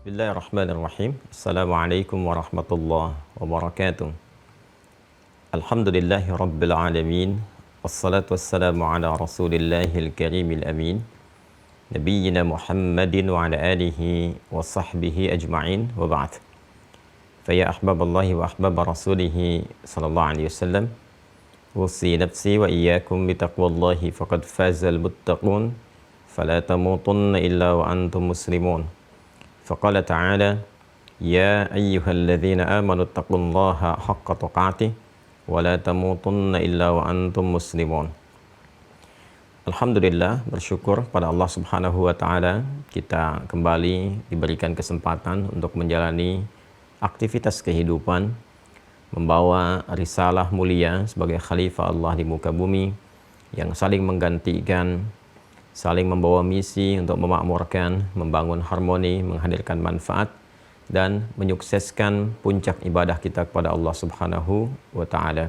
Bismillahirrahmanirrahim. Assalamualaikum warahmatullahi wabarakatuh. Alhamdulillahi rabbil alamin. Wassalatu wassalamu ala rasulillahil karimil amin. Nabiyyina Muhammadin wa ala alihi wa sahbihi ajma'in wa ba'd. Faya ahbaballahi wa ahbaba rasulihi sallallahu alaihi wasallam. Wusi nafsi wa iyyakum bitaqwallahi faqad fazal muttaqun. Fala tamutunna illa wa antum muslimun. Faqala ta'ala ya ayyuhalladzina amanu taqullaha haqqa tuqatih wa la tamutunna illa wa antum muslimun. Alhamdulillah, bersyukur pada Allah Subhanahu wa taala kita kembali diberikan kesempatan untuk menjalani aktivitas kehidupan, membawa risalah mulia sebagai khalifah Allah di muka bumi yang saling menggantikan, saling membawa misi untuk memakmurkan, membangun harmoni, menghadirkan manfaat, dan menyukseskan puncak ibadah kita kepada Allah Subhanahu wa ta'ala.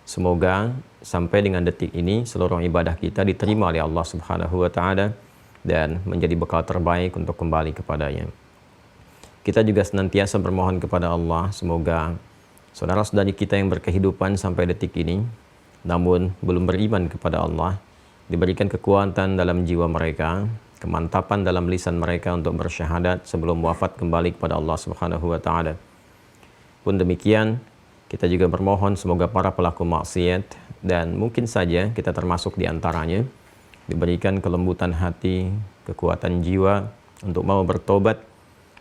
Semoga sampai dengan detik ini seluruh ibadah kita diterima oleh Allah Subhanahu wa ta'ala dan menjadi bekal terbaik untuk kembali kepadanya. Kita juga senantiasa bermohon kepada Allah, semoga saudara-saudari kita yang berkehidupan sampai detik ini namun belum beriman kepada Allah, diberikan kekuatan dalam jiwa mereka, kemantapan dalam lisan mereka untuk bersyahadat sebelum wafat kembali kepada Allah Subhanahu wa taala. Pun demikian, kita juga bermohon semoga para pelaku maksiat, dan mungkin saja kita termasuk di antaranya, diberikan kelembutan hati, kekuatan jiwa untuk mau bertobat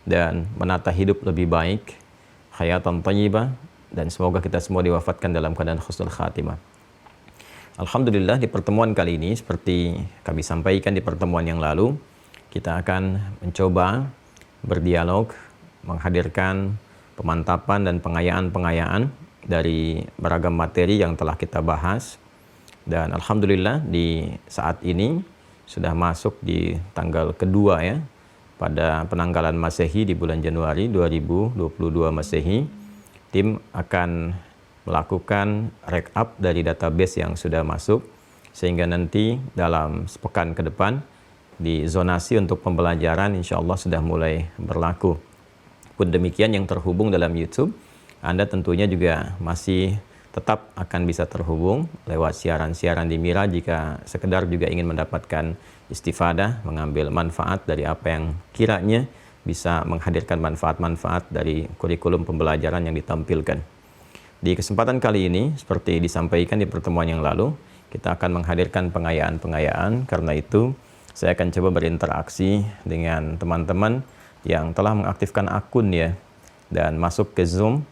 dan menata hidup lebih baik, hayatan thayyibah, dan semoga kita semua diwafatkan dalam keadaan husnul khatimah. Alhamdulillah, di pertemuan kali ini seperti kami sampaikan di pertemuan yang lalu, kita akan mencoba berdialog, menghadirkan pemantapan dan pengayaan-pengayaan dari beragam materi yang telah kita bahas. Dan Alhamdulillah di saat ini sudah masuk di tanggal kedua ya, pada penanggalan Masehi di bulan Januari 2022 Masehi. Tim akan melakukan rekap dari database yang sudah masuk, sehingga nanti dalam sepekan ke depan di zonasi untuk pembelajaran insya Allah sudah mulai berlaku. Pun demikian yang terhubung dalam YouTube, Anda tentunya juga masih tetap akan bisa terhubung lewat siaran-siaran di Mira jika sekedar juga ingin mendapatkan istifadah, mengambil manfaat dari apa yang kiranya bisa menghadirkan manfaat-manfaat dari kurikulum pembelajaran yang ditampilkan. Di kesempatan kali ini, seperti disampaikan di pertemuan yang lalu, kita akan menghadirkan pengayaan-pengayaan. Karena itu, saya akan coba berinteraksi dengan teman-teman yang telah mengaktifkan akun ya, dan masuk ke Zoom.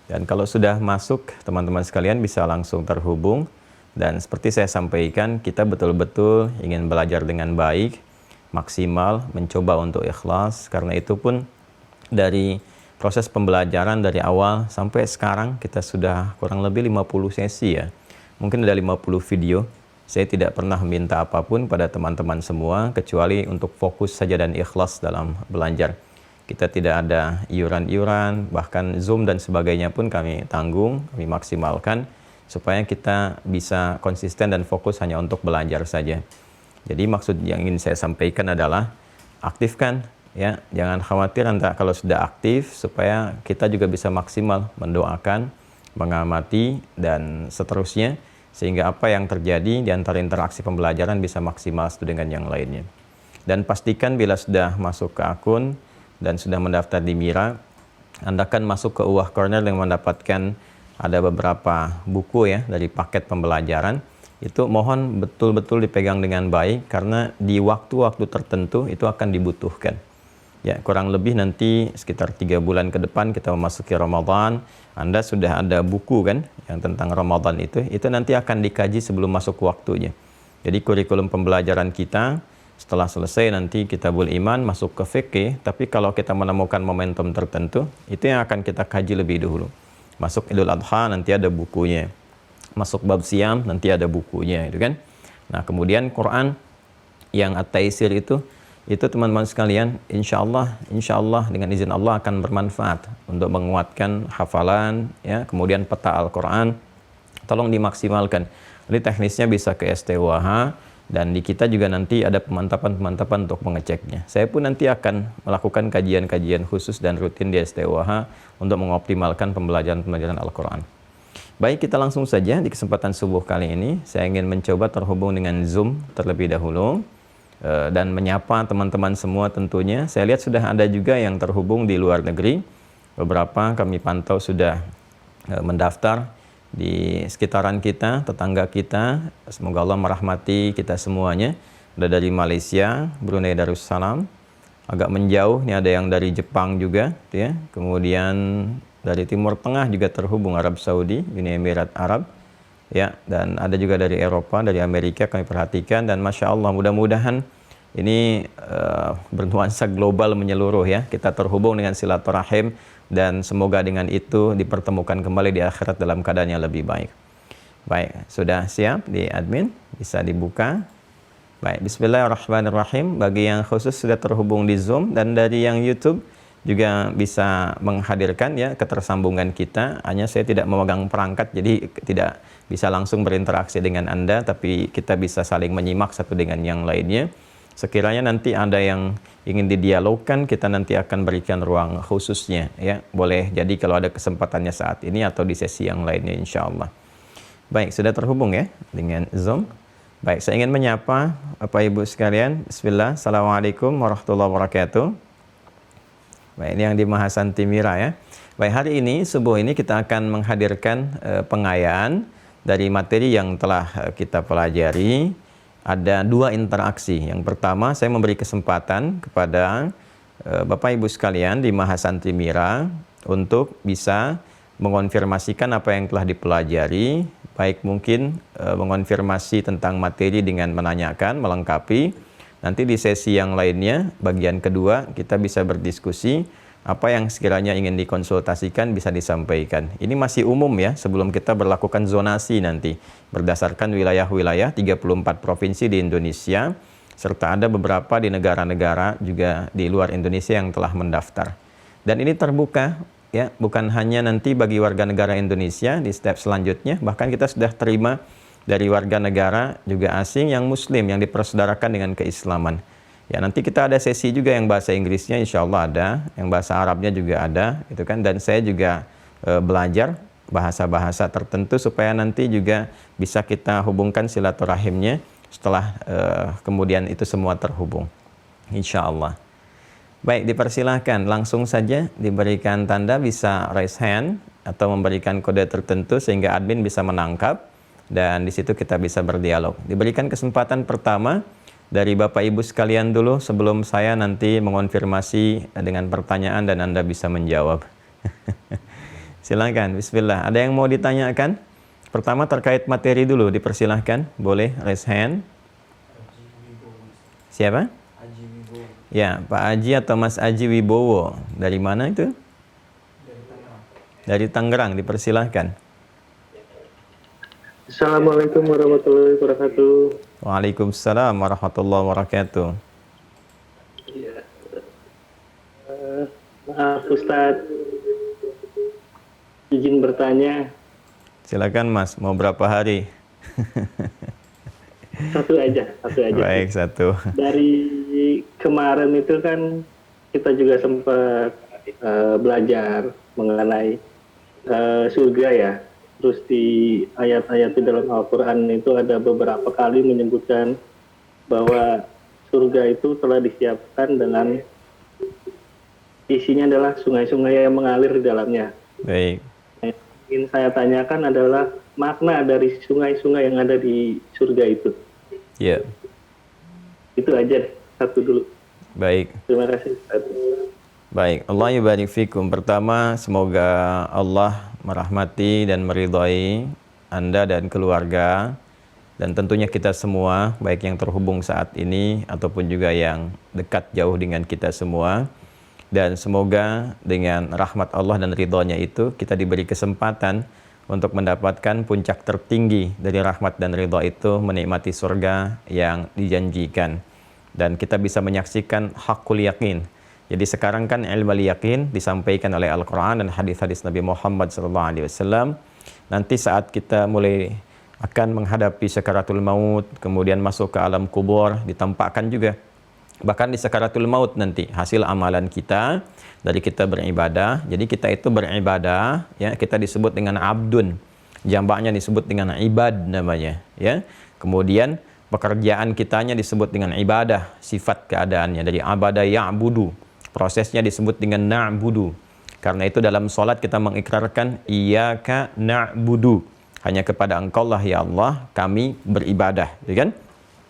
Dan kalau sudah masuk, teman-teman sekalian bisa langsung terhubung. Dan seperti saya sampaikan, kita betul-betul ingin belajar dengan baik, maksimal, mencoba untuk ikhlas. Karena itu pun dari proses pembelajaran dari awal sampai sekarang kita sudah kurang lebih 50 sesi ya. Mungkin ada 50 video. Saya tidak pernah minta apapun pada teman-teman semua kecuali untuk fokus saja dan ikhlas dalam belajar. Kita tidak ada iuran-iuran, bahkan Zoom dan sebagainya pun kami tanggung, kami maksimalkan supaya kita bisa konsisten dan fokus hanya untuk belajar saja. Jadi maksud yang ingin saya sampaikan adalah aktifkan ya, jangan khawatir Anda kalau sudah aktif, supaya kita juga bisa maksimal mendoakan, mengamati, dan seterusnya, sehingga apa yang terjadi di antara interaksi pembelajaran bisa maksimal satu dengan yang lainnya. Dan pastikan bila sudah masuk ke akun dan sudah mendaftar di Mira, Anda akan masuk ke Uwah Corner yang mendapatkan ada beberapa buku ya dari paket pembelajaran. Itu mohon betul-betul dipegang dengan baik, karena di waktu-waktu tertentu itu akan dibutuhkan. Ya, kurang lebih nanti sekitar 3 bulan ke depan kita memasuki Ramadan. Anda sudah ada buku kan yang tentang Ramadan itu nanti akan dikaji sebelum masuk waktunya. Jadi kurikulum pembelajaran kita setelah selesai nanti Kitabul Iman masuk ke fikih, tapi kalau kita menemukan momentum tertentu, itu yang akan kita kaji lebih dahulu. Masuk Idul Adha nanti ada bukunya. Masuk bab siam nanti ada bukunya itu kan. Nah, kemudian Quran yang At-Taisir itu teman-teman sekalian, insya Allah dengan izin Allah akan bermanfaat untuk menguatkan hafalan ya, kemudian peta Al-Quran tolong dimaksimalkan. Jadi teknisnya bisa ke STWH, Dan di kita juga nanti ada pemantapan-pemantapan untuk mengeceknya. Saya pun nanti akan melakukan kajian-kajian khusus dan rutin di STWH untuk mengoptimalkan pembelajaran Al-Quran. Baik, kita langsung saja di kesempatan subuh kali ini. Saya ingin mencoba terhubung dengan Zoom terlebih dahulu dan menyapa teman-teman semua tentunya. Saya lihat sudah ada juga yang terhubung di luar negeri. Beberapa kami pantau sudah mendaftar di sekitaran kita, tetangga kita. Semoga Allah merahmati kita semuanya. Ada dari Malaysia, Brunei Darussalam, agak menjauh, ini ada yang dari Jepang juga, ya. Kemudian dari Timur Tengah juga terhubung, Arab Saudi, Uni Emirat Arab, ya. Dan ada juga dari Eropa, dari Amerika kami perhatikan, dan Masya Allah, mudah-mudahan ini bernuansa global menyeluruh, ya. Kita terhubung dengan silaturahim, dan semoga dengan itu dipertemukan kembali di akhirat dalam keadaan yang lebih baik. Baik, sudah siap di admin? Bisa dibuka. Baik, bismillahirrahmanirrahim. Bagi yang khusus sudah terhubung di Zoom dan dari yang YouTube juga bisa menghadirkan, ya, ketersambungan kita. Hanya saya tidak memegang perangkat, jadi tidak bisa langsung berinteraksi dengan Anda, tapi kita bisa saling menyimak satu dengan yang lainnya. Sekiranya nanti ada yang ingin didialogkan, kita nanti akan berikan ruang khususnya, ya. Boleh jadi kalau ada kesempatannya saat ini atau di sesi yang lainnya, insya Allah. Baik, sudah terhubung, ya, dengan Zoom. Baik, saya ingin menyapa Bapak Ibu sekalian. Bismillah, Assalamualaikum warahmatullahi wabarakatuh. Baik, ini yang di Mahasanti Mira, ya. Baik, hari ini, subuh ini kita akan menghadirkan pengayaan dari materi yang telah kita pelajari. Ada dua interaksi. Yang pertama, saya memberi kesempatan kepada Bapak Ibu sekalian di Mahasanti Mira untuk bisa mengonfirmasikan apa yang telah dipelajari, baik mungkin mengonfirmasi tentang materi dengan menanyakan, melengkapi. Nanti di sesi yang lainnya, bagian kedua, kita bisa berdiskusi apa yang sekiranya ingin dikonsultasikan bisa disampaikan. Ini masih umum, ya, sebelum kita berlakukan zonasi nanti berdasarkan wilayah-wilayah 34 provinsi di Indonesia, serta ada beberapa di negara-negara juga di luar Indonesia yang telah mendaftar. Dan ini terbuka, ya, bukan hanya nanti bagi warga negara Indonesia di step selanjutnya, bahkan kita sudah terima dari warga negara juga asing yang muslim yang dipersaudarakan dengan keislaman. Ya, nanti kita ada sesi juga yang bahasa Inggrisnya, insya Allah ada, yang bahasa Arabnya juga ada, gitu kan. Dan saya juga belajar bahasa-bahasa tertentu supaya nanti juga bisa kita hubungkan silaturahimnya setelah kemudian itu semua terhubung, insya Allah. Baik, dipersilahkan langsung saja diberikan tanda, bisa raise hand atau memberikan kode tertentu sehingga admin bisa menangkap dan di situ kita bisa berdialog. Diberikan kesempatan pertama dari Bapak Ibu sekalian dulu sebelum saya nanti mengonfirmasi dengan pertanyaan dan Anda bisa menjawab. Silakan, bismillah. Ada yang mau ditanyakan? Pertama terkait materi dulu, dipersilahkan. Boleh raise hand. Siapa? Ya, Pak Aji atau Mas Aji Wibowo. Dari mana itu? Dari Tangerang, dipersilahkan. Assalamualaikum warahmatullahi wabarakatuh. Waalaikumsalam warahmatullahi wabarakatuh. Ya. Maaf Ustadz, izin bertanya. Silakan Mas, mau berapa hari? Satu aja. Baik, satu. Dari kemarin itu kan kita juga sempat belajar mengenai surga, ya. Terus di ayat-ayat di dalam Al-Quran itu ada beberapa kali menyebutkan bahwa surga itu telah disiapkan dengan isinya adalah sungai-sungai yang mengalir di dalamnya. Baik. Yang ingin saya tanyakan adalah makna dari sungai-sungai yang ada di surga itu. Ya. Itu aja, satu dulu. Baik. Terima kasih. Baik, Allah yubarik fikum. Pertama, semoga Allah merahmati dan meridhai Anda dan keluarga, dan tentunya kita semua, baik yang terhubung saat ini ataupun juga yang dekat jauh dengan kita semua. Dan semoga dengan rahmat Allah dan ridhonya itu kita diberi kesempatan untuk mendapatkan puncak tertinggi dari rahmat dan ridha itu, menikmati surga yang dijanjikan. Dan kita bisa menyaksikan hakul yakin. Jadi sekarang kan ilmu yakin disampaikan oleh Al-Quran dan hadis-hadis Nabi Muhammad SAW. Nanti saat kita mulai akan menghadapi sakaratul maut, kemudian masuk ke alam kubur, ditampakkan juga. Bahkan di sakaratul maut nanti hasil amalan kita dari kita beribadah. Jadi kita itu beribadah, ya, kita disebut dengan abdun. Jamaknya disebut dengan ibad namanya, ya. Kemudian pekerjaan kitanya disebut dengan ibadah, sifat keadaannya dari abada ya'budu. Prosesnya disebut dengan na'budu. Karena itu dalam salat kita mengikrarkan iyyaka na'budu. Hanya kepada Engkau lah ya Allah kami beribadah, ya kan?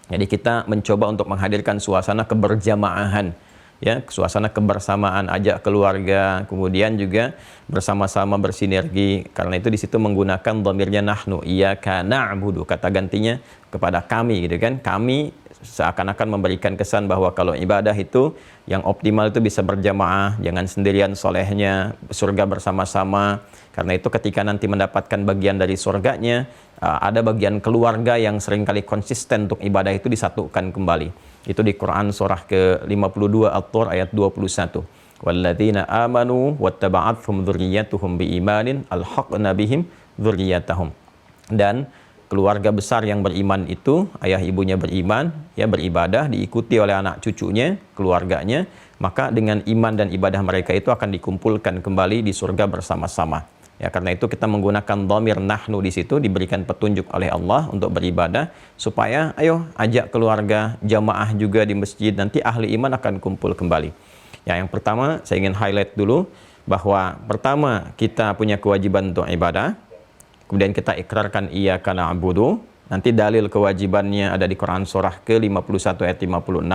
Jadi kita mencoba untuk menghadirkan suasana keberjamaahan, ya, suasana kebersamaan, ajak keluarga, kemudian juga bersama-sama bersinergi. Karena itu di situ menggunakan dhamirnya nahnu, iyyaka na'budu, kata gantinya kepada kami, gitu kan? Kami seakan-akan memberikan kesan bahwa kalau ibadah itu yang optimal itu bisa berjamaah, jangan sendirian solehnya, surga bersama-sama. Karena itu ketika nanti mendapatkan bagian dari surganya, ada bagian keluarga yang seringkali konsisten untuk ibadah itu disatukan kembali. Itu di Quran surah ke-52 At-Tur ayat 21. Walladzina amanu wattaba'athum dzurriyyatuhum biimanin alhaqna bihim dzurriyyatahum. Dan keluarga besar yang beriman itu, ayah ibunya beriman, ya, beribadah, diikuti oleh anak cucunya, keluarganya, maka dengan iman dan ibadah mereka itu akan dikumpulkan kembali di surga bersama-sama. Ya, karena itu kita menggunakan dhamir nahnu di situ, diberikan petunjuk oleh Allah untuk beribadah supaya ayo ajak keluarga, jamaah juga di masjid, nanti ahli iman akan kumpul kembali. Ya, yang pertama saya ingin highlight dulu bahwa pertama kita punya kewajiban untuk ibadah. Kemudian kita ikrarkan iyyaka na'budu. Nanti dalil kewajibannya ada di Quran surah ke-51 ayat 56.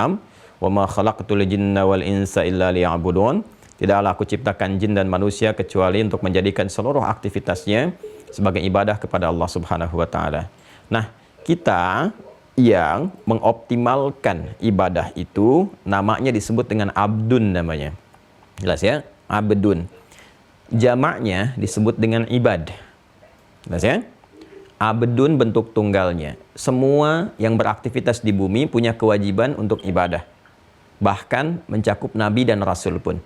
Wa ma khalaqtul jinna wal insa illa liya'budun. Tidaklah aku ciptakan jin dan manusia kecuali untuk menjadikan seluruh aktivitasnya sebagai ibadah kepada Allah Subhanahu wa taala. Nah, kita yang mengoptimalkan ibadah itu namanya disebut dengan abdun namanya. Jelas ya? Abdun. Jamaknya disebut dengan ibad. Jelas ya? Abdun bentuk tunggalnya. Semua yang beraktivitas di bumi punya kewajiban untuk ibadah. Bahkan mencakup nabi dan rasul pun.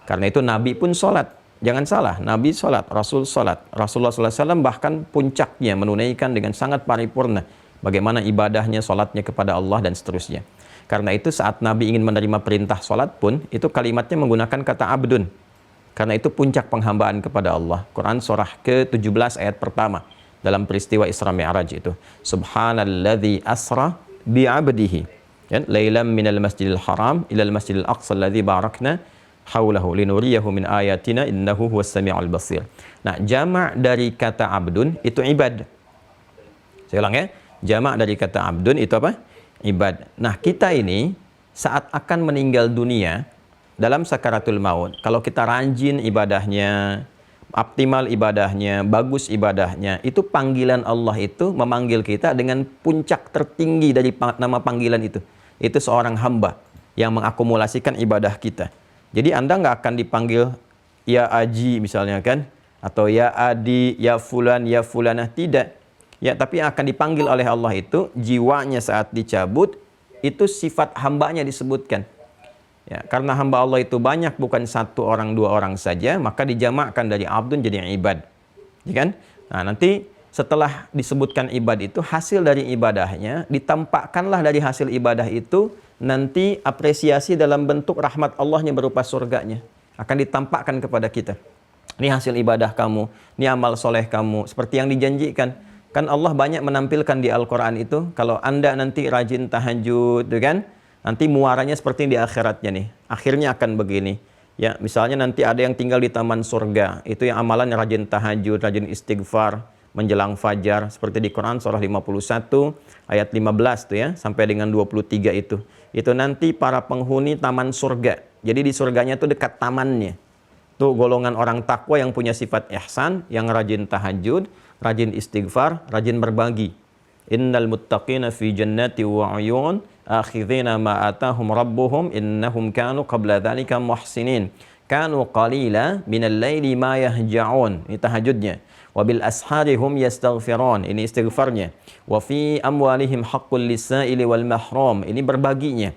Karena itu nabi pun sholat. Jangan salah, nabi sholat, rasul sholat. Rasulullah SAW bahkan puncaknya menunaikan dengan sangat paripurna bagaimana ibadahnya, sholatnya kepada Allah dan seterusnya. Karena itu saat nabi ingin menerima perintah sholat pun, itu kalimatnya menggunakan kata abdun. Karena itu puncak penghambaan kepada Allah. Quran surah ke-17 ayat pertama dalam peristiwa Isra Mi'raj itu. Subhanalladzi asra bi'abdihi. Ya, lailam minal masjidil haram ilal masjidil aqsa alladzi barakna haulahu linuriyahu min ayatina innahu huwas sami'ul basir. Nah, jamak dari kata abdun itu ibad. Saya ulang ya. Jamak dari kata abdun itu apa? Ibad. Nah, kita ini saat akan meninggal dunia dalam sakaratul maut, kalau kita rajin ibadahnya, optimal ibadahnya, bagus ibadahnya, itu panggilan Allah itu memanggil kita dengan puncak tertinggi dari nama panggilan itu. Itu seorang hamba yang mengakumulasikan ibadah kita. Jadi Anda nggak akan dipanggil ya Aji misalnya kan, atau ya Adi, ya Fulan, ya Fulanah, tidak. Ya, tapi yang akan dipanggil oleh Allah itu jiwanya saat dicabut, itu sifat hambanya disebutkan. Ya, karena hamba Allah itu banyak, bukan satu orang, dua orang saja, maka dijamakkan dari abdun jadi ibad. Ya kan? Nah, nanti setelah disebutkan ibad itu, hasil dari ibadahnya, ditampakkanlah dari hasil ibadah itu, nanti apresiasi dalam bentuk rahmat Allahnya berupa surganya. Akan ditampakkan kepada kita. Ini hasil ibadah kamu, ini amal soleh kamu, seperti yang dijanjikan. Kan Allah banyak menampilkan di Al-Quran itu, kalau Anda nanti rajin tahajud, kan? Nanti muaranya seperti di akhiratnya nih. Akhirnya akan begini. Ya, misalnya nanti ada yang tinggal di taman surga. Itu yang amalannya rajin tahajud, rajin istighfar, menjelang fajar. Seperti di Quran surah 51 ayat 15 tuh ya, sampai dengan 23 itu. Itu nanti para penghuni taman surga. Jadi di surganya tuh dekat tamannya. Tuh golongan orang takwa yang punya sifat ihsan, yang rajin tahajud, rajin istighfar, rajin berbagi. Innal muttaqina fi jannati wa 'uyun akhidhina ma atahum rabbuhum innahum kanu qabla dzalika muhsinin kanu qalila minal laili ma yahja'un. Ini tahajudnya. Wa bil ashari hum yastaghfirun. Ini istighfarnya. Wa fi amwalihim haqqul lis-sa'ili wal mahrum. Ini berbaginya.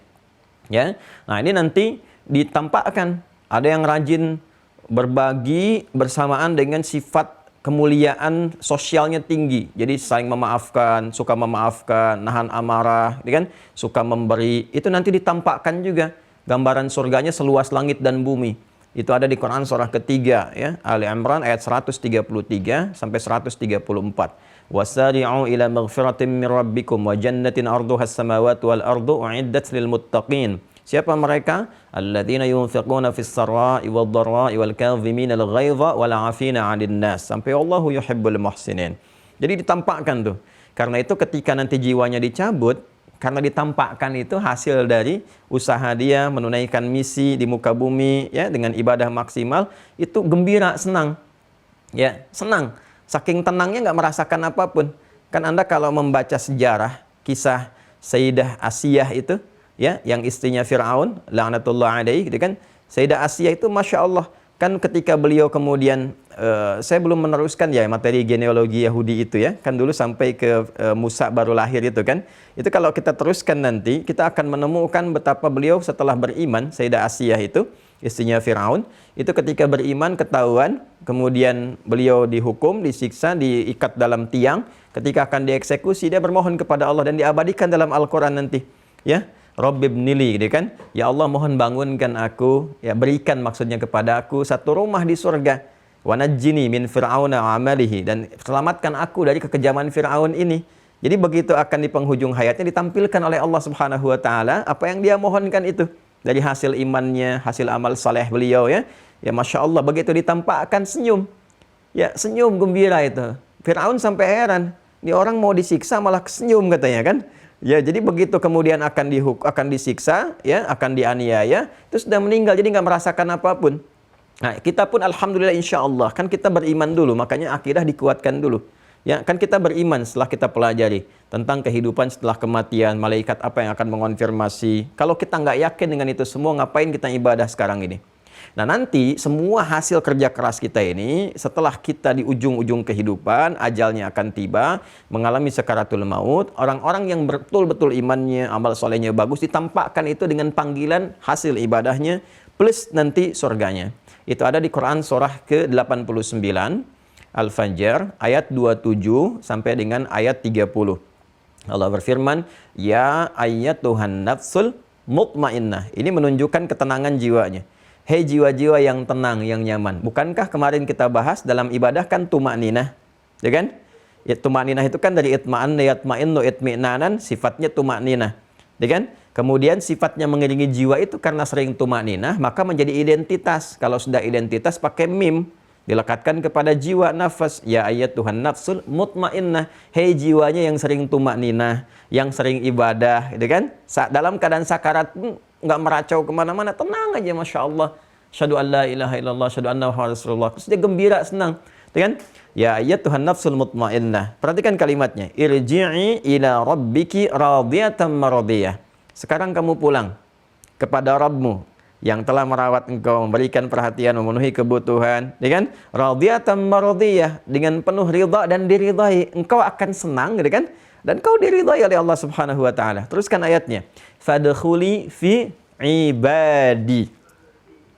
Ya. Nah, ini nanti ditampakkan ada yang rajin berbagi bersamaan dengan sifat kemuliaan sosialnya tinggi. Jadi saling memaafkan, suka memaafkan, nahan amarah, kan? Suka memberi. Itu nanti ditampakkan juga gambaran surganya seluas langit dan bumi. Itu ada di Quran surah ketiga, ya, Ali Imran ayat 133 sampai 134. Wasari'u ila maghfiratin min rabbikum wa jannatin arduhas samawati wal ardu u'iddat lil muttaqin. Siapa mereka? Alladzina yunfiquna fis sarra'i wad dharra'i wal kadhimina al ghaidha wal 'afina 'anil nas. Sampai Allahu yuhibbul muhsinin. Jadi ditampakkan tuh. Karena itu ketika nanti jiwanya dicabut, karena ditampakkan itu hasil dari usaha dia menunaikan misi di muka bumi, ya, dengan ibadah maksimal, itu gembira, senang. Ya, senang. Saking tenangnya nggak merasakan apapun. Kan Anda kalau membaca sejarah kisah Sayyidah Asiyah itu, ya, yang istrinya Fir'aun, la'natullah alaihi, gitu kan. Sayyidah Asiyah itu Masya Allah, kan ketika beliau kemudian, saya belum meneruskan ya materi genealogi Yahudi itu, ya, kan dulu sampai ke Musa baru lahir itu kan. Itu kalau kita teruskan nanti, kita akan menemukan betapa beliau setelah beriman, Sayyidah Asiyah itu, istrinya Fir'aun, itu ketika beriman ketahuan, kemudian beliau dihukum, disiksa, diikat dalam tiang, ketika akan dieksekusi, dia bermohon kepada Allah dan diabadikan dalam Al-Quran nanti, ya. Rabbibnili, gitu kan. Ya Allah, mohon bangunkan aku, ya, berikan maksudnya kepada aku satu rumah di surga. Wa najjini min fir'auna wa amalihi, dan selamatkan aku dari kekejaman Fir'aun ini. Jadi begitu akan di penghujung hayatnya ditampilkan oleh Allah Subhanahu wa taala apa yang dia mohonkan itu dari hasil imannya, hasil amal saleh beliau, ya. Ya Masya Allah, begitu ditampakkan senyum. Ya, senyum gembira itu. Fir'aun sampai heran, ini orang mau disiksa malah senyum katanya kan. Ya, jadi begitu kemudian akan disiksa, ya, akan dianiaya, terus sudah meninggal, jadi nggak merasakan apapun. Nah, kita pun alhamdulillah insya Allah, kan kita beriman dulu, makanya akidah dikuatkan dulu. Ya, kan kita beriman setelah kita pelajari tentang kehidupan setelah kematian, malaikat apa yang akan mengonfirmasi. Kalau kita nggak yakin dengan itu semua, ngapain kita ibadah sekarang ini? Nah, nanti semua hasil kerja keras kita ini, setelah kita di ujung-ujung kehidupan, ajalnya akan tiba, mengalami sakaratul maut, orang-orang yang betul-betul imannya, amal solehnya bagus, ditampakkan itu dengan panggilan hasil ibadahnya, plus nanti surganya. Itu ada di Quran surah ke-89, Al-Fajr, ayat 27 sampai dengan ayat 30. Allah berfirman, Ya ayyatuhan nafsul mutmainnah. Ini menunjukkan ketenangan jiwanya. Hei jiwa-jiwa yang tenang, yang nyaman. Bukankah kemarin kita bahas dalam ibadah kan tumakninah, ya kan? Ya, tumakninah itu kan dari itma'anna yatma'innu itmi'nanan, sifatnya tumakninah, ya kan? Kemudian sifatnya mengiringi jiwa itu karena sering tumakninah, maka menjadi identitas. Kalau sudah identitas pakai mim, dilekatkan kepada jiwa, nafas. Ya ayyatuhan nafsul mutmainnah. Hei jiwanya yang sering tumakninah, yang sering ibadah, gitu kan? Dalam keadaan sakarat nggak meracau kemana-mana, tenang aja, Masya Allah. Syahadu an la ilaha illallah, syahadu anna Muhammadar Rasulullah. Terus dia gembira, senang. Gitu kan? Ya ayyatuhan nafsul mutmainnah. Perhatikan kalimatnya. Irji'i ila rabbiki radiyatan maradiyah. Sekarang kamu pulang kepada Rabbmu yang telah merawat engkau, memberikan perhatian, memenuhi kebutuhan. Ya kan? Radiyatan maradiyah. Dengan penuh ridha dan diridhai. Engkau akan senang, gitu kan? Dan kau diridhai oleh Allah Subhanahu wa taala. Teruskan ayatnya. Fadkhuli fi ibadi.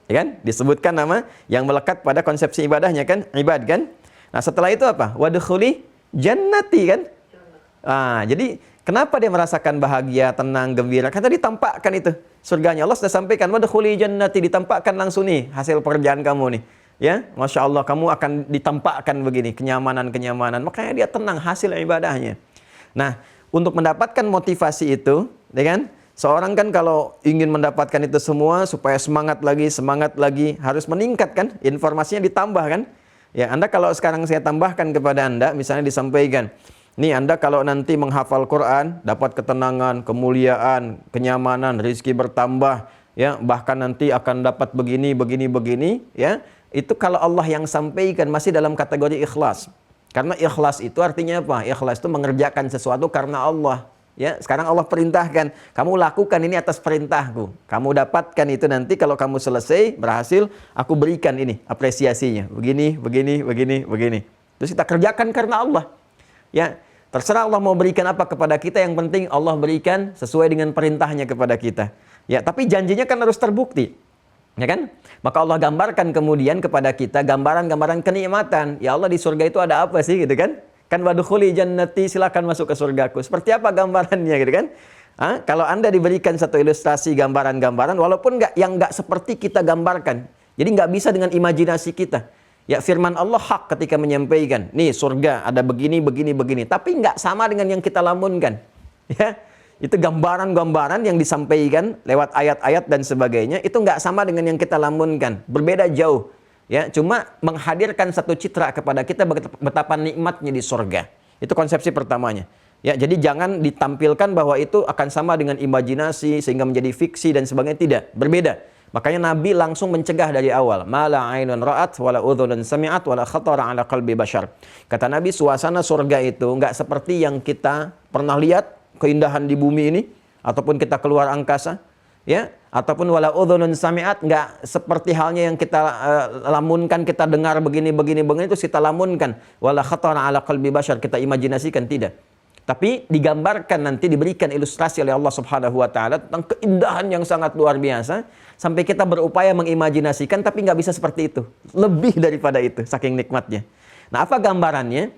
Ya kan? Disebutkan nama yang melekat pada konsepsi ibadahnya kan? Ibad kan? Nah, setelah itu apa? Wadkhuli jannati kan? Jadi kenapa dia merasakan bahagia, tenang, gembira? Kan tadi tampakkan itu. Surganya Allah sudah sampaikan, wadkhuli jannati, ditampakkan langsung nih hasil pekerjaan kamu nih. Ya, Masya Allah, kamu akan ditampakkan begini, kenyamanan-kenyamanan. Makanya dia tenang hasil ibadahnya. Nah, untuk mendapatkan motivasi itu, ya kan? Seorang kan kalau ingin mendapatkan itu semua supaya semangat lagi, harus meningkat kan? Informasinya ditambah kan? Ya, Anda kalau sekarang saya tambahkan kepada Anda, misalnya disampaikan, nih Anda kalau nanti menghafal Quran, dapat ketenangan, kemuliaan, kenyamanan, rezeki bertambah, ya, bahkan nanti akan dapat begini, ya. Itu kalau Allah yang sampaikan masih dalam kategori ikhlas. Karena ikhlas itu artinya apa? Ikhlas itu mengerjakan sesuatu karena Allah. Ya, sekarang Allah perintahkan, kamu lakukan ini atas perintahku. Kamu dapatkan itu nanti kalau kamu selesai, berhasil, aku berikan ini apresiasinya. Begini. Terus kita kerjakan karena Allah. Ya, terserah Allah mau berikan apa kepada kita, yang penting Allah berikan sesuai dengan perintahnya kepada kita. Ya, tapi janjinya kan harus terbukti. Ya kan? Maka Allah gambarkan kemudian kepada kita gambaran-gambaran kenikmatan. Ya Allah, di surga itu ada apa sih gitu kan? Kan wadkhuli jannati, silakan masuk ke surgaku. Seperti apa gambarannya gitu kan? Kalau Anda diberikan satu ilustrasi gambaran-gambaran walaupun nggak seperti kita gambarkan. Jadi nggak bisa dengan imajinasi kita. Ya, firman Allah hak ketika menyampaikan, nih surga ada begini, begini, begini. Tapi nggak sama dengan yang kita lamunkan. Ya, itu gambaran-gambaran yang disampaikan lewat ayat-ayat dan sebagainya, itu nggak sama dengan yang kita lamunkan. Berbeda jauh. Ya, cuma menghadirkan satu citra kepada kita betapa nikmatnya di surga. Itu konsepsi pertamanya. Ya, jadi jangan ditampilkan bahwa itu akan sama dengan imajinasi sehingga menjadi fiksi dan sebagainya. Tidak, berbeda. Makanya Nabi langsung mencegah dari awal. Mala ainun ra'at wala udhunun sami'at wala khatara ala qalbi bashar. Kata Nabi, suasana surga itu nggak seperti yang kita pernah lihat, keindahan di bumi ini, ataupun kita keluar angkasa, ya, ataupun wala udhunun sami'at, nggak seperti halnya yang kita lamunkan, kita dengar begini itu kita lamunkan. Wala khatara ala qalbi bashar, kita imajinasikan, tidak. Tapi digambarkan nanti, diberikan ilustrasi oleh Allah Subhanahu wa taala tentang keindahan yang sangat luar biasa sampai kita berupaya mengimajinasikan tapi nggak bisa seperti itu. Lebih daripada itu saking nikmatnya. Nah, apa gambarannya?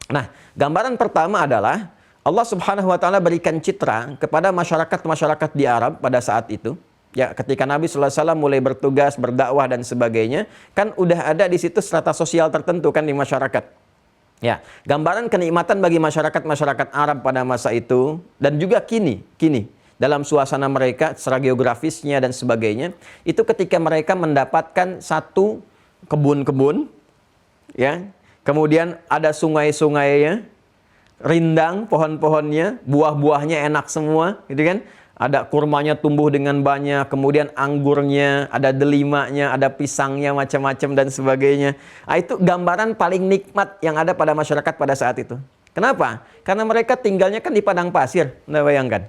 Nah, gambaran pertama adalah Allah Subhanahu wa taala berikan citra kepada masyarakat di Arab pada saat itu. Ya, ketika Nabi sallallahu alaihi wasallam mulai bertugas, berdakwah dan sebagainya, kan udah ada di situ strata sosial tertentu kan di masyarakat. Ya, gambaran kenikmatan bagi masyarakat Arab pada masa itu dan juga kini dalam suasana mereka secara geografisnya dan sebagainya, itu ketika mereka mendapatkan satu kebun-kebun, ya, kemudian ada sungai-sungainya, rindang pohon-pohonnya, buah-buahnya enak semua, gitu kan? Ada kurmanya tumbuh dengan banyak, kemudian anggurnya, ada delimanya, ada pisangnya, macam-macam dan sebagainya. Itu gambaran paling nikmat yang ada pada masyarakat pada saat itu. Kenapa? Karena mereka tinggalnya kan di padang pasir, Anda bayangkan.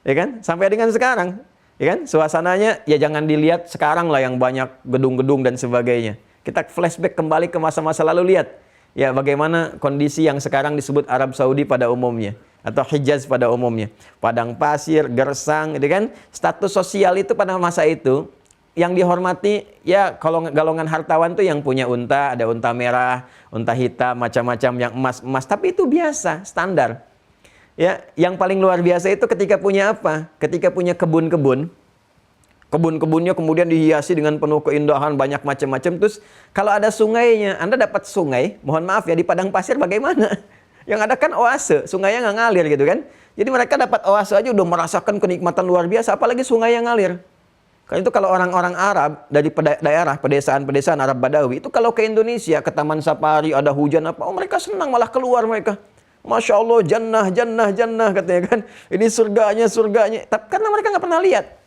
Ya kan? Sampai dengan sekarang, ya kan? Suasananya ya jangan dilihat sekarang lah yang banyak gedung-gedung dan sebagainya. Kita flashback kembali ke masa-masa lalu, lihat ya bagaimana kondisi yang sekarang disebut Arab Saudi pada umumnya, atau Hijaz pada umumnya. Padang pasir, gersang, gitu kan? Status sosial itu pada masa itu yang dihormati ya kalau golongan hartawan tuh yang punya unta, ada unta merah, unta hitam, macam-macam, yang emas-emas, tapi itu biasa, standar. Ya, yang paling luar biasa itu ketika punya apa? Ketika punya kebun-kebun. Kebun-kebunnya kemudian dihiasi dengan penuh keindahan, banyak macam-macam. Terus kalau ada sungainya, Anda dapat sungai, mohon maaf ya, di padang pasir bagaimana? Yang ada kan oase, sungainya nggak ngalir gitu kan. Jadi mereka dapat oase aja udah merasakan kenikmatan luar biasa, apalagi sungai yang ngalir. Karena itu kalau orang-orang Arab dari daerah pedesaan-pedesaan Arab Badawi, itu kalau ke Indonesia, ke Taman Safari, ada hujan apa, oh mereka senang, malah keluar mereka. Masya Allah, jannah katanya kan. Ini surganya. Tapi karena mereka nggak pernah lihat.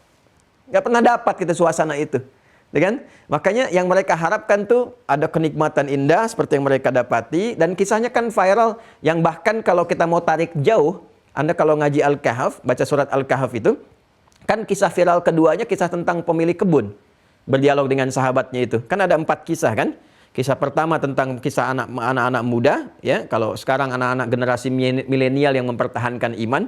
Nggak pernah dapat kita suasana itu. Ya kan? Makanya yang mereka harapkan tuh ada kenikmatan indah seperti yang mereka dapati, dan kisahnya kan viral, yang bahkan kalau kita mau tarik jauh, Anda kalau ngaji Al-Kahf, baca surat Al-Kahf itu, kan kisah viral keduanya kisah tentang pemilik kebun berdialog dengan sahabatnya itu. Kan ada 4 kisah kan? Kisah pertama tentang kisah anak-anak muda, ya. Kalau sekarang anak-anak generasi milenial yang mempertahankan iman.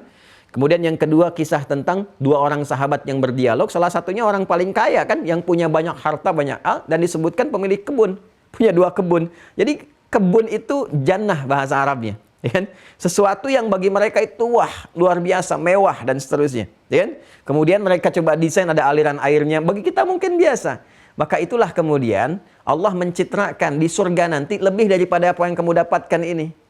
Kemudian yang kedua kisah tentang 2 orang sahabat yang berdialog. Salah satunya orang paling kaya kan, yang punya banyak harta, banyak dan disebutkan pemilik kebun, punya 2 kebun. Jadi kebun itu jannah bahasa Arabnya, ya kan? Sesuatu yang bagi mereka itu wah, luar biasa, mewah dan seterusnya, ya kan? Kemudian mereka coba desain ada aliran airnya, bagi kita mungkin biasa. Maka itulah kemudian Allah mencitrakan di surga nanti lebih daripada apa yang kamu dapatkan ini.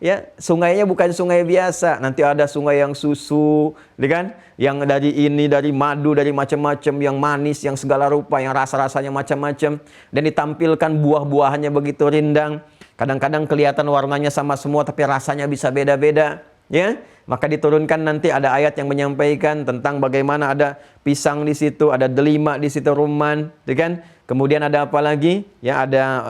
Ya, sungainya bukan sungai biasa, nanti ada sungai yang susu, kan? Yang dari madu, dari macam-macam, yang manis, yang segala rupa, yang rasa-rasanya macam-macam, dan ditampilkan buah-buahannya begitu rindang. Kadang-kadang kelihatan warnanya sama semua, tapi rasanya bisa beda-beda. Ya, maka diturunkan nanti ada ayat yang menyampaikan tentang bagaimana ada pisang di situ, ada delima di situ, rumman, kan? Kemudian ada apa lagi? Ya, ada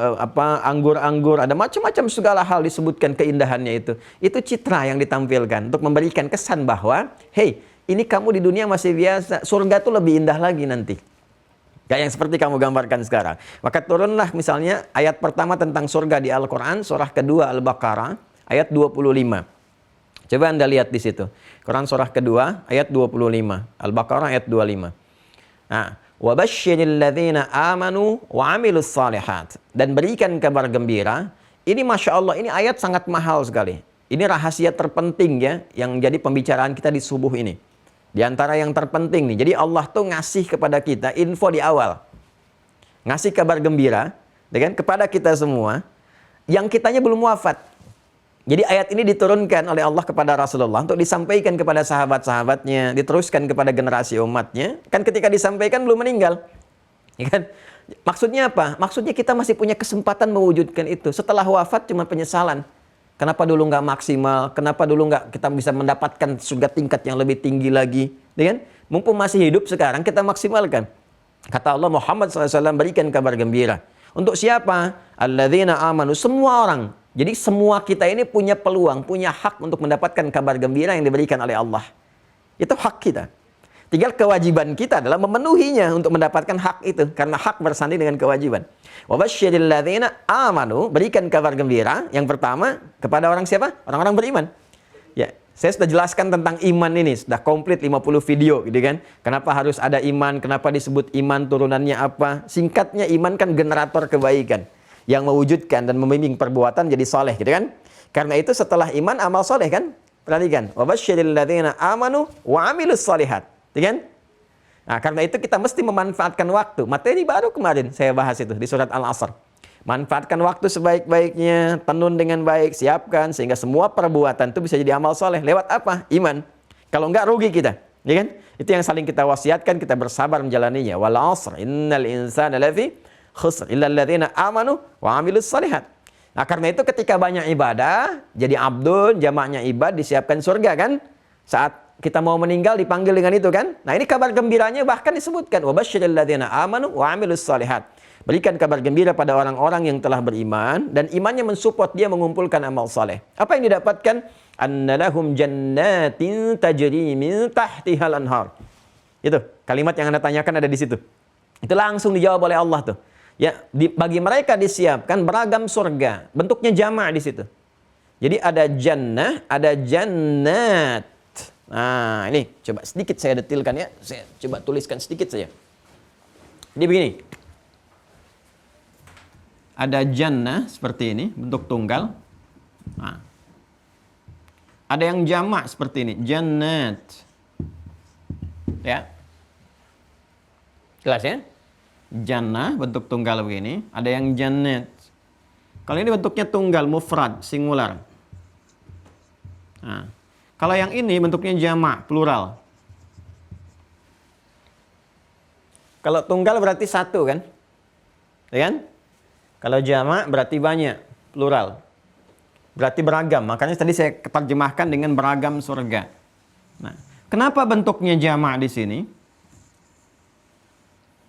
anggur-anggur, ada macam-macam segala hal disebutkan keindahannya itu. Itu citra yang ditampilkan untuk memberikan kesan bahwa, hey, ini kamu di dunia masih biasa, surga tuh lebih indah lagi nanti. Kayak yang seperti kamu gambarkan sekarang. Maka turunlah misalnya ayat pertama tentang surga di Al-Quran, surah kedua Al-Baqarah, ayat 25. Coba Anda lihat di situ. Quran surah kedua ayat 25. Al-Baqarah ayat 25. Nah, Wa basyiril ladzina amanu wa amilus shalihat. Dan berikan kabar gembira. Ini Masya Allah, ini ayat sangat mahal sekali. Ini rahasia terpenting ya, yang jadi pembicaraan kita di subuh ini. Di antara yang terpenting nih. Jadi Allah tuh ngasih kepada kita info di awal. Ngasih kabar gembira kepada kita semua. Yang kitanya belum wafat. Jadi ayat ini diturunkan oleh Allah kepada Rasulullah untuk disampaikan kepada sahabat-sahabatnya, diteruskan kepada generasi umatnya. Kan ketika disampaikan belum meninggal. Ya kan? Maksudnya apa? Maksudnya kita masih punya kesempatan mewujudkan itu. Setelah wafat cuma penyesalan. Kenapa dulu nggak maksimal? Kenapa dulu nggak kita bisa mendapatkan surga tingkat yang lebih tinggi lagi? Ya kan? Mumpung masih hidup sekarang kita maksimalkan. Kata Allah, Muhammad SAW berikan kabar gembira. Untuk siapa? Alladzina amanu. Semua orang. Jadi semua kita ini punya peluang, punya hak untuk mendapatkan kabar gembira yang diberikan oleh Allah. Itu hak kita. Tinggal kewajiban kita adalah memenuhinya untuk mendapatkan hak itu. Karena hak bersanding dengan kewajiban. Wa basyiril ladzina amanu. Berikan kabar gembira. Yang pertama, kepada orang siapa? Orang-orang beriman. Ya, saya sudah jelaskan tentang iman ini. Sudah komplit 50 video gitu kan. Kenapa harus ada iman? Kenapa disebut iman? Turunannya apa? Singkatnya, iman kan generator kebaikan. Yang mewujudkan dan membimbing perbuatan jadi soleh gitu kan. Karena itu setelah iman, amal soleh kan. Perhatikan. Wa basyiril ladzina amanu wa amilus shalihat. Kan? Nah, karena itu kita mesti memanfaatkan waktu. Materi baru kemarin saya bahas itu di surat Al-Asr. Manfaatkan waktu sebaik-baiknya, tenun dengan baik, siapkan sehingga semua perbuatan itu bisa jadi amal soleh. Lewat apa? Iman. Kalau enggak rugi kita, ya kan? Itu yang saling kita wasiatkan, kita bersabar menjalaninya. Wal 'asr innal insana lafi khusr illa alladzina amanu wa 'amilus shalihat. Nah, karena itu ketika banyak ibadah, jadi abdun, jamaknya ibad, disiapkan surga kan? Saat kita mau meninggal dipanggil dengan itu kan. Nah, ini kabar gembiranya bahkan disebutkan wa basyiril ladzina amanu wa amilus shalihat. Berikan kabar gembira pada orang-orang yang telah beriman dan imannya mensupport dia mengumpulkan amal saleh. Apa yang didapatkan? Annalahum jannatin tajri min tahtihal anhar. Itu kalimat yang Anda tanyakan ada di situ. Itu langsung dijawab oleh Allah tuh. Ya, bagi mereka disiapkan beragam surga. Bentuknya jamak di situ. Jadi ada jannah, ada jannat. Nah, ini coba sedikit saya detilkan ya. Saya coba tuliskan sedikit saja. Jadi begini. Ada jannah seperti ini, bentuk tunggal. Nah. Ada yang jamak seperti ini, jannat. Ya. Jelas ya? Jannah bentuk tunggal begini, ada yang jannat. Kalau ini bentuknya tunggal, mufrad, singular. Nah. Kalau yang ini bentuknya jamak, plural. Kalau tunggal berarti satu kan? Ya kan? Kalau jamak berarti banyak, plural. Berarti beragam. Makanya tadi saya terjemahkan dengan beragam surga. Nah, kenapa bentuknya jamak di sini?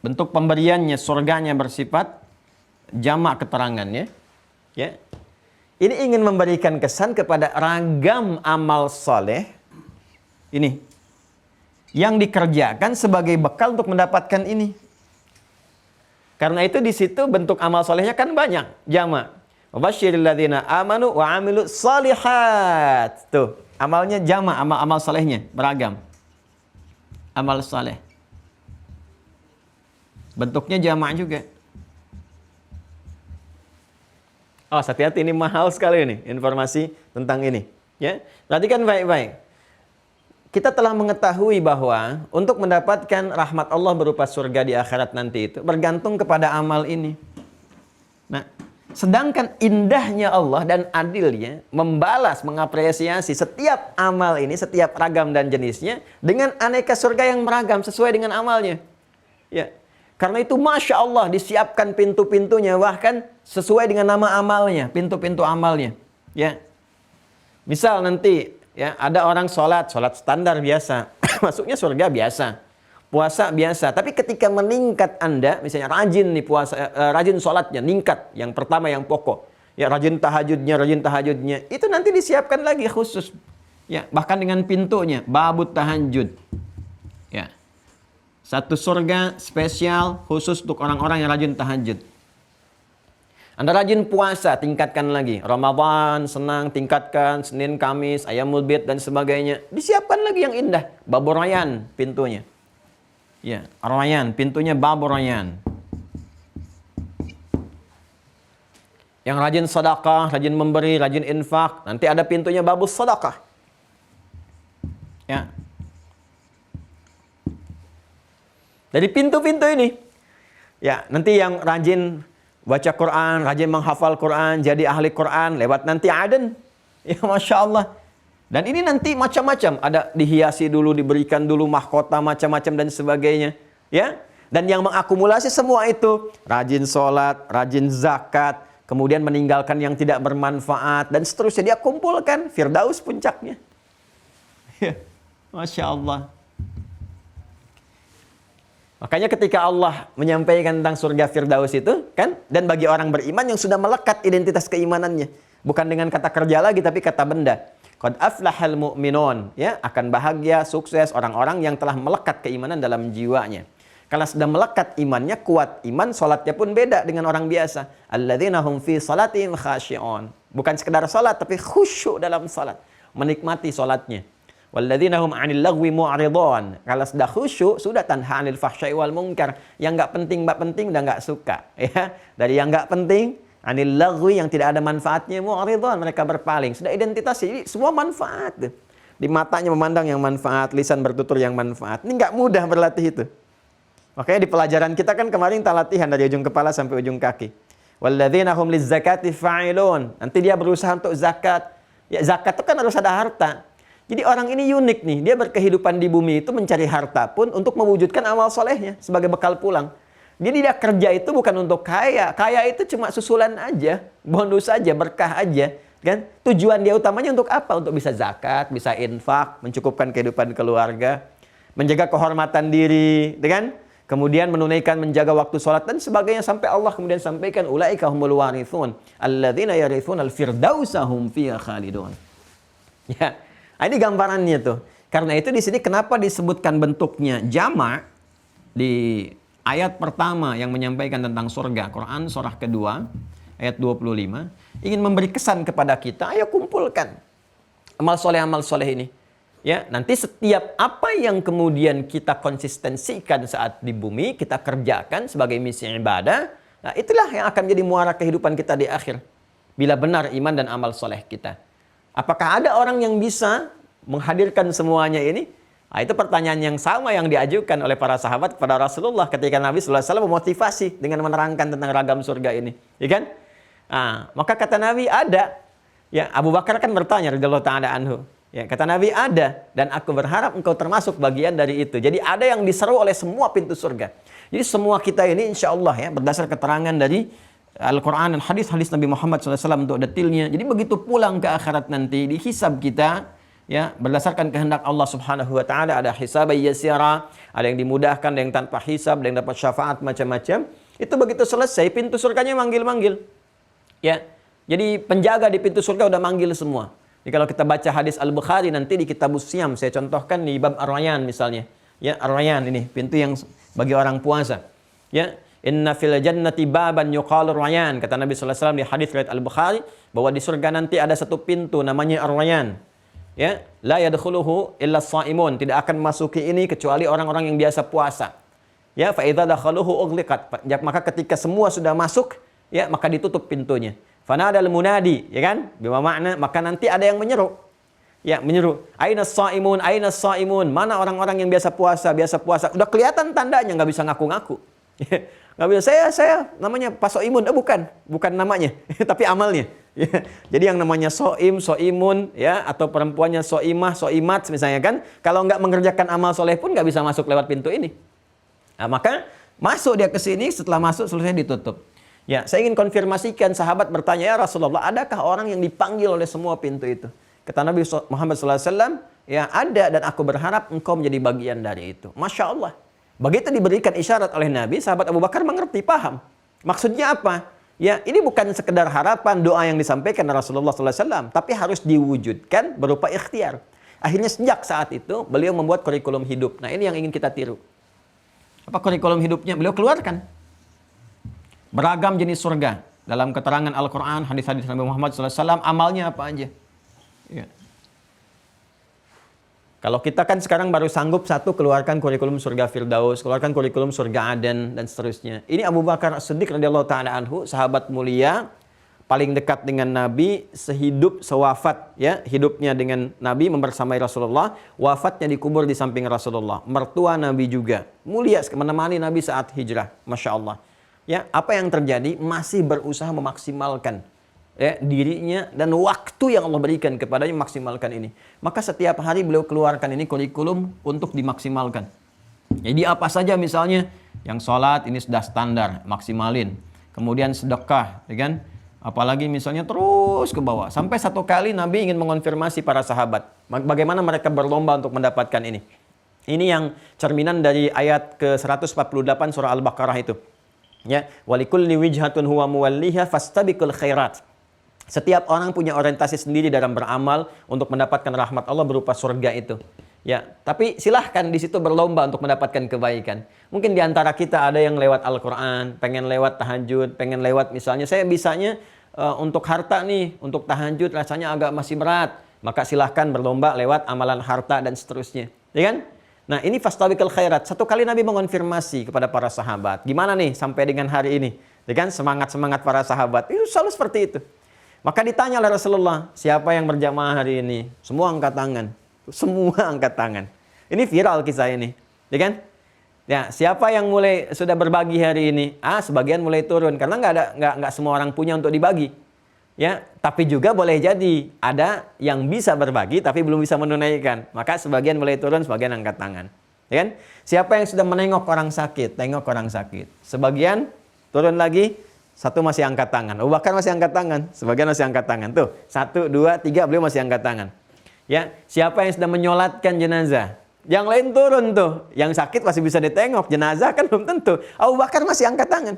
Bentuk pemberiannya, surganya bersifat jamak keterangannya. Ya. Ini ingin memberikan kesan kepada ragam amal soleh ini yang dikerjakan sebagai bekal untuk mendapatkan ini. Karena itu di situ bentuk amal solehnya kan banyak, jamak. Wabasyiril ladzina amanu wa amilus shalihat. Tuh, amalnya jamak, amal solehnya beragam. Amal soleh. Bentuknya jamak juga. Oh, hati-hati, ini mahal sekali ini informasi tentang ini. Ya, perhatikan baik-baik. Kita telah mengetahui bahwa untuk mendapatkan rahmat Allah berupa surga di akhirat nanti itu bergantung kepada amal ini. Nah, sedangkan indahnya Allah dan adilnya membalas, mengapresiasi setiap amal ini, setiap ragam dan jenisnya dengan aneka surga yang beragam sesuai dengan amalnya. Ya. Karena itu Masya Allah disiapkan pintu-pintunya bahkan sesuai dengan nama amalnya, pintu-pintu amalnya. Ya, misal nanti ya ada orang sholat standar biasa, masuknya surga biasa, puasa biasa. Tapi ketika meningkat Anda, misalnya rajin nih puasa, rajin sholatnya, ningkat. Yang pertama yang pokok, ya rajin tahajudnya, itu nanti disiapkan lagi khusus. Ya, bahkan dengan pintunya, babut tahajud. Ya. Satu surga spesial khusus untuk orang-orang yang rajin tahajud. Anda rajin puasa, tingkatkan lagi. Ramadan, senang, tingkatkan. Senin, Kamis, Ayyamul Bid, dan sebagainya. Disiapkan lagi yang indah. Babur Rayyan, pintunya. Ya, Ar-Rayyan, pintunya Babur Rayyan. Yang rajin sedekah, rajin memberi, rajin infak, nanti ada pintunya Babus Sedekah. Ya. Dari pintu-pintu ini, ya, nanti yang rajin baca Quran, rajin menghafal Quran, jadi ahli Quran, lewat nanti Aden. Ya, Masya Allah. Dan ini nanti macam-macam, ada dihiasi dulu, diberikan dulu mahkota macam-macam dan sebagainya, ya. Dan yang mengakumulasi semua itu, rajin sholat, rajin zakat, kemudian meninggalkan yang tidak bermanfaat dan seterusnya, dia kumpulkan Firdaus puncaknya. Ya, Masya Allah. Makanya ketika Allah menyampaikan tentang surga Firdaus itu, kan, dan bagi orang beriman yang sudah melekat identitas keimanannya, bukan dengan kata kerja lagi, tapi kata benda. Qad aflahal mu'minun, ya, akan bahagia, sukses orang-orang yang telah melekat keimanan dalam jiwanya. Kalau sudah melekat imannya, kuat iman, salatnya pun beda dengan orang biasa. Alladzina hum fi salatihim khashi'un. Bukan sekedar salat, tapi khusyuk dalam salat, menikmati salatnya. Walladzina hum 'anil lagwi mu'ridun. Kalau sudah khusyuk, sudah tanha 'anil fahsya'i wal munkar. Yang enggak penting udah enggak suka, ya. Dari yang enggak penting, 'anil lagwi, yang tidak ada manfaatnya, mu'ridun, mereka berpaling. Sudah identitas, jadi semua manfaat. Di matanya memandang yang manfaat, lisan bertutur yang manfaat. Ini enggak mudah berlatih itu. Makanya di pelajaran kita kan kemarin kita latihan dari ujung kepala sampai ujung kaki. Walladzina hum lizzakati fa'ilun. Nanti dia berusaha untuk zakat. Ya, zakat itu kan harus ada harta. Jadi orang ini unik nih, dia berkehidupan di bumi itu mencari harta pun untuk mewujudkan amal solehnya sebagai bekal pulang. Jadi dia kerja itu bukan untuk kaya. Kaya itu cuma susulan aja, bonus aja, berkah aja, kan? Tujuan dia utamanya untuk apa? Untuk bisa zakat, bisa infak, mencukupkan kehidupan keluarga, menjaga kehormatan diri, kan? Kemudian menunaikan, menjaga waktu sholat dan sebagainya, sampai Allah kemudian sampaikan ulaika humul warithun alladzina yarithunal firdausa hum fiha khalidun. Ya. Nah, ini gambarannya tuh. Karena itu di sini kenapa disebutkan bentuknya jamak di ayat pertama yang menyampaikan tentang surga, Quran surah kedua ayat 25, ingin memberi kesan kepada kita, ayo kumpulkan amal soleh ini. Ya, nanti setiap apa yang kemudian kita konsistensikan saat di bumi, kita kerjakan sebagai misi ibadah, nah itulah yang akan jadi muara kehidupan kita di akhir. Bila benar iman dan amal soleh kita. Apakah ada orang yang bisa menghadirkan semuanya ini? Nah, itu pertanyaan yang sama yang diajukan oleh para sahabat kepada Rasulullah ketika Nabi SAW memotivasi dengan menerangkan tentang ragam surga ini. Ya kan? Nah, maka kata Nabi ada. Ya, Abu Bakar kan bertanya radhiyallahu ta'ala anhu. Ya, kata Nabi ada, dan aku berharap engkau termasuk bagian dari itu. Jadi ada yang diseru oleh semua pintu surga. Jadi semua kita ini insya Allah ya, berdasar keterangan dari Al-Quran dan hadis-hadis Nabi Muhammad SAW untuk detailnya. Jadi begitu pulang ke akhirat nanti, dihisab kita, ya, berdasarkan kehendak Allah Subhanahu Wa Taala, ada hisab yasira, ada yang dimudahkan, ada yang tanpa hisab, ada yang dapat syafaat macam-macam. Itu begitu selesai, pintu surganya manggil-manggil. Ya, jadi penjaga di pintu surga udah manggil semua. Jadi kalau kita baca hadis Al-Bukhari nanti di Kitabus Siyam, saya contohkan di bab Ar-Rayyan misalnya. Ya, Ar-Rayyan ini pintu yang bagi orang puasa. Ya, inna fil jannati baban yuqalu Ar-Rayyan. Kata Nabi sallallahu alaihi wasallam di hadis riwayat Al-Bukhari bahwa di surga nanti ada satu pintu namanya Ar-Rayyan. Ya, la yadkhuluhu illa as-shaimun, tidak akan masuki ini kecuali orang-orang yang biasa puasa. Ya, fa idza dakhaluhu ughliqat. Maka ketika semua sudah masuk, ya, maka ditutup pintunya. Fanadal munadi, ya kan? Bima makna, maka nanti ada yang menyeru. Ya, menyeru. Ainas shaimun, ainas shaimun. Mana orang-orang yang biasa puasa. Udah kelihatan tandanya, nggak bisa ngaku-ngaku. Nggak bisa, saya namanya Pak Soimun. Bukan namanya, tapi amalnya. Ya. Jadi yang namanya soim, soimun, ya, atau perempuannya soimah, soimat, misalnya kan. Kalau nggak mengerjakan amal soleh pun nggak bisa masuk lewat pintu ini. Nah, maka masuk dia ke sini, setelah masuk selesai ditutup. Ya, saya ingin konfirmasikan, sahabat bertanya, ya Rasulullah, adakah orang yang dipanggil oleh semua pintu itu? Kata Nabi Muhammad SAW, ya ada, dan aku berharap engkau menjadi bagian dari itu. Masya Allah. Begitu diberikan isyarat oleh Nabi, sahabat Abu Bakar mengerti, paham. Maksudnya apa? Ya, ini bukan sekedar harapan, doa yang disampaikan Rasulullah SAW, tapi harus diwujudkan berupa ikhtiar. Akhirnya sejak saat itu, beliau membuat kurikulum hidup. Nah, ini yang ingin kita tiru. Apa kurikulum hidupnya? Beliau keluarkan beragam jenis surga. Dalam keterangan Al-Quran, hadis-hadis Nabi Muhammad SAW, amalnya apa aja. Ya. Kalau kita kan sekarang baru sanggup satu keluarkan kurikulum surga Firdaus, keluarkan kurikulum surga Aden dan seterusnya. Ini Abu Bakar As-Siddiq radhiyallahu taala anhu, sahabat mulia, paling dekat dengan Nabi, sehidup sewafat ya, hidupnya dengan Nabi membersamai Rasulullah, wafatnya dikubur di samping Rasulullah. Mertua Nabi juga, mulia menemani Nabi saat hijrah, Masya Allah. Ya, apa yang terjadi? Masih berusaha memaksimalkan ya, dirinya dan waktu yang Allah berikan kepadanya maksimalkan ini. Maka setiap hari beliau keluarkan ini kurikulum untuk dimaksimalkan. Jadi apa saja misalnya yang sholat ini sudah standar, maksimalin. Kemudian sedekah, ya kan? Apalagi misalnya terus ke bawah. Sampai satu kali Nabi ingin mengonfirmasi para sahabat. Bagaimana mereka berlomba untuk mendapatkan ini. Ini yang cerminan dari ayat ke-148 surah Al-Baqarah itu. Ya, walikulli wijhatun huwa muwalliha fastabiqul khairat. Setiap orang punya orientasi sendiri dalam beramal untuk mendapatkan rahmat Allah berupa surga itu. Ya, tapi silahkan di situ berlomba untuk mendapatkan kebaikan. Mungkin di antara kita ada yang lewat Al-Quran, pengen lewat tahajud, pengen lewat misalnya saya bisanya untuk harta nih, untuk tahajud rasanya agak masih berat. Maka silahkan berlomba lewat amalan harta dan seterusnya. Ya kan? Nah ini fastabiqul khairat. Satu kali Nabi mengonfirmasi kepada para sahabat. Gimana nih sampai dengan hari ini? Ya kan? Semangat-semangat para sahabat. Itu selalu seperti itu. Maka ditanya oleh Rasulullah, siapa yang berjamaah hari ini? Semua angkat tangan. Semua angkat tangan. Ini viral kisah ini. Ya kan? Ya, siapa yang mulai sudah berbagi hari ini? Sebagian mulai turun karena nggak semua orang punya untuk dibagi. Ya, tapi juga boleh jadi ada yang bisa berbagi tapi belum bisa menunaikan. Maka sebagian mulai turun, sebagian angkat tangan. Ya kan? Siapa yang sudah menengok orang sakit? Tengok orang sakit. Sebagian turun lagi. Satu masih angkat tangan. Abu Bakar masih angkat tangan. Sebagian masih angkat tangan. Tuh, 1, 2, 3 beliau masih angkat tangan. Ya, siapa yang sedang menyolatkan jenazah? Yang lain turun tuh. Yang sakit masih bisa ditengok. Jenazah kan belum tentu. Abu Bakar masih angkat tangan.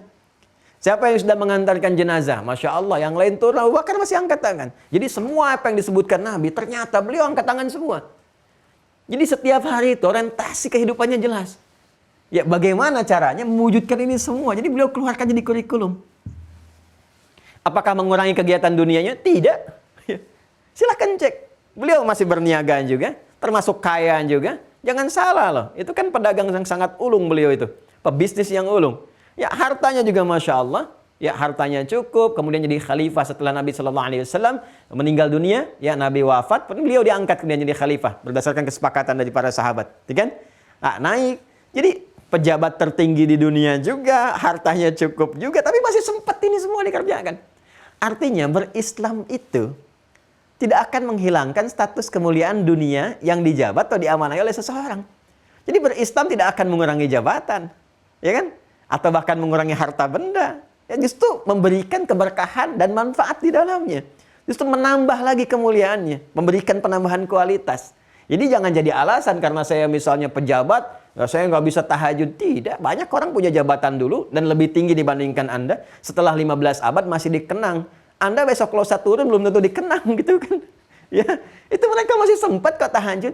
Siapa yang sudah mengantarkan jenazah? Masya Allah, yang lain turun. Abu Bakar masih angkat tangan. Jadi semua apa yang disebutkan Nabi, ternyata beliau angkat tangan semua. Jadi setiap hari itu orientasi kehidupannya jelas. Ya, bagaimana caranya mewujudkan ini semua? Jadi beliau keluarkan jadi kurikulum. Apakah mengurangi kegiatan dunianya? Tidak. Silahkan cek. Beliau masih berniaga juga, termasuk kaya juga. Jangan salah loh. Itu kan pedagang yang sangat ulung beliau itu. Pebisnis yang ulung. Ya hartanya juga Masya Allah. Ya hartanya cukup. Kemudian jadi khalifah setelah Nabi SAW meninggal dunia. Ya Nabi wafat. Beliau diangkat kemudian jadi khalifah. Berdasarkan kesepakatan dari para sahabat. Ya kan? Nah, naik. Jadi pejabat tertinggi di dunia juga. Hartanya cukup juga. Tapi masih sempat ini semua dikerjakan. Artinya berislam itu tidak akan menghilangkan status kemuliaan dunia yang dijabat atau diamanai oleh seseorang. Jadi berislam tidak akan mengurangi jabatan, ya kan? Atau bahkan mengurangi harta benda. Ya justru memberikan keberkahan dan manfaat di dalamnya. Justru menambah lagi kemuliaannya, memberikan penambahan kualitas. Jadi jangan jadi alasan karena saya misalnya pejabat, saya nggak bisa tahajud. Tidak, banyak orang punya jabatan dulu dan lebih tinggi dibandingkan Anda. Setelah 15 abad masih dikenang. Anda besok kalau saya turun belum tentu dikenang gitu kan. Ya, itu mereka masih sempat kok tahajud.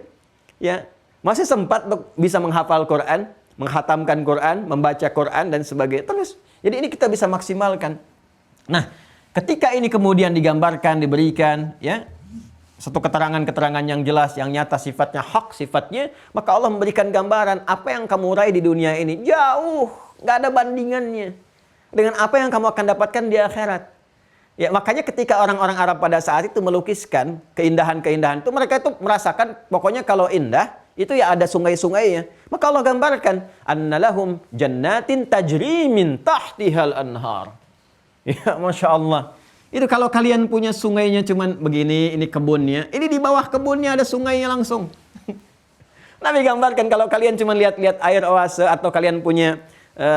Ya, masih sempat untuk bisa menghafal Quran, menghatamkan Quran, membaca Quran dan sebagainya. Terus, jadi ini kita bisa maksimalkan. Nah, ketika ini kemudian digambarkan, diberikan, ya, satu keterangan-keterangan yang jelas, yang nyata sifatnya, hak sifatnya, maka Allah memberikan gambaran apa yang kamu raih di dunia ini. Jauh, gak ada bandingannya dengan apa yang kamu akan dapatkan di akhirat. Ya, makanya ketika orang-orang Arab pada saat itu melukiskan keindahan-keindahan itu, mereka itu merasakan pokoknya kalau indah, itu ya ada sungai-sungainya. Maka Allah gambarkan, annalahum jannatin tajri min tahtihal anhar. Ya, Masya Allah. Itu kalau kalian punya sungainya cuman begini, ini kebunnya. Ini di bawah kebunnya ada sungainya langsung. Nabi gambarkan kalau kalian cuma lihat-lihat air oase atau kalian punya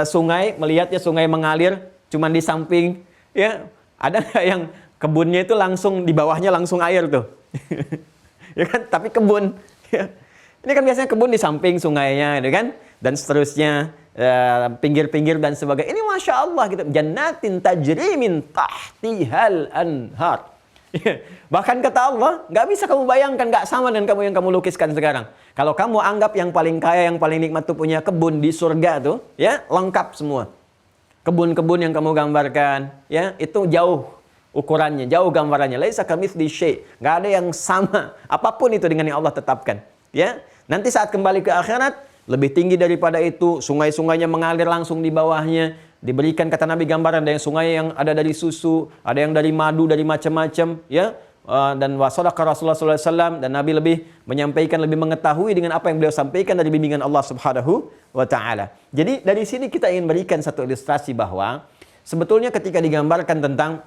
sungai, melihatnya sungai mengalir cuman di samping, ya ada nggak yang kebunnya itu langsung di bawahnya langsung air tuh, ya kan? Tapi kebun, ya. Ini kan biasanya kebun di samping sungainya, ya kan? Dan seterusnya. Pinggir-pinggir dan sebagainya. Ini Masya Allah gitu. Jannatin tajri min tahtihal anhar. Bahkan kata Allah, nggak bisa kamu bayangkan, nggak sama dengan kamu yang kamu lukiskan sekarang. Kalau kamu anggap yang paling kaya, yang paling nikmat itu punya kebun di surga tuh, ya lengkap semua. Kebun-kebun yang kamu gambarkan, ya itu jauh ukurannya, jauh gambarannya. Laisa kamitsli syai'. Nggak ada yang sama apapun itu dengan yang Allah tetapkan. Ya, nanti saat kembali ke akhirat lebih tinggi daripada itu, sungai-sungainya mengalir langsung di bawahnya. Diberikan kata Nabi gambaran, ada yang sungai yang ada dari susu, ada yang dari madu, dari macam-macam, ya. Dan wasadaqa Rasulullah SAW, dan Nabi lebih menyampaikan, lebih mengetahui dengan apa yang beliau sampaikan dari bimbingan Allah Subhanahu wa taala. Jadi dari sini kita ingin berikan satu ilustrasi bahwa sebetulnya ketika digambarkan tentang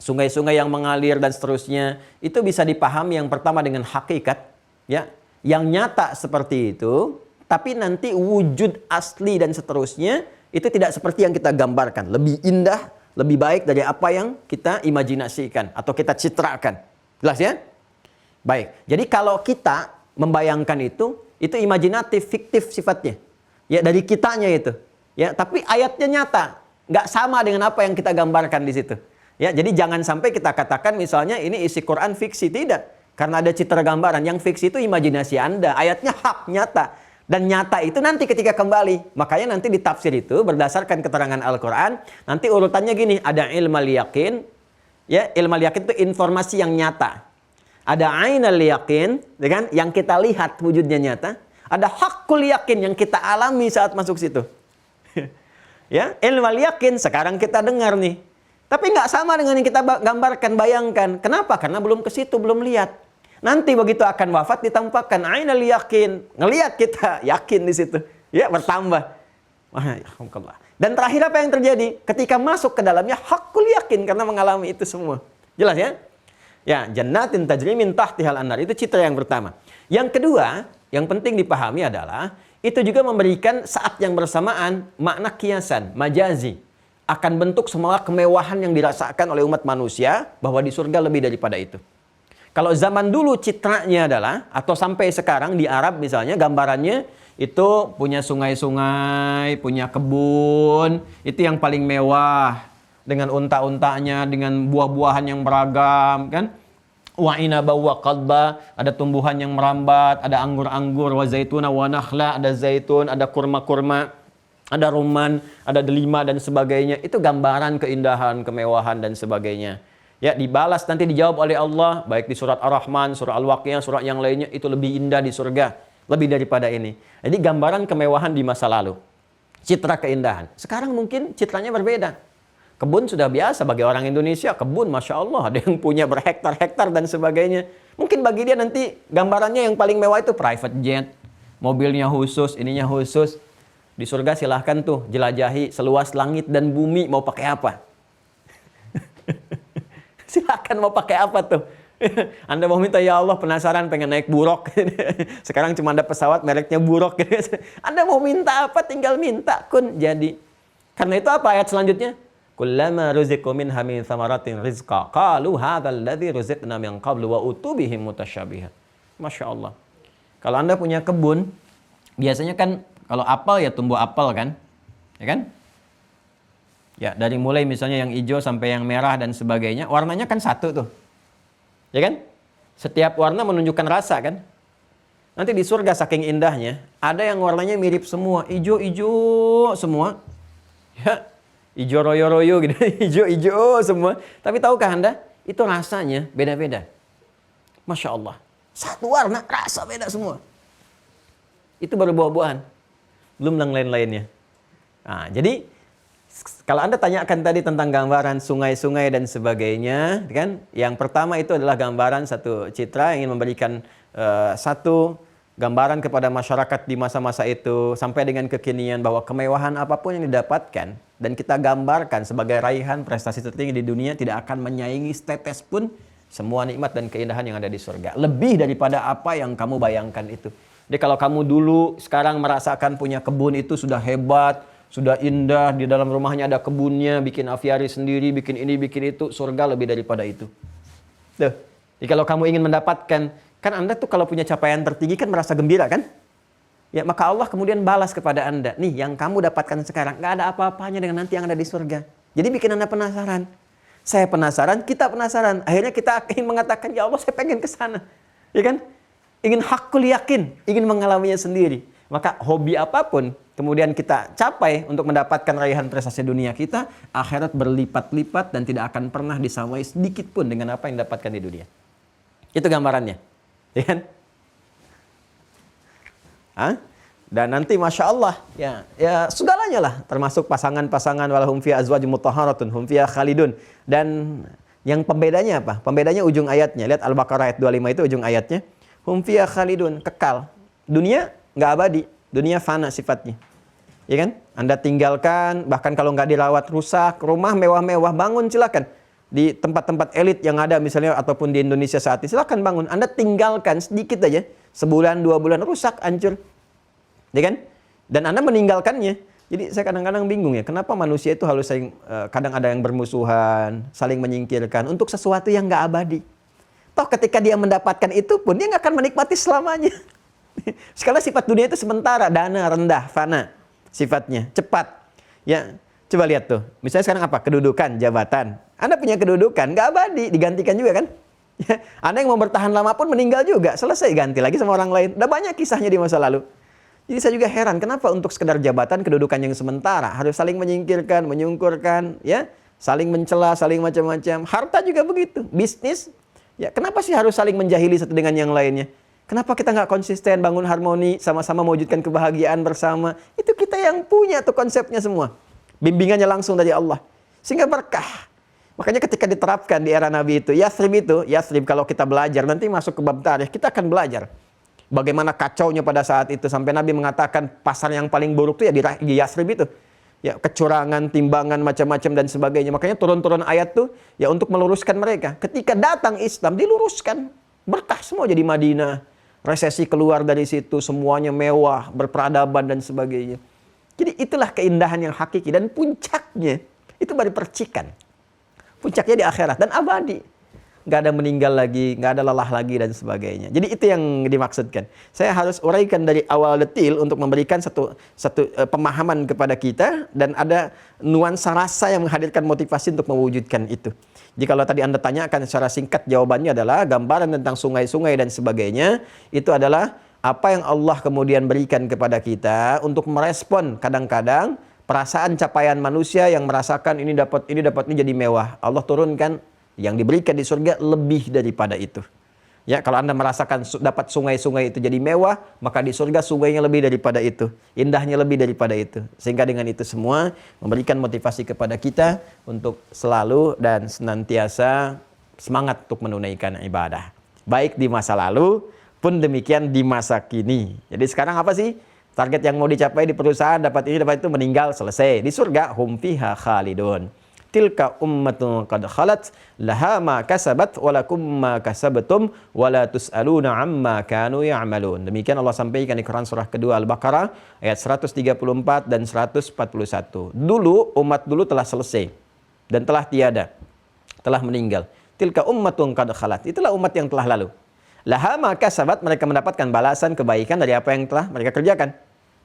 sungai-sungai yang mengalir dan seterusnya, itu bisa dipahami yang pertama dengan hakikat, ya, yang nyata seperti itu, tapi nanti wujud asli dan seterusnya itu tidak seperti yang kita gambarkan, lebih indah, lebih baik dari apa yang kita imajinasikan atau kita citrakan. Jelas ya? Baik. Jadi kalau kita membayangkan itu imajinatif, fiktif sifatnya. Ya, dari kitanya itu. Ya, tapi ayatnya nyata, nggak sama dengan apa yang kita gambarkan di situ. Ya, jadi jangan sampai kita katakan misalnya ini isi Quran fiksi, tidak. Karena ada citra gambaran, yang fiksi itu imajinasi Anda, ayatnya hak, nyata. Dan nyata itu nanti ketika kembali. Makanya nanti di tafsir itu berdasarkan keterangan Al-Quran, nanti urutannya gini, ada ilmal yaqin. Ya, ilmal yaqin itu informasi yang nyata. Ada ainal yaqin, ya kan, yang kita lihat wujudnya nyata. Ada haqqul yaqin yang kita alami saat masuk situ. Ya, ilmal yaqin sekarang kita dengar nih. Tapi nggak sama dengan yang kita gambarkan, bayangkan. Kenapa? Karena belum ke situ, belum lihat. Nanti begitu akan wafat ditampakkan ainal yaqin, ngelihat kita yakin di situ. Ya, bertambah. Alhamdulillah. Dan terakhir apa yang terjadi? Ketika masuk ke dalamnya haqqul yakin karena mengalami itu semua. Jelas ya? Ya, jannatin tajri min tahtihal anhar, itu citra yang pertama. Yang kedua, yang penting dipahami adalah itu juga memberikan saat yang bersamaan makna kiasan, majazi, akan bentuk semua kemewahan yang dirasakan oleh umat manusia bahwa di surga lebih daripada itu. Kalau zaman dulu citranya adalah, atau sampai sekarang di Arab misalnya gambarannya itu punya sungai-sungai, punya kebun, itu yang paling mewah. Dengan unta-untanya, dengan buah-buahan yang beragam, kan? Wa inaba wa qadba, ada tumbuhan yang merambat, ada anggur-anggur, wa zaituna wa nakhla, ada zaitun, ada kurma-kurma, ada rumman, ada delima dan sebagainya. Itu gambaran keindahan, kemewahan dan sebagainya. Ya, dibalas nanti dijawab oleh Allah, baik di surat Ar-Rahman, surah Al-Waqiah, surat yang lainnya, itu lebih indah di surga, lebih daripada ini. Jadi gambaran kemewahan di masa lalu, citra keindahan. Sekarang mungkin citranya berbeda. Kebun sudah biasa bagi orang Indonesia, kebun Masya Allah, ada yang punya berhektar-hektar dan sebagainya. Mungkin bagi dia nanti gambarannya yang paling mewah itu private jet, mobilnya khusus, ininya khusus. Di surga silahkan tuh jelajahi seluas langit dan bumi, mau pakai apa? Silakan mau pakai apa tuh? Anda mau minta, ya Allah penasaran pengen naik buruk. Sekarang cuma ada pesawat mereknya buruk. Anda mau minta apa tinggal minta, kun jadi. Karena itu apa ayat selanjutnya? Kullama ruziqu minha min thamaratin rizqa qalu hadzal ladzi ruziqna min qablu wa utubihi mutasyabihan. Masya Allah. Kalau Anda punya kebun, biasanya kan kalau apel ya tumbuh apel kan? Ya kan? Ya, dari mulai misalnya yang hijau sampai yang merah dan sebagainya, warnanya kan satu tuh. Ya kan? Setiap warna menunjukkan rasa kan? Nanti di surga saking indahnya, ada yang warnanya mirip semua, hijau-hijau semua. Ya, hijau royo-royo gitu, hijau-hijau semua. Tapi tahukah Anda, itu rasanya beda-beda. Masya Allah. Satu warna, rasa beda semua. Itu baru buah-buahan. Belum yang lain-lainnya. Nah, jadi kalau Anda tanyakan tadi tentang gambaran sungai-sungai dan sebagainya, kan? Yang pertama itu adalah gambaran satu citra yang ingin memberikan satu gambaran kepada masyarakat di masa-masa itu sampai dengan kekinian bahwa kemewahan apapun yang didapatkan dan kita gambarkan sebagai raihan prestasi tertinggi di dunia tidak akan menyaingi setetes pun semua nikmat dan keindahan yang ada di surga. Lebih daripada apa yang kamu bayangkan itu. Jadi kalau kamu dulu sekarang merasakan punya kebun itu sudah hebat, sudah indah, di dalam rumahnya ada kebunnya, bikin aviari sendiri, bikin ini, bikin itu, surga lebih daripada itu. Tuh. Jadi kalau kamu ingin mendapatkan, kan Anda tuh kalau punya capaian tertinggi kan merasa gembira kan? Ya, maka Allah kemudian balas kepada Anda, nih yang kamu dapatkan sekarang, gak ada apa-apanya dengan nanti yang ada di surga. Jadi bikin Anda penasaran. Saya penasaran, kita penasaran. Akhirnya kita ingin mengatakan, ya Allah saya pengen ke sana. Ya kan? Ingin hakul yakin, ingin mengalaminya sendiri. Maka hobi apapun, kemudian kita capai untuk mendapatkan raihan prestasi dunia kita, akhirat berlipat-lipat dan tidak akan pernah disamai sedikit pun dengan apa yang didapatkan di dunia. Itu gambarannya. Ya kan? Hah? Dan nanti Masya Allah, ya segalanya lah, termasuk pasangan-pasangan, walahum fiha azwajum mutahharatun, hum fiha khalidun. Dan yang pembedanya apa? Pembedanya ujung ayatnya. Lihat Al-Baqarah ayat 25 itu ujung ayatnya. Hum fiha khalidun, kekal. Dunia nggak abadi, dunia fana sifatnya. Ya kan? Anda tinggalkan, bahkan kalau nggak dirawat rusak, rumah mewah-mewah, bangun silakan. Di tempat-tempat elit yang ada misalnya, ataupun di Indonesia saat ini, silakan bangun. Anda tinggalkan sedikit aja, sebulan, 2 bulan, rusak, hancur. Ya kan? Dan Anda meninggalkannya. Jadi saya kadang-kadang bingung ya, kenapa manusia itu harus kadang ada yang bermusuhan, saling menyingkirkan, untuk sesuatu yang nggak abadi. Toh ketika dia mendapatkan itu pun, dia nggak akan menikmati selamanya. Sekali sifat dunia itu sementara, dana, rendah, fana. Sifatnya, cepat. Ya, coba lihat tuh. Misalnya sekarang apa? Kedudukan, jabatan. Anda punya kedudukan, nggak abadi, digantikan juga kan? Ya, Anda yang mau bertahan lama pun meninggal juga, selesai, ganti lagi sama orang lain. Udah banyak kisahnya di masa lalu. Jadi saya juga heran, kenapa untuk sekedar jabatan, kedudukan yang sementara harus saling menyingkirkan, menyungkurkan, ya, saling mencela, saling macam-macam. Harta juga begitu, bisnis, ya, kenapa sih harus saling menjahili satu dengan yang lainnya? Kenapa kita nggak konsisten bangun harmoni, sama-sama mewujudkan kebahagiaan bersama? Itu kita yang punya tuh konsepnya semua. Bimbingannya langsung dari Allah. Sehingga berkah. Makanya ketika diterapkan di era Nabi itu, Yathrib kalau kita belajar, nanti masuk ke bab tarikh, kita akan belajar. Bagaimana kacaunya pada saat itu, sampai Nabi mengatakan pasar yang paling buruk itu ya di Yathrib itu. Ya, kecurangan, timbangan, macam-macam dan sebagainya. Makanya turun-turun ayat tuh ya untuk meluruskan mereka. Ketika datang Islam, diluruskan. Berkah semua jadi Madinah. Resesi keluar dari situ, semuanya mewah, berperadaban dan sebagainya. Jadi itulah keindahan yang hakiki. Dan puncaknya, itu baru percikan. Puncaknya di akhirat dan abadi. Nggak ada meninggal lagi, nggak ada lelah lagi dan sebagainya. Jadi itu yang dimaksudkan. Saya harus uraikan dari awal detil untuk memberikan satu pemahaman kepada kita, dan ada nuansa rasa yang menghadirkan motivasi untuk mewujudkan itu. Jika kalau tadi Anda tanyakan secara singkat, jawabannya adalah gambaran tentang sungai-sungai dan sebagainya, itu adalah apa yang Allah kemudian berikan kepada kita untuk merespon kadang-kadang perasaan capaian manusia yang merasakan ini dapat ini jadi mewah. Allah turunkan yang diberikan di surga lebih daripada itu. Ya, kalau Anda merasakan dapat sungai-sungai itu jadi mewah, maka di surga sungainya lebih daripada itu, indahnya lebih daripada itu. Sehingga dengan itu semua memberikan motivasi kepada kita untuk selalu dan senantiasa semangat untuk menunaikan ibadah. Baik di masa lalu pun demikian di masa kini. Jadi sekarang apa sih? Target yang mau dicapai di perusahaan, dapat ini, dapat itu, meninggal, selesai. Di surga, hum fiha khalidun. Tilka ummatun qad khalat laha ma kasabat walakum ma kasabtum wala tus'aluna amma kanu ya'malun. Demikian Allah sampaikan di Quran surah kedua Al-Baqarah ayat 134 dan 141. Dulu umat dulu telah selesai dan telah tiada, telah meninggal. Tilka ummatun qad khalat. Itulah umat yang telah lalu. Laha ma kasabat, mereka mendapatkan balasan kebaikan dari apa yang telah mereka kerjakan.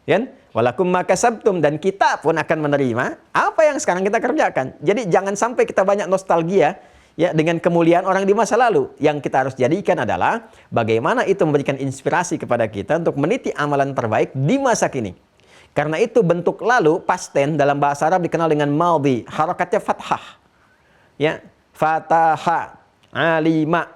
Kan? Walakum makasabtum, dan kita pun akan menerima apa yang sekarang kita kerjakan. Jadi jangan sampai kita banyak nostalgia ya dengan kemuliaan orang di masa lalu. Yang kita harus jadikan adalah bagaimana itu memberikan inspirasi kepada kita untuk meniti amalan terbaik di masa kini. Karena itu bentuk lalu past tense dalam bahasa Arab dikenal dengan madhi, harakatnya fathah. Ya, fataha, alima,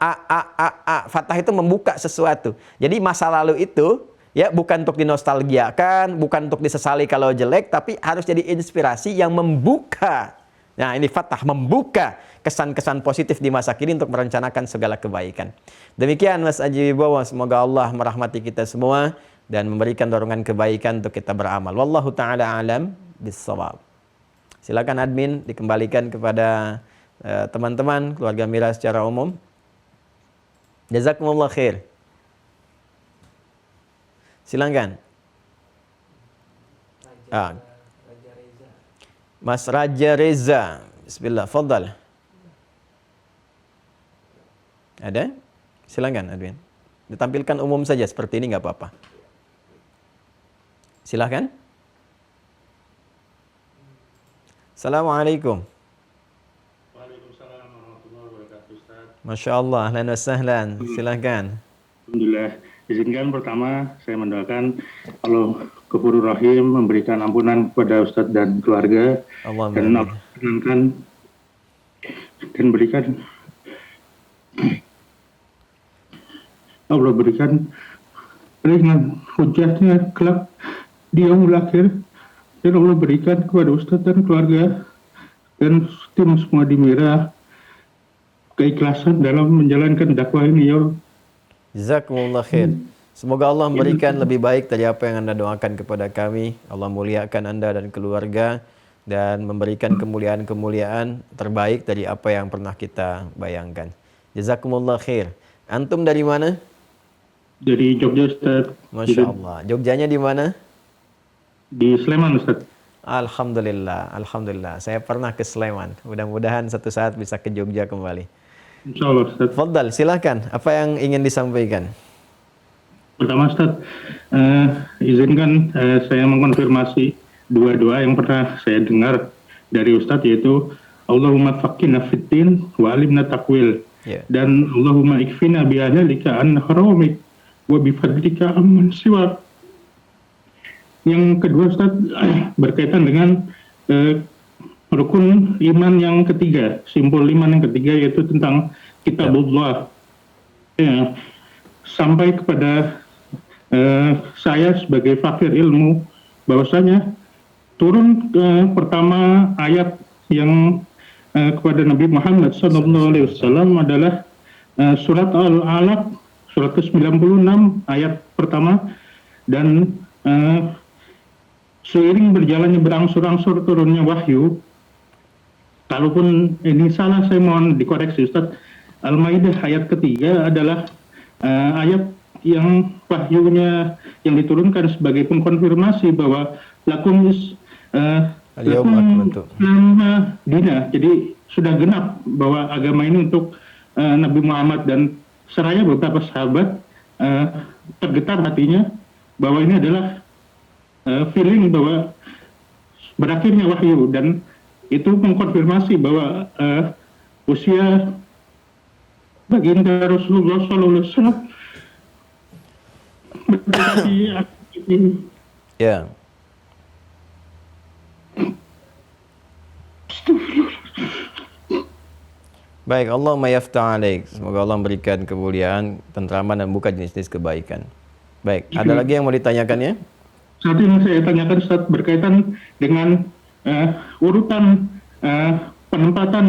fathah itu membuka sesuatu. Jadi masa lalu itu ya, bukan untuk dinostalgiakan, bukan untuk disesali kalau jelek, tapi harus jadi inspirasi yang membuka. Nah, ini fathah, membuka kesan-kesan positif di masa kini untuk merencanakan segala kebaikan. Demikian Mas Aji Wibowo, semoga Allah merahmati kita semua dan memberikan dorongan kebaikan untuk kita beramal. Wallahu ta'ala alam bissawab. Silakan admin dikembalikan kepada teman-teman, keluarga Mira secara umum. Jazakumullah khair. Silakan. Mas Raja Reza. Bismillah, fadal. Ada? Silakan admin. Ditampilkan umum saja seperti ini, nggak apa-apa. Silakan. Assalamualaikum. Waalaikumsalam warahmatullahi wabarakatuh, Ustaz. Masya Allah, ahlan wa sahlan. Silakan. Alhamdulillah. Izinkan pertama saya mendoakan Allah Ghafurur Rahim memberikan ampunan kepada Ustadz dan keluarga, dan Allah senangkan dan Allah berikan dengan hujahnya kelak di yaumul akhir, dan Allah berikan kepada Ustadz dan keluarga dan tim semua di Mira keikhlasan dalam menjalankan dakwah ini ya Allah. Jazakumullah khair. Semoga Allah memberikan lebih baik dari apa yang Anda doakan kepada kami. Allah muliakan Anda dan keluarga dan memberikan kemuliaan-kemuliaan terbaik dari apa yang pernah kita bayangkan. Jazakumullah khair. Antum dari mana? Dari Jogja Ustaz. Masya Allah. Jogjanya di mana? Di Sleman Ustaz. Alhamdulillah, Alhamdulillah. Saya pernah ke Sleman. Mudah-mudahan satu saat bisa ke Jogja kembali. Insya Allah Ustaz. Fadal, silakan. Apa yang ingin disampaikan? Pertama Ustaz, izinkan saya mengkonfirmasi dua doa yang pernah saya dengar dari Ustaz, yaitu Allahumma faqqihna fiddin wa alimna takwil, dan Allahumma ikfina bi'ahlika an haramik wa bifadlika amman siwak. Yang kedua Ustaz, berkaitan dengan rukun iman yang ketiga, simpul iman yang ketiga, yaitu tentang kitabullah. Ya, sampai kepada saya sebagai fakir ilmu bahwasanya turun pertama ayat yang kepada Nabi Muhammad SAW adalah surat Al-Alaq, surat ke-96 ayat pertama, dan seiring berjalannya berangsur-angsur turunnya wahyu, kalaupun ini salah saya mohon dikoreksi Ustaz, Al-Maidah ayat ketiga adalah ayat yang wahyunya yang diturunkan sebagai pengkonfirmasi bahwa lakum dina, jadi sudah genap bahwa agama ini untuk Nabi Muhammad, dan seraya beberapa sahabat tergetar hatinya bahwa ini adalah feeling bahwa berakhirnya wahyu, dan itu mengkonfirmasi bahwa usia baginda Rasulullah SAW ya. Baik, Allahumma yaftah alaik. Semoga Allah memberikan kemuliaan, tentraman, dan buka jenis-jenis kebaikan. Baik, ada lagi yang mau ditanyakan ya? Satu yang saya tanyakan Ustaz berkaitan dengan urutan penempatan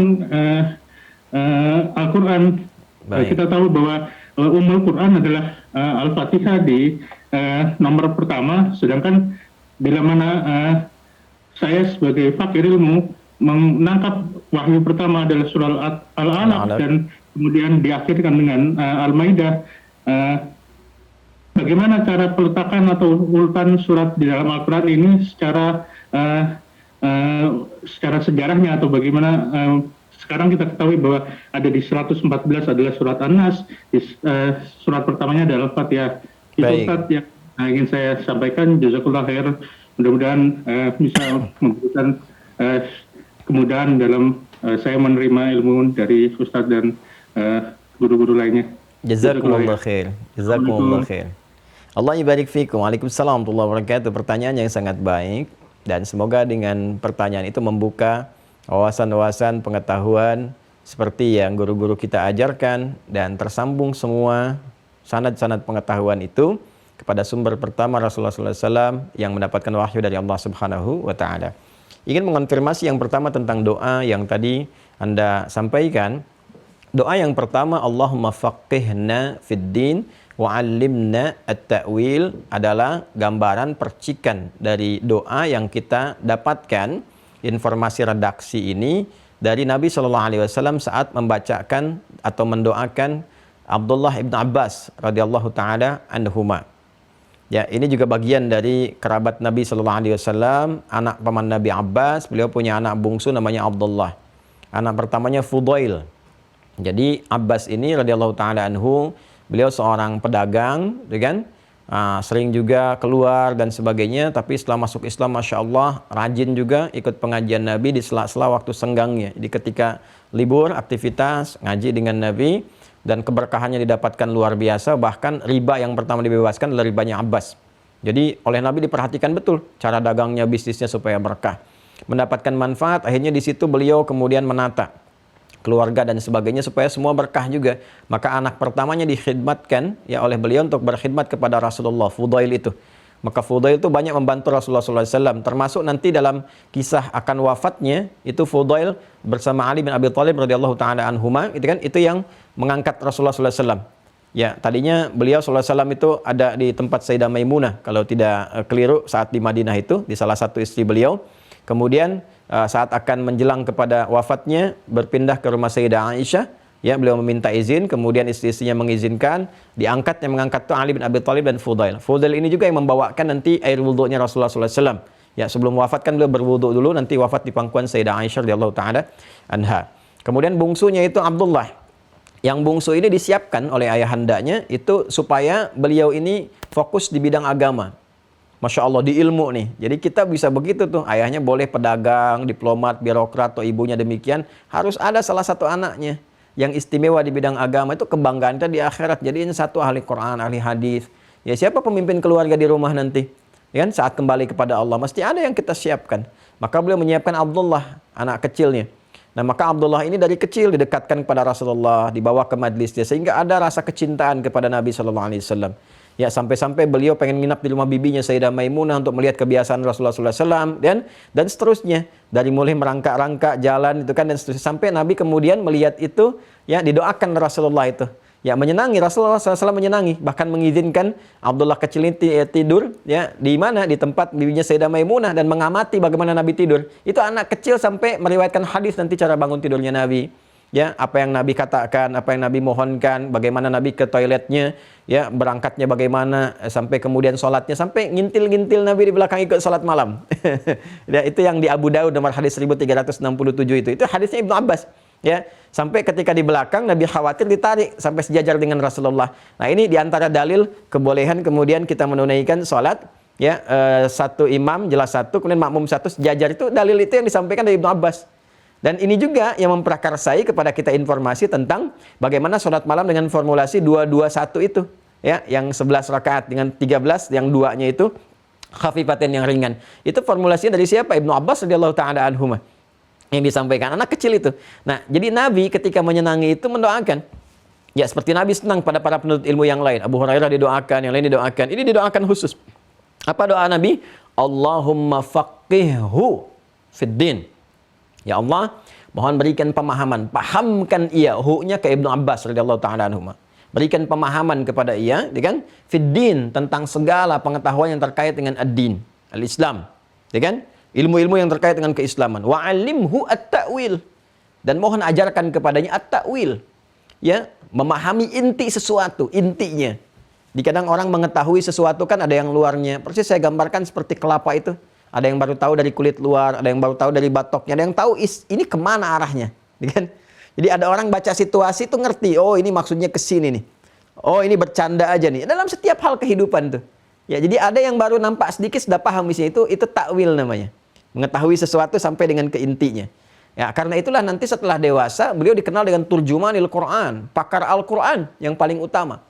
Al-Quran. Kita tahu bahwa Ummul Quran adalah Al-Fatihah di nomor pertama, sedangkan bila mana saya sebagai fakir ilmu menangkap wahyu pertama adalah surah Al-Alaq dan kemudian diakhirkan dengan Al-Maidah, bagaimana cara peletakan atau urutan surat di dalam Al-Quran ini secara sejarahnya, atau bagaimana sekarang kita ketahui bahwa ada di 114 adalah surat An-Nas, surat pertamanya adalah Al-Fatihah. Itu Ustaz yang ingin saya sampaikan. Jazakallah khair. Mudah-mudahan bisa memberikan kemudahan dalam saya menerima ilmu dari Ustaz dan guru-guru lainnya. Jazakumullah khair. Jazakumullah khair. Allah ibarik fikum. Waalaikumsalam warahmatullahi wabarakatuh. Pertanyaan yang sangat baik, dan semoga dengan pertanyaan itu membuka wawasan-wawasan pengetahuan seperti yang guru-guru kita ajarkan, dan tersambung semua sanad-sanad pengetahuan itu kepada sumber pertama Rasulullah SAW yang mendapatkan wahyu dari Allah Subhanahu wa Ta'ala. Ingin mengonfirmasi yang pertama tentang doa yang tadi Anda sampaikan. Doa yang pertama, Allahumma faqihna fid din wa 'allimna at-ta'wil, adalah gambaran percikan dari doa yang kita dapatkan informasi redaksi ini dari Nabi Shallallahu Alaihi Wasallam saat membacakan atau mendoakan Abdullah ibn Abbas radhiyallahu taala anhuma. Ya, ini juga bagian dari kerabat Nabi Shallallahu Alaihi Wasallam, anak paman Nabi Abbas. Beliau punya anak bungsu namanya Abdullah. Anak pertamanya Fudail. Jadi Abbas ini radhiyallahu taala anhu, beliau seorang pedagang, kan? Sering juga keluar dan sebagainya, tapi setelah masuk Islam Masya Allah rajin juga ikut pengajian Nabi di sela-sela waktu senggangnya. Jadi ketika libur aktivitas ngaji dengan Nabi, dan keberkahannya didapatkan luar biasa. Bahkan riba yang pertama dibebaskan adalah ribanya Abbas. Jadi oleh Nabi diperhatikan betul cara dagangnya, bisnisnya supaya berkah, mendapatkan manfaat. Akhirnya di situ beliau kemudian menata keluarga dan sebagainya supaya semua berkah juga. Maka anak pertamanya dikhidmatkan ya oleh beliau untuk berkhidmat kepada Rasulullah, Fudail itu. Maka Fudail itu banyak membantu Rasulullah SAW, termasuk nanti dalam kisah akan wafatnya itu Fudail bersama Ali bin Abi Thalib radhiyallahu taala anhuma, itu yang mengangkat Rasulullah SAW. Ya, tadinya beliau SAW itu ada di tempat Sayyidah Maimunah, kalau tidak keliru saat di Madinah itu, di salah satu istri beliau. Kemudian saat akan menjelang kepada wafatnya berpindah ke rumah Sayyidah Aisyah, ya beliau meminta izin, kemudian istri-istrinya mengizinkan, yang mengangkat itu Ali bin Abi Thalib dan Fudail. Fudail ini juga yang membawakan nanti air wudhunya Rasulullah SAW. Ya, sebelum wafat kan beliau berwudhu dulu, nanti wafat di pangkuan Sayyidah Aisyah radhiyallahu taala anha. Kemudian bungsunya itu Abdullah. Yang bungsu ini disiapkan oleh ayahandanya itu supaya beliau ini fokus di bidang agama. Masya Allah, di ilmu nih. Jadi kita bisa begitu tuh. Ayahnya boleh pedagang, diplomat, birokrat, atau ibunya demikian. Harus ada salah satu anaknya yang istimewa di bidang agama, itu kebanggaan kita di akhirat. Jadi ini satu ahli Quran, ahli hadis. Ya, siapa pemimpin keluarga di rumah nanti? Ya kan, saat kembali kepada Allah mesti ada yang kita siapkan. Maka beliau menyiapkan Abdullah, anak kecilnya. Nah, maka Abdullah ini dari kecil didekatkan kepada Rasulullah, dibawa ke majlis dia sehingga ada rasa kecintaan kepada Nabi SAW. Ya, sampai-sampai beliau pengen nginap di rumah bibinya Sayyidah Maimunah untuk melihat kebiasaan Rasulullah SAW dan seterusnya, dari mulai merangkak-rangkak jalan itu kan, dan seterusnya sampai Nabi kemudian melihat itu, ya didoakan Rasulullah itu, ya menyenangi Rasulullah SAW, menyenangi, bahkan mengizinkan Abdullah kecil ini tidur ya di mana, di tempat bibinya Sayyidah Maimunah, dan mengamati bagaimana Nabi tidur. Itu anak kecil sampai meriwayatkan hadis nanti cara bangun tidurnya Nabi. Ya, apa yang Nabi katakan, apa yang Nabi mohonkan, bagaimana Nabi ke toiletnya, ya berangkatnya bagaimana, sampai kemudian sholatnya, sampai ngintil-ngintil Nabi di belakang ikut sholat malam. Ya, itu yang di Abu Daud nomor hadis 1367 itu hadisnya Ibnu Abbas. Ya, sampai ketika di belakang Nabi khawatir ditarik sampai sejajar dengan Rasulullah. Nah, ini diantara dalil kebolehan kemudian kita menunaikan sholat, ya satu imam jelas satu, kemudian makmum satu sejajar, itu dalil itu yang disampaikan dari Ibnu Abbas. Dan ini juga yang memprakarsai kepada kita informasi tentang bagaimana sholat malam dengan formulasi 2-2-1 itu. Ya, yang 11 rakaat dengan 13, yang 2-nya itu khafifatin yang ringan. Itu formulasinya dari siapa? Ibnu Abbas radhiyallahu taala anhuma. Yang disampaikan anak kecil itu. Nah, jadi Nabi ketika menyenangi itu mendoakan. Ya, seperti Nabi senang pada para penuntut ilmu yang lain. Abu Hurairah didoakan, yang lain didoakan. Ini didoakan khusus. Apa doa Nabi? Allahumma faqihhu fid din. Ya Allah, mohon berikan pemahaman, pahamkan ia, hu-nya ke Ibnu Abbas radhiyallahu taala anhuma. Berikan pemahaman kepada ia, kan? Fiddin, tentang segala pengetahuan yang terkait dengan ad-din, al-Islam, kan? Ilmu-ilmu yang terkait dengan keislaman. Wa 'allimhu at-ta'wil, dan mohon ajarkan kepadanya at-ta'wil. Ya, memahami inti sesuatu, intinya. Kadang orang mengetahui sesuatu kan ada yang luarnya. Persis saya gambarkan seperti kelapa itu. Ada yang baru tahu dari kulit luar, ada yang baru tahu dari batoknya, ada yang tahu ini kemana arahnya. Kan? Jadi ada orang baca situasi itu ngerti, oh ini maksudnya ke sini nih. Oh ini bercanda aja nih. Dalam setiap hal kehidupan tuh. Ya, jadi ada yang baru nampak sedikit sudah paham isinya, itu takwil namanya. Mengetahui sesuatu sampai dengan ke intinya. Ya, karena itulah nanti setelah dewasa beliau dikenal dengan turjumanil Quran, pakar Al-Quran yang paling utama.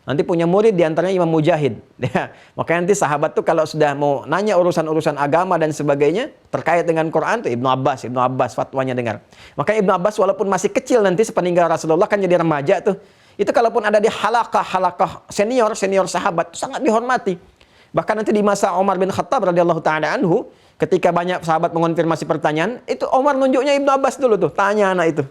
Nanti punya murid diantaranya Imam Mujahid. Ya, makanya nanti sahabat tuh kalau sudah mau nanya urusan-urusan agama dan sebagainya terkait dengan Quran tuh Ibnu Abbas fatwanya dengar. Makanya Ibnu Abbas walaupun masih kecil nanti sepeninggal Rasulullah kan jadi remaja tuh. Itu kalaupun ada di halaqah senior sahabat sangat dihormati. Bahkan nanti di masa Umar bin Khattab radhiyallahu taala anhu, ketika banyak sahabat mengonfirmasi pertanyaan, itu Umar nunjuknya Ibnu Abbas dulu tuh, tanya anak itu.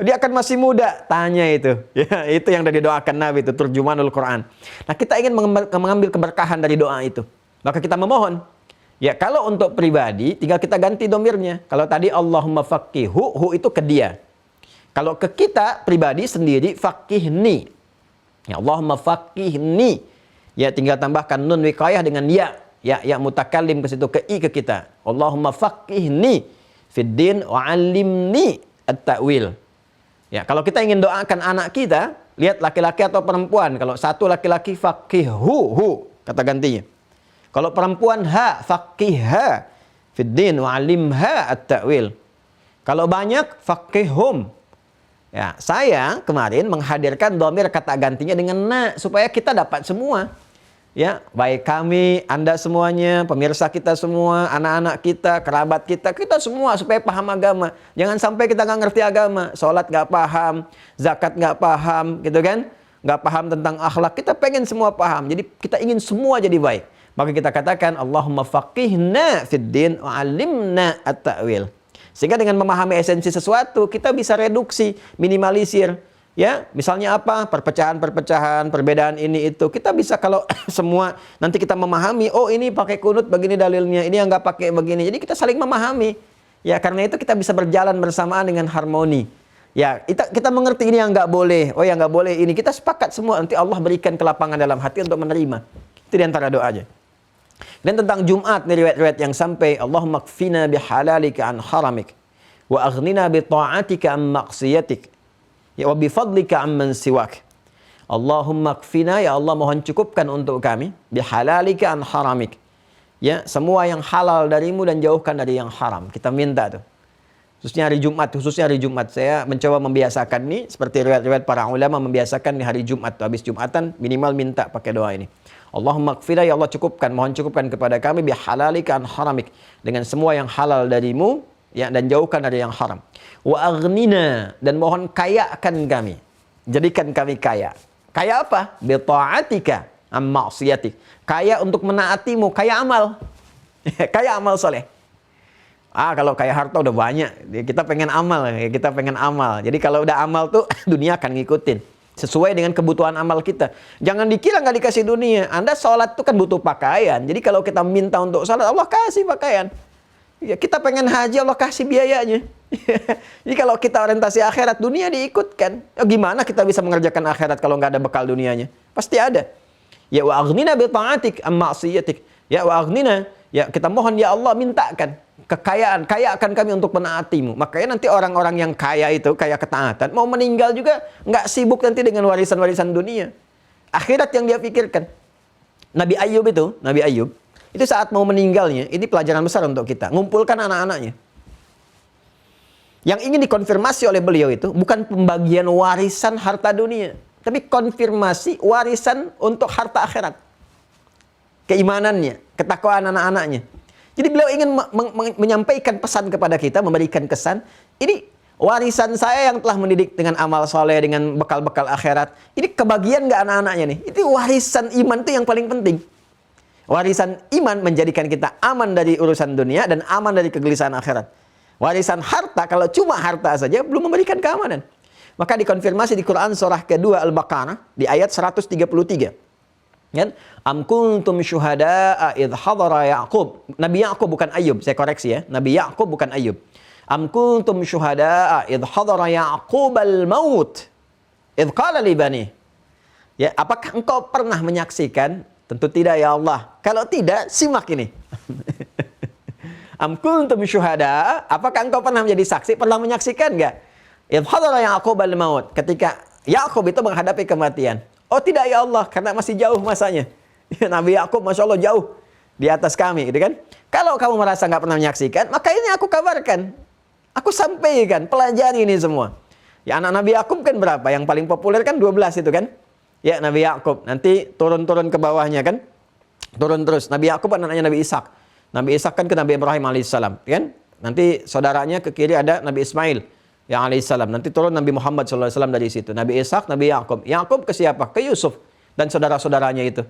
Dia akan masih muda, tanya itu. Ya, itu yang sudah didoakan Nabi itu, turjumanul Quran. Nah, kita ingin mengambil keberkahan dari doa itu. Maka kita memohon. Ya, kalau untuk pribadi, tinggal kita ganti domirnya. Kalau tadi Allahumma faqihhu, hu itu ke dia. Kalau ke kita pribadi sendiri, faqihni. Ya, Allahumma faqihni. Ya, tinggal tambahkan nun wiqayah dengan ya. Ya mutakallim ke situ, ke i ke kita. Allahumma faqihni fid din wa 'allimni at-ta'wil. Ya, kalau kita ingin doakan anak kita, lihat laki-laki atau perempuan. Kalau satu laki-laki faqihhu, kata gantinya. Kalau perempuan faqihha fiddin wa 'allimha at-ta'wil. Kalau banyak faqihhum. Ya, saya kemarin menghadirkan dhamir kata gantinya dengan na supaya kita dapat semua. Ya, baik kami, Anda semuanya, pemirsa kita semua, anak-anak kita, kerabat kita, kita semua supaya paham agama. Jangan sampai kita nggak ngerti agama, sholat nggak paham, zakat nggak paham, gitu kan? Nggak paham tentang akhlak. Kita pengen semua paham. Jadi kita ingin semua jadi baik. Maka kita katakan, Allahumma faqihna fid din wa 'allimna at-ta'wil. Sehingga dengan memahami esensi sesuatu, kita bisa reduksi, minimalisir. Ya, misalnya apa? Perpecahan-perpecahan, perbedaan ini itu. Kita bisa kalau semua nanti kita memahami, oh ini pakai kunut begini dalilnya, ini yang nggak pakai begini. Jadi kita saling memahami. Ya, karena itu kita bisa berjalan bersamaan dengan harmoni. Ya, kita mengerti ini yang nggak boleh, oh yang nggak boleh ini. Kita sepakat semua, nanti Allah berikan kelapangan dalam hati untuk menerima. Itu di antara doanya. Dan tentang Jumat, nih riwayat-riwayat yang sampai, Allahumma kfina bihalalika an haramik, wa aghnina bi ta'atika an maksiyatik. Ya wa bifadlika amman siwak. Allahumma kfina, ya Allah mohon cukupkan untuk kami bihalalika an haramik. Ya, semua yang halal darimu dan jauhkan dari yang haram. Kita minta tuh. Khususnya hari Jumat. Saya mencoba membiasakan ini seperti riwayat-riwayat para ulama membiasakan di hari Jumat tuh, habis Jumatan minimal minta pakai doa ini. Allahumma kfina, ya Allah cukupkan, mohon cukupkan kepada kami bihalalika an haramik, dengan semua yang halal darimu, ya, dan jauhkan dari yang haram. Wa aghnina, dan mohon kayakan kami, jadikan kami kaya. Kaya apa? Bi ta'atika am ma'siyatik. Kaya untuk menaatimu, kaya amal. Kaya amal soleh. Kalau kaya harta udah banyak, kita pengen amal, kita pengen amal. Jadi kalau udah amal tuh dunia akan ngikutin sesuai dengan kebutuhan amal kita. Jangan dikira nggak dikasih dunia. Anda sholat tuh kan butuh pakaian. Jadi kalau kita minta untuk sholat, Allah kasih pakaian. Ya, kita pengen haji, Allah kasih biayanya. Jadi kalau kita orientasi akhirat, dunia diikutkan. Gimana kita bisa mengerjakan akhirat kalau nggak ada bekal dunianya? Pasti ada. Ya wa aghnina bi ta'atik am ma'siyatik. Ya wa aghnina, ya kita mohon ya Allah mintakan kekayaan, kayakan kami untuk menaatimu. Makanya nanti orang-orang yang kaya itu, kaya ketaatan, mau meninggal juga nggak sibuk nanti dengan warisan-warisan dunia. Akhirat yang dia pikirkan. Nabi Ayub itu saat mau meninggalnya, ini pelajaran besar untuk kita. Ngumpulkan anak-anaknya. Yang ingin dikonfirmasi oleh beliau itu bukan pembagian warisan harta dunia, tapi konfirmasi warisan untuk harta akhirat. Keimanannya, ketakwaan anak-anaknya. Jadi beliau ingin menyampaikan pesan kepada kita, memberikan kesan, ini warisan saya yang telah mendidik dengan amal soleh, dengan bekal-bekal akhirat. Ini kebagian nggak anak-anaknya nih? Itu warisan iman itu yang paling penting. Warisan iman menjadikan kita aman dari urusan dunia dan aman dari kegelisahan akhirat. Warisan harta, kalau cuma harta saja, belum memberikan keamanan. Maka dikonfirmasi di Quran surah kedua Al-Baqarah, di ayat 133. Kan? Am kuntum syuhada'a idh hadara Ya'qub. Nabi Ya'qub bukan Ayub, saya koreksi ya. Nabi Ya'qub bukan Ayub. Am kuntum syuhada'a idh hadara Ya'qub al-maut idh qala li bani. Ya, apakah engkau pernah menyaksikan? Tentu tidak ya Allah. Kalau tidak, simak ini. Am kuntum syuhada'a, apakah engkau pernah menjadi saksi, pernah menyaksikan enggak? Idh hadara Ya'qub al-maut, ketika Ya'qub itu menghadapi kematian. Oh tidak ya Allah, karena masih jauh masanya. Nabi Ya'qub Masya Allah jauh di atas kami, gitu kan? Kalau kamu merasa nggak pernah menyaksikan, maka ini aku kabarkan. Aku sampaikan, pelajari ini semua. Ya anak Nabi Ya'qub kan berapa? Yang paling populer kan 12 itu kan? Ya Nabi Ya'qub, nanti turun-turun ke bawahnya kan? Turun terus. Nabi Ya'qub anaknya Nabi Ishak. Nabi Ishak kan ke Nabi Ibrahim alaihissalam, kan? Nanti saudaranya ke kiri ada Nabi Ismail yang alaihissalam. Nanti turun Nabi Muhammad SAW dari situ. Nabi Ishak, Nabi Ya'qub. Ya'qub ke siapa? Ke Yusuf dan saudara-saudaranya itu.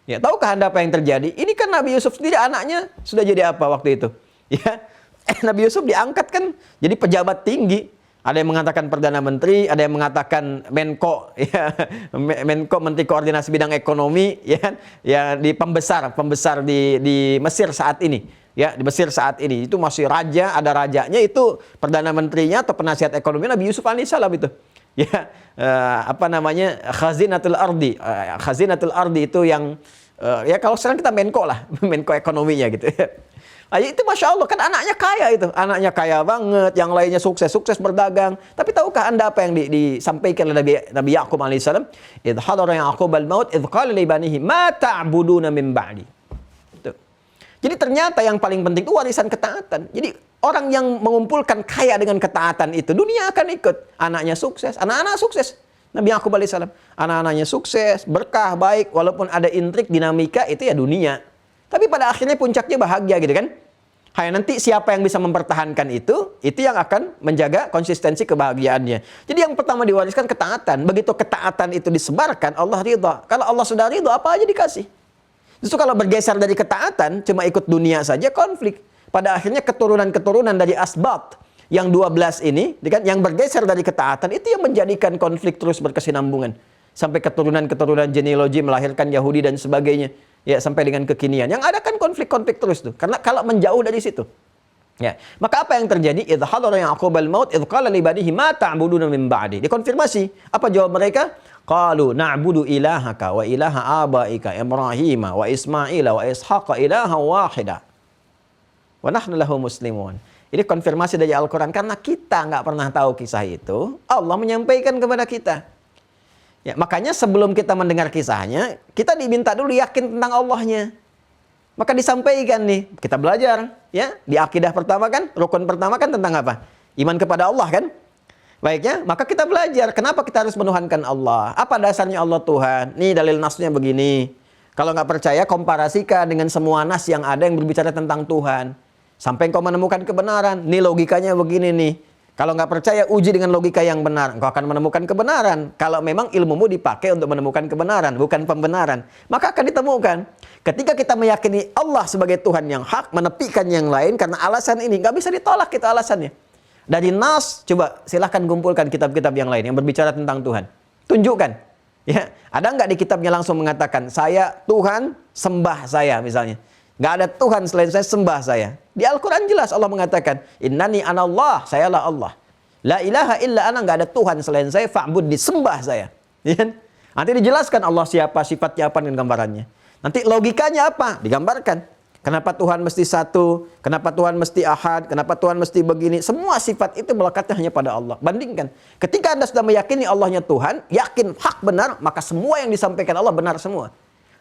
Ya, tahukah Anda apa yang terjadi? Ini kan Nabi Yusuf sendiri anaknya sudah jadi apa waktu itu? Ya, Nabi Yusuf diangkat kan jadi pejabat tinggi. Ada yang mengatakan Perdana Menteri, ada yang mengatakan Menko, ya, Menko Menteri Koordinasi Bidang Ekonomi, ya, ya di pembesar di Mesir saat ini. Ya, di Mesir saat ini itu masih raja, ada rajanya, itu perdana menterinya atau penasihat ekonomi Nabi Yusuf alaihissalam itu. Ya, apa namanya? Khazinatul Ardi. Khazinatul Ardi itu yang ya kalau sekarang kita Menko lah, Menko ekonominya gitu. Itu Masya Allah, kan anaknya kaya itu. Anaknya kaya banget, yang lainnya sukses berdagang. Tapi tahukah Anda apa yang disampaikan oleh Nabi Ya'qub alaihissalam? Idh hadara Ya'qub al-maut idh qala li banihi ma ta'buduna min ba'di. Jadi ternyata yang paling penting itu warisan ketaatan. Jadi orang yang mengumpulkan kaya dengan ketaatan itu, dunia akan ikut. Anaknya sukses, anak-anak sukses. Nabi Yakub alaihissalam. Anak-anaknya sukses, berkah, baik. Walaupun ada intrik, dinamika, itu ya dunia. Tapi pada akhirnya puncaknya bahagia gitu kan. Hai, nanti siapa yang bisa mempertahankan itu yang akan menjaga konsistensi kebahagiaannya. Jadi yang pertama diwariskan ketaatan. Begitu ketaatan itu disebarkan, Allah ridha. Kalau Allah sudah ridha, apa aja dikasih. Justru kalau bergeser dari ketaatan, cuma ikut dunia saja, konflik. Pada akhirnya keturunan-keturunan dari asbat yang 12 ini, yang bergeser dari ketaatan, itu yang menjadikan konflik terus berkesinambungan. Sampai keturunan-keturunan genealogi melahirkan Yahudi dan sebagainya. Ya, sampai dengan kekinian. Yang ada kan konflik-konflik terus tuh. Karena kalau menjauh dari situ. Ya, maka apa yang terjadi? Idh hadara Ya'qub al-maut idh qala li banihi ma ta'buduna min ba'di. Dikonfirmasi. Apa jawab mereka? Qalu na'budu ilahaka wa ilaha abaika Ibrahim wa Ismail wa Ishaq ilaha wahida. Wa nahnu lahu muslimun. Ini konfirmasi dari Al-Quran. Karena kita nggak pernah tahu kisah itu, Allah menyampaikan kepada kita. Ya, makanya sebelum kita mendengar kisahnya, kita diminta dulu yakin tentang Allahnya. Maka disampaikan nih, kita belajar. Ya, di akidah pertama kan, rukun pertama kan tentang apa? Iman kepada Allah kan? Baiknya, maka kita belajar. Kenapa kita harus menuhankan Allah? Apa dasarnya Allah Tuhan? Nih dalil nasnya begini. Kalau nggak percaya, komparasikan dengan semua nas yang ada yang berbicara tentang Tuhan. Sampai engkau menemukan kebenaran. Nih logikanya begini nih. Kalau nggak percaya, uji dengan logika yang benar. Engkau akan menemukan kebenaran. Kalau memang ilmumu dipakai untuk menemukan kebenaran, bukan pembenaran, maka akan ditemukan. Ketika kita meyakini Allah sebagai Tuhan yang hak, menepikan yang lain karena alasan ini, nggak bisa ditolak kita alasannya. Dari nas, coba silahkan kumpulkan kitab-kitab yang lain yang berbicara tentang Tuhan. Tunjukkan. Ya, ada nggak di kitabnya langsung mengatakan, saya Tuhan, sembah saya misalnya. Nggak ada Tuhan selain saya, sembah saya. Di Al-Quran jelas Allah mengatakan, Innani anallah, sayalah Allah. La ilaha illa ana, nggak ada Tuhan selain saya, fa'bud, disembah saya. Ya? Nanti dijelaskan Allah siapa, sifatnya apa, dan gambarannya. Nanti logikanya apa? Digambarkan. Kenapa Tuhan mesti satu, kenapa Tuhan mesti ahad, kenapa Tuhan mesti begini. Semua sifat itu melekatnya hanya pada Allah. Bandingkan. Ketika Anda sudah meyakini Allahnya Tuhan, yakin hak benar, maka semua yang disampaikan Allah benar semua.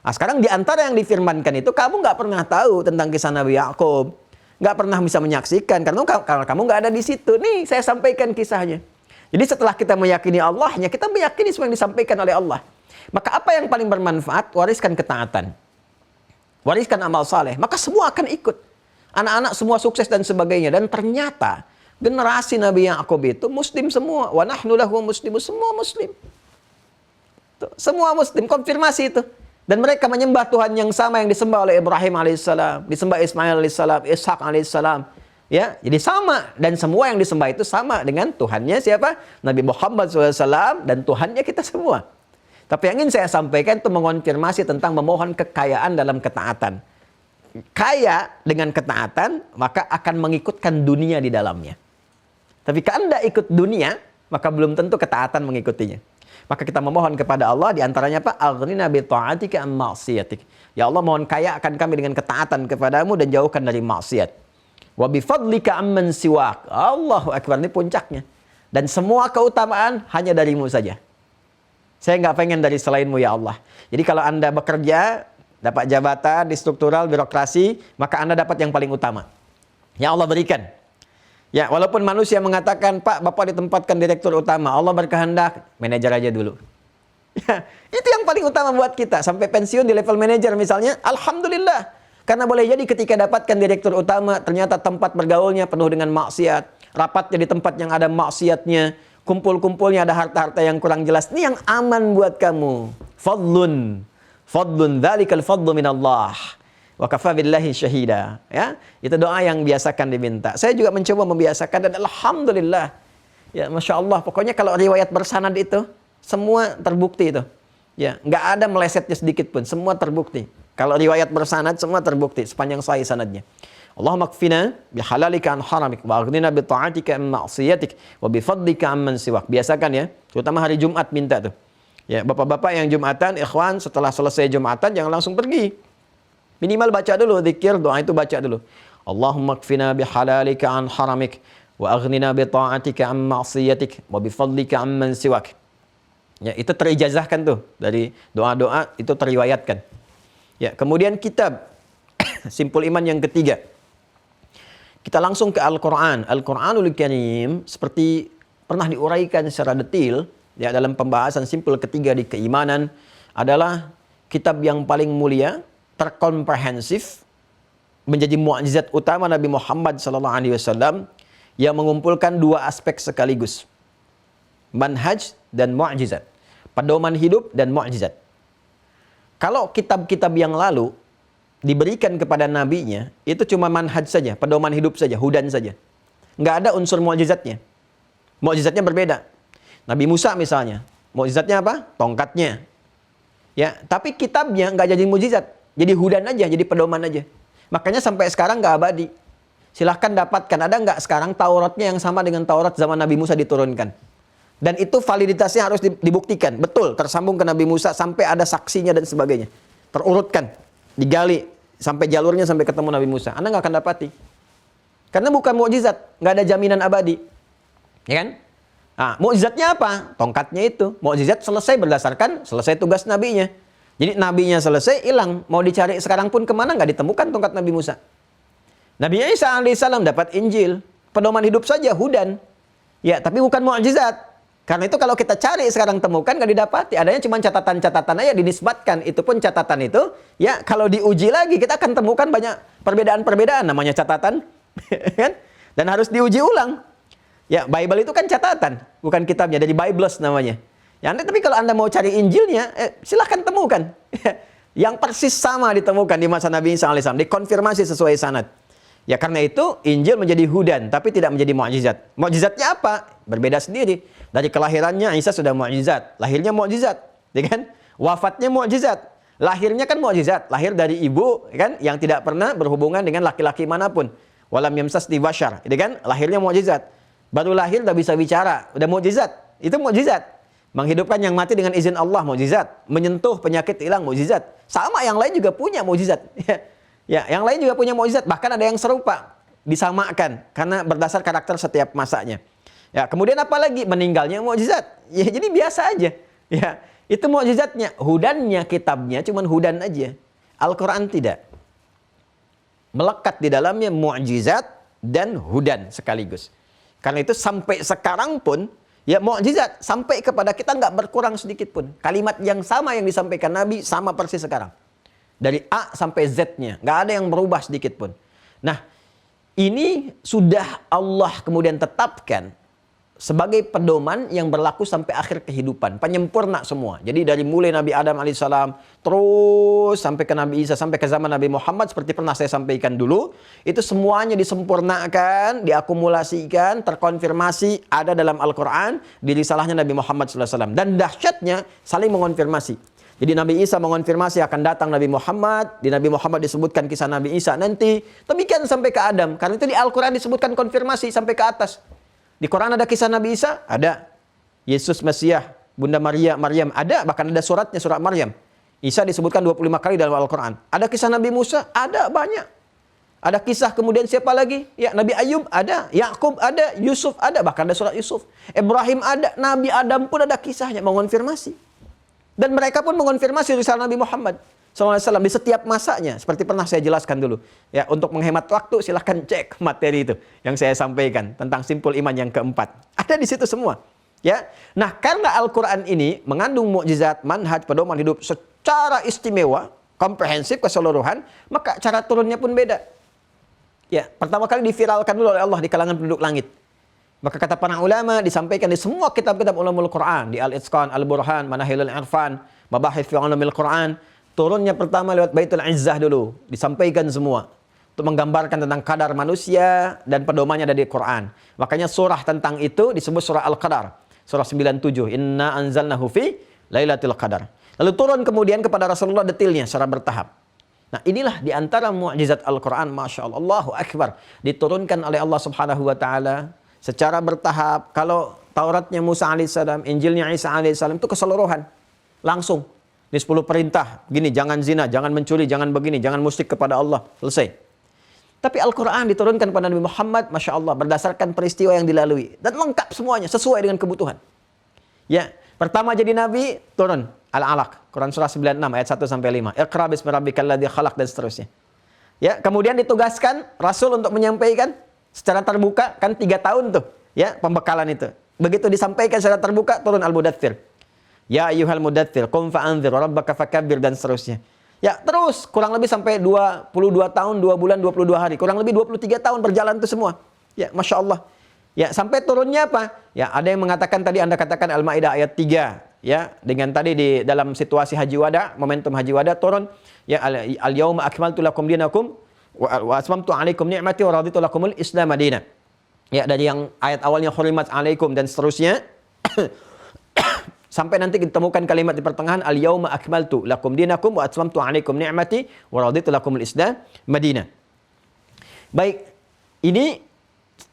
Nah, sekarang di antara yang difirmankan itu, kamu nggak pernah tahu tentang kisah Nabi Yakub, nggak pernah bisa menyaksikan karena kamu nggak ada di situ. Nih, saya sampaikan kisahnya. Jadi setelah kita meyakini Allahnya, kita meyakini semua yang disampaikan oleh Allah. Maka apa yang paling bermanfaat? Wariskan ketaatan, wariskan amal saleh. Maka semua akan ikut. Anak-anak semua sukses dan sebagainya. Dan ternyata generasi Nabi Yakub itu Muslim semua. Wa nahnu lahu muslimun, semua Muslim. Tuh, semua Muslim, konfirmasi itu. Dan mereka menyembah Tuhan yang sama yang disembah oleh Ibrahim alaihissalam, disembah Ismail alaihissalam, Ishak alaihissalam. Ya, jadi sama. Dan semua yang disembah itu sama dengan Tuhannya siapa? Nabi Muhammad SAW dan Tuhannya kita semua. Tapi yang ingin saya sampaikan itu mengonfirmasi tentang memohon kekayaan dalam ketaatan. Kaya dengan ketaatan, maka akan mengikutkan dunia di dalamnya. Tapi kalau Anda ikut dunia, maka belum tentu ketaatan mengikutinya. Maka kita memohon kepada Allah, diantaranya apa? Aghnina bi ta'atika am ma'siyatik. Ya Allah, mohon kaya akan kami dengan ketaatan kepadamu dan jauhkan dari maksiat. Wa bi fadlika amman siwak. Allahu Akbar, ini puncaknya. Dan semua keutamaan hanya darimu saja. Saya nggak pengen dari selainmu ya Allah. Jadi kalau Anda bekerja, dapat jabatan di struktural birokrasi, maka Anda dapat yang paling utama. Ya Allah berikan. Ya, walaupun manusia mengatakan, Pak, Bapak ditempatkan direktur utama, Allah berkehendak, manajer aja dulu. Ya, itu yang paling utama buat kita. Sampai pensiun di level manajer misalnya, alhamdulillah. Karena boleh jadi ketika dapatkan direktur utama, ternyata tempat bergaulnya penuh dengan maksiat. Rapatnya di tempat yang ada maksiatnya. Kumpul-kumpulnya ada harta-harta yang kurang jelas. Ini yang aman buat kamu. Fadlun. Fadlun, dhalikal fadlu minallah. Wa kafa billahi syahida. Ya, itu doa yang biasakan diminta. Saya juga mencoba membiasakan dan alhamdulillah. Ya, Masya Allah. Pokoknya kalau riwayat bersanad itu, semua terbukti itu. Ya, nggak ada melesetnya sedikit pun. Semua terbukti. Kalau riwayat bersanad, semua terbukti. Sepanjang sahih sanadnya. Allahumma kfina bihalalika an haramik. Wa aghnina bi ta'atika an ma'siyatik. Wa bi fadlika amman siwak. Biasakan ya. Terutama hari Jumat minta tuh. Ya, bapak-bapak yang Jumatan, ikhwan, setelah selesai Jumatan, jangan langsung pergi. Minimal baca dulu zikir, doa itu baca dulu. Allahumma kfina bihalalika an haramik wa aghnina bi ta'atika an ma'siyatik wa bi fadlika amman siwak. Ya, itu terijazahkan tuh dari doa-doa itu teriwayatkan. Ya, kemudian kitab Simpul Iman yang ketiga. Kita langsung ke Al-Qur'an. Al-Qur'anul Karim seperti pernah diuraikan secara detail ya dalam pembahasan simpel ketiga di keimanan adalah kitab yang paling mulia, terkomprehensif, menjadi mukjizat utama Nabi Muhammad SAW yang mengumpulkan dua aspek sekaligus. Manhaj dan mukjizat. Pedoman hidup dan mukjizat. Kalau kitab-kitab yang lalu diberikan kepada nabinya, itu cuma manhaj saja, pedoman hidup saja, hudan saja. Nggak ada unsur mukjizatnya. Mukjizatnya berbeda. Nabi Musa misalnya, mukjizatnya apa? Tongkatnya. Ya, tapi kitabnya nggak jadi mukjizat, jadi hudan aja, jadi pedoman aja. Makanya sampai sekarang nggak abadi. Silahkan dapatkan, ada nggak sekarang Tauratnya yang sama dengan Taurat zaman Nabi Musa diturunkan. Dan itu validitasnya harus dibuktikan. Betul, tersambung ke Nabi Musa sampai ada saksinya dan sebagainya. Terurutkan, digali, sampai jalurnya sampai ketemu Nabi Musa. Anda nggak akan dapati. Karena bukan mukjizat, nggak ada jaminan abadi. Ya kan? Nah, mukjizatnya apa? Tongkatnya itu. Mukjizat selesai tugas nabinya. Jadi nabinya selesai, hilang. Mau dicari sekarang pun kemana nggak ditemukan tongkat Nabi Musa. Nabi Isa alaihissalam dapat Injil. Pedoman hidup saja, hudan. Ya, tapi bukan mukjizat. Karena itu kalau kita cari sekarang temukan nggak didapati. Adanya cuma catatan-catatan aja dinisbatkan. Itu pun catatan itu, ya kalau diuji lagi kita akan temukan banyak perbedaan-perbedaan. Namanya catatan. Kan? Dan harus diuji ulang. Ya, Bible itu kan catatan, bukan kitabnya. Dari Bibles namanya. Ya, tapi kalau Anda mau cari Injilnya, silahkan temukan. Yang persis sama ditemukan di masa Nabi Isa alaihissalam. Dikonfirmasi sesuai sanad. Ya karena itu Injil menjadi hudan, tapi tidak menjadi mukjizat. Mukjizatnya apa? Berbeda sendiri. Dari kelahirannya Isa sudah mukjizat, lahirnya mukjizat, ya kan? Wafatnya mukjizat, lahirnya kan mukjizat, lahir dari ibu, ya kan? Yang tidak pernah berhubungan dengan laki-laki manapun. Walam yamsasni bashar, ya kan? Lahirnya mukjizat. Baru lahir udah bisa bicara, udah mukjizat. Itu mukjizat. Menghidupkan yang mati dengan izin Allah, mukjizat. Menyentuh penyakit hilang, mukjizat. Sama yang lain juga punya mukjizat. Ya, yang lain juga punya mukjizat, bahkan ada yang serupa, disamakan karena berdasar karakter setiap masanya. Ya, kemudian apa lagi? Meninggalnya mukjizat. Ya, jadi biasa aja. Ya, itu mukjizatnya. Hudannya kitabnya cuman hudan aja. Al-Qur'an tidak. Melekat di dalamnya mukjizat dan hudan sekaligus. Karena itu sampai sekarang pun ya mukjizat sampai kepada kita nggak berkurang sedikit pun. Kalimat yang sama yang disampaikan Nabi sama persis sekarang. Dari A sampai Z-nya. Nggak ada yang berubah sedikit pun. Nah, ini sudah Allah kemudian tetapkan sebagai pedoman yang berlaku sampai akhir kehidupan. Penyempurna semua. Jadi dari mulai Nabi Adam alaihissalam terus sampai ke Nabi Isa, sampai ke zaman Nabi Muhammad seperti pernah saya sampaikan dulu. Itu semuanya disempurnakan, diakumulasikan, terkonfirmasi ada dalam Al-Quran di risalahnya Nabi Muhammad SAW. Dan dahsyatnya saling mengonfirmasi. Jadi Nabi Isa mengonfirmasi akan datang Nabi Muhammad. Di Nabi Muhammad disebutkan kisah Nabi Isa nanti. Demikian sampai ke Adam. Karena itu di Al-Quran disebutkan konfirmasi sampai ke atas. Di Quran ada kisah Nabi Isa? Ada. Yesus Mesias, Bunda Maryam. Ada. Bahkan ada suratnya, surat Maryam. Isa disebutkan 25 kali dalam Al-Quran. Ada kisah Nabi Musa? Ada, banyak. Ada kisah kemudian siapa lagi? Ya, Nabi Ayub ada. Yakub ada. Yusuf ada. Bahkan ada surat Yusuf. Ibrahim ada. Nabi Adam pun ada kisahnya mengonfirmasi. Dan mereka pun mengonfirmasi risalah Nabi Muhammad SAW di setiap masanya. Seperti pernah saya jelaskan dulu. Ya, untuk menghemat waktu silahkan cek materi itu yang saya sampaikan tentang simpul iman yang keempat. Ada di situ semua. Ya. Nah, karena Al-Quran ini mengandung mukjizat, manhaj, pedoman hidup secara istimewa, komprehensif, keseluruhan, maka cara turunnya pun beda. Ya, pertama kali diviralkan dulu oleh Allah di kalangan penduduk langit. Maka kata para ulama disampaikan di semua kitab-kitab ulumul Quran, di Al-Itqan, Al-Burhan, Manahilul Irfan, Mabahith fi Ulumil Quran, turunnya pertama lewat Baitul Izzah dulu, disampaikan semua untuk menggambarkan tentang kadar manusia dan pedomannya dari Quran. Makanya surah tentang itu disebut surah Al-Qadar, surah 97, Inna anzalnahu fi Lailatul Qadar. Lalu turun kemudian kepada Rasulullah detailnya secara bertahap. Nah, inilah di antara mukjizat Al-Quran, Masya Allah, Allahu Akbar, diturunkan oleh Allah Subhanahu wa Ta'ala secara bertahap. Kalau Tauratnya Musa alaihissalam, Injilnya Isa alaihissalam itu keseluruhan. Langsung. Ini 10 perintah. Gini, jangan zina, jangan mencuri, jangan begini, jangan musyrik kepada Allah. Selesai. Tapi Al-Quran diturunkan kepada Nabi Muhammad, Masya Allah, berdasarkan peristiwa yang dilalui. Dan lengkap semuanya, sesuai dengan kebutuhan. Ya, pertama jadi Nabi, turun. Al-Alaq. Quran surah 96 ayat 1-5. Iqra bismi rabbikal ladzi khalaq dan seterusnya. Ya, kemudian ditugaskan Rasul untuk menyampaikan secara terbuka, kan 3 tahun tuh, ya, pembekalan itu. Begitu disampaikan secara terbuka, turun Al-Mudaththir. Ya ayyuhal mudaththir, qum fa'anzir, rabbaka fakabbir, dan seterusnya. Ya, terus kurang lebih sampai 22 tahun, 2 bulan, 22 hari. Kurang lebih 23 tahun berjalan itu semua. Ya, Masya Allah. Ya, sampai turunnya apa? Ya, ada yang mengatakan tadi Anda katakan Al-Maidah ayat 3. Ya, dengan tadi di dalam situasi Haji Wada, momentum Haji Wada turun. Ya, al-yauma akmaltu lakum dinakum wa atmamtu 'alaikum ni'mati wa raditu lakumul Islam madina. Ya, dari yang ayat awalnya hurimat 'alaikum dan seterusnya. Sampai nanti ditemukan kalimat di pertengahan al-yauma akmaltu lakum dinakum wa atmamtu 'alaikum ni'mati wa raditu lakumul Islam madina. Baik, ini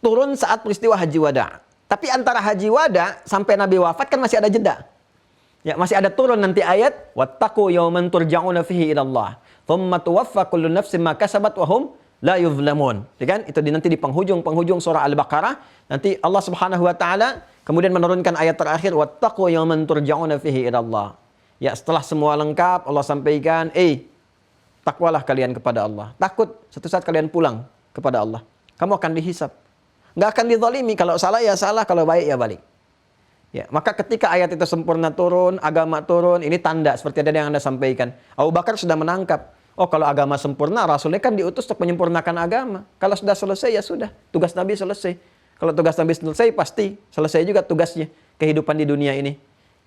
turun saat peristiwa Haji Wada. Tapi antara Haji Wada sampai Nabi wafat kan masih ada jeda. Ya, masih ada turun nanti ayat wattaqu yawman turja'una fihi ila Allah, thumma tuwaffa kullu nafsin ma kasabat wa hum la yuzlamun. Ya kan? Itu nanti di penghujung surah Al-Baqarah, nanti Allah Subhanahu wa taala kemudian menurunkan ayat terakhir wattaqu yawman turja'una fihi ila Allah. Ya, setelah semua lengkap Allah sampaikan, takwalah kalian kepada Allah. Takut suatu saat kalian pulang kepada Allah. Kamu akan dihisab. Nggak akan dizalimi, kalau salah ya salah, kalau baik ya balik. Ya, maka ketika ayat itu sempurna turun, agama turun, ini tanda seperti tadi yang Anda sampaikan. Abu Bakar sudah menangkap. Oh, kalau agama sempurna, Rasulnya kan diutus untuk menyempurnakan agama. Kalau sudah selesai, ya sudah. Tugas Nabi selesai. Kalau tugas Nabi selesai, pasti selesai juga tugasnya. Kehidupan di dunia ini.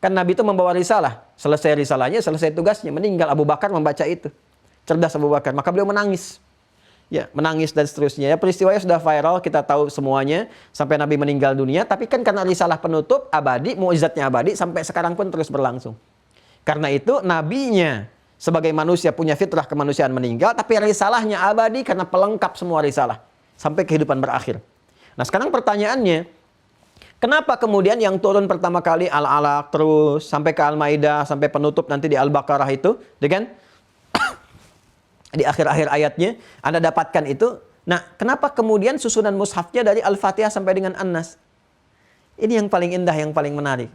Kan Nabi itu membawa risalah. Selesai risalahnya, selesai tugasnya. Meninggal Abu Bakar membaca itu. Cerdas Abu Bakar. Maka beliau menangis. Ya, menangis dan seterusnya. Ya, peristiwanya sudah viral, kita tahu semuanya sampai Nabi meninggal dunia. Tapi kan karena risalah penutup abadi, mukjizatnya abadi, sampai sekarang pun terus berlangsung. Karena itu nabinya sebagai manusia punya fitrah kemanusiaan meninggal, tapi risalahnya abadi karena pelengkap semua risalah sampai kehidupan berakhir. Nah, sekarang pertanyaannya, kenapa kemudian yang turun pertama kali Al-Alaq terus sampai ke Al-Maidah sampai penutup nanti di Al-Baqarah itu, dengan di akhir-akhir ayatnya Anda dapatkan itu. Nah, kenapa kemudian susunan mushafnya dari Al-Fatihah sampai dengan An-Nas? Ini yang paling indah, yang paling menarik.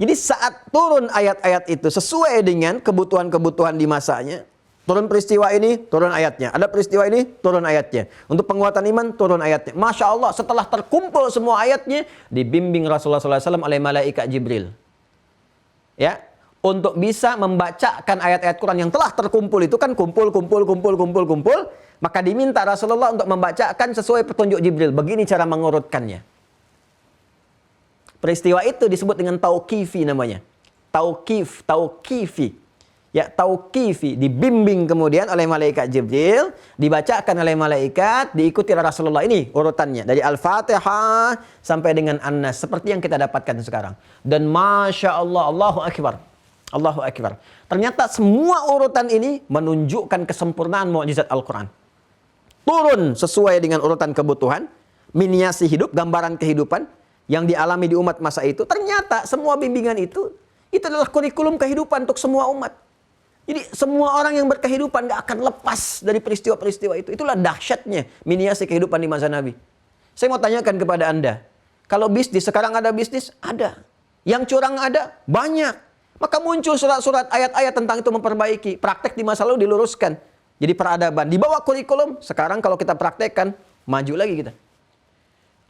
Jadi saat turun ayat-ayat itu sesuai dengan kebutuhan-kebutuhan di masanya. Turun peristiwa ini, turun ayatnya. Ada peristiwa ini, turun ayatnya. Untuk penguatan iman, turun ayatnya. Masya Allah, setelah terkumpul semua ayatnya, dibimbing Rasulullah SAW oleh malaikat Jibril. Ya, untuk bisa membacakan ayat-ayat Quran yang telah terkumpul itu kan kumpul, maka diminta Rasulullah untuk membacakan sesuai petunjuk Jibril. Begini cara mengurutkannya. Peristiwa itu disebut dengan tauqifi namanya. Tauqifi. Ya, tauqifi, dibimbing kemudian oleh malaikat Jibril, dibacakan oleh malaikat, diikuti Rasulullah. Ini urutannya dari Al-Fatihah sampai dengan An-Nas, seperti yang kita dapatkan sekarang. Dan Masya Allah, Allahu Akbar. Allahu Akbar. Ternyata semua urutan ini menunjukkan kesempurnaan mukjizat Al-Quran. Turun sesuai dengan urutan kebutuhan, miniasi hidup, gambaran kehidupan yang dialami di umat masa itu. Ternyata semua bimbingan itu adalah kurikulum kehidupan untuk semua umat. Jadi semua orang yang berkehidupan gak akan lepas dari peristiwa-peristiwa itu. Itulah dahsyatnya miniasi kehidupan di masa Nabi. Saya mau tanyakan kepada Anda, kalau bisnis, sekarang ada bisnis? Ada. Yang curang ada? Banyak. Maka muncul surat-surat ayat-ayat tentang itu memperbaiki. Praktek di masa lalu diluruskan. Jadi peradaban. Dibawa kurikulum. Sekarang kalau kita praktekkan, maju lagi kita.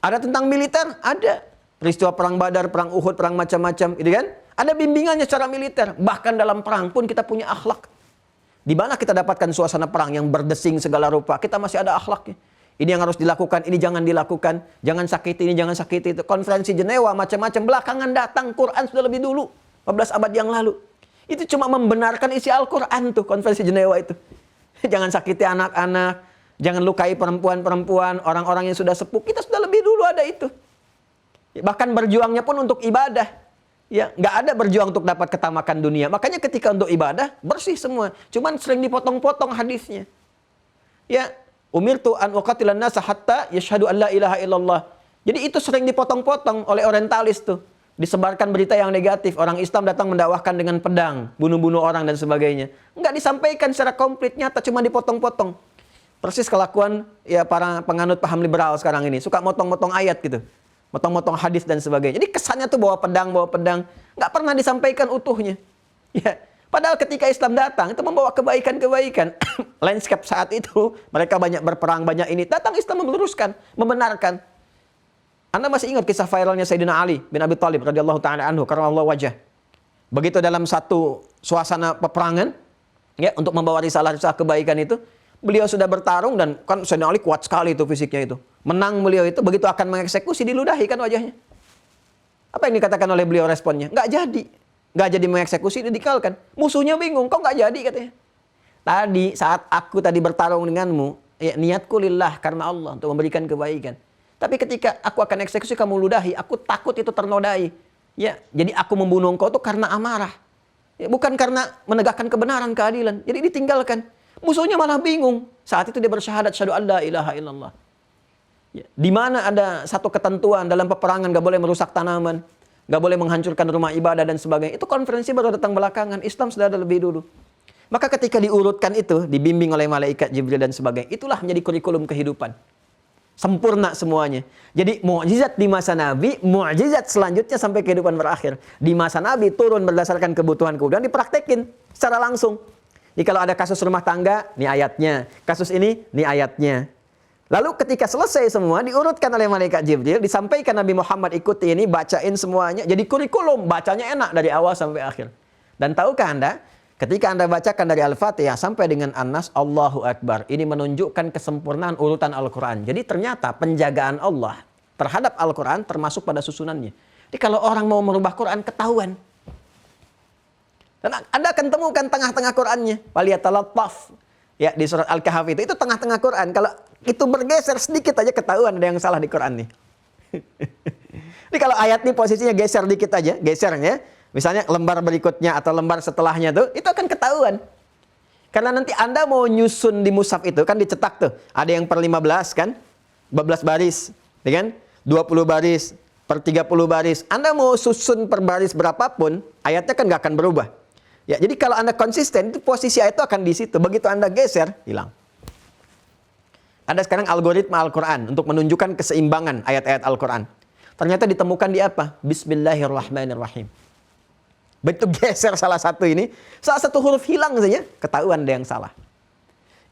Ada tentang militer? Ada. Peristiwa perang Badar, perang Uhud, perang macam-macam. Gitu kan? Ada bimbingannya secara militer. Bahkan dalam perang pun kita punya akhlak. Di mana kita dapatkan suasana perang yang berdesing segala rupa. Kita masih ada akhlaknya. Ini yang harus dilakukan, ini jangan dilakukan. Jangan sakiti ini, jangan sakiti itu. Konferensi Jenewa, macam-macam. Belakangan datang, Quran sudah lebih dulu. 14 abad yang lalu. Itu cuma membenarkan isi Al-Quran tuh, konferensi Jenewa itu. Jangan sakiti anak-anak, jangan lukai perempuan-perempuan, orang-orang yang sudah sepuh. Kita sudah lebih dulu ada itu. Bahkan berjuangnya pun untuk ibadah. Ya, nggak ada berjuang untuk dapat ketamakan dunia. Makanya ketika untuk ibadah, bersih semua. Cuman sering dipotong-potong hadisnya. Ya, umirtu an uqatilan nasa hatta yashhadu an la ilaha illallah. Jadi itu sering dipotong-potong oleh orientalis tuh. Disebarkan berita yang negatif, orang Islam datang mendakwahkan dengan pedang, bunuh-bunuh orang dan sebagainya. Enggak disampaikan secara komplit, nyata cuma dipotong-potong. Persis kelakuan ya para penganut paham liberal sekarang ini, suka motong-motong ayat gitu. Motong-motong hadis dan sebagainya. Jadi kesannya tuh bawa pedang, enggak pernah disampaikan utuhnya. Ya, padahal ketika Islam datang itu membawa kebaikan-kebaikan. Landscape saat itu mereka banyak berperang, banyak ini. Datang Islam meluruskan, membenarkan. Anda masih ingat kisah viralnya Sayyidina Ali bin Abi Thalib radhiyallahu taala anhu karramallahu wajah. Begitu dalam satu suasana peperangan, ya, untuk membawa risalah-risalah kebaikan itu, beliau sudah bertarung dan kan Sayyidina Ali kuat sekali itu fisiknya itu. Menang beliau itu, begitu akan mengeksekusi diludahi kan wajahnya. Apa yang dikatakan oleh beliau responnya? Nggak jadi. Nggak jadi mengeksekusi, dikalkan. Musuhnya bingung, kok nggak jadi katanya. Tadi saat aku tadi bertarung denganmu, ya, niatku lillah karena Allah untuk memberikan kebaikan. Tapi ketika aku akan eksekusi kamu ludahi, aku takut itu ternodai. Ya, jadi aku membunuh engkau itu karena amarah. Ya, bukan karena menegakkan kebenaran, keadilan. Jadi ditinggalkan. Musuhnya malah bingung. Saat itu dia bersyahadat syahadu an la ilaha illallah. Ya, di mana ada satu ketentuan dalam peperangan gak boleh merusak tanaman, gak boleh menghancurkan rumah ibadah dan sebagainya. Itu konferensi baru datang belakangan. Islam sudah ada lebih dulu. Maka ketika diurutkan itu, dibimbing oleh malaikat Jibril dan sebagainya, itulah menjadi kurikulum kehidupan. Sempurna semuanya. Jadi mukjizat di masa Nabi, mukjizat selanjutnya sampai kehidupan berakhir. Di masa Nabi turun berdasarkan kebutuhan dipraktekin secara langsung. Jadi kalau ada kasus rumah tangga, nih ayatnya. Kasus ini, nih ayatnya. Lalu ketika selesai semua, diurutkan oleh malaikat Jibril, disampaikan Nabi Muhammad ikuti ini, bacain semuanya. Jadi kurikulum, bacanya enak dari awal sampai akhir. Dan tahukah Anda, ketika Anda bacakan dari Al-Fatihah sampai dengan An-Nas, Allahu Akbar. Ini menunjukkan kesempurnaan urutan Al-Quran. Jadi ternyata penjagaan Allah terhadap Al-Quran termasuk pada susunannya. Jadi kalau orang mau merubah Quran, ketahuan. Dan Anda akan temukan tengah-tengah Qurannya. Waliyatalattaf. Ya, di surat Al-Kahf itu tengah-tengah Quran. Kalau itu bergeser sedikit aja ketahuan ada yang salah di Quran nih. Jadi kalau ayat ini posisinya geser dikit aja, gesernya, misalnya lembar berikutnya atau lembar setelahnya tuh, itu akan ketahuan. Karena nanti Anda mau nyusun di mushaf itu, kan dicetak tuh. Ada yang per 15 kan, 15 baris, ya kan? 20 baris, per 30 baris. Anda mau susun per baris berapapun, ayatnya kan nggak akan berubah. Ya, jadi kalau Anda konsisten, itu posisi ayat itu akan di situ. Begitu Anda geser, hilang. Ada sekarang algoritma Al-Quran untuk menunjukkan keseimbangan ayat-ayat Al-Quran. Ternyata ditemukan di apa? Bismillahirrahmanirrahim. Begitu geser salah satu ini, salah satu huruf hilang saja, ketahuan ada yang salah.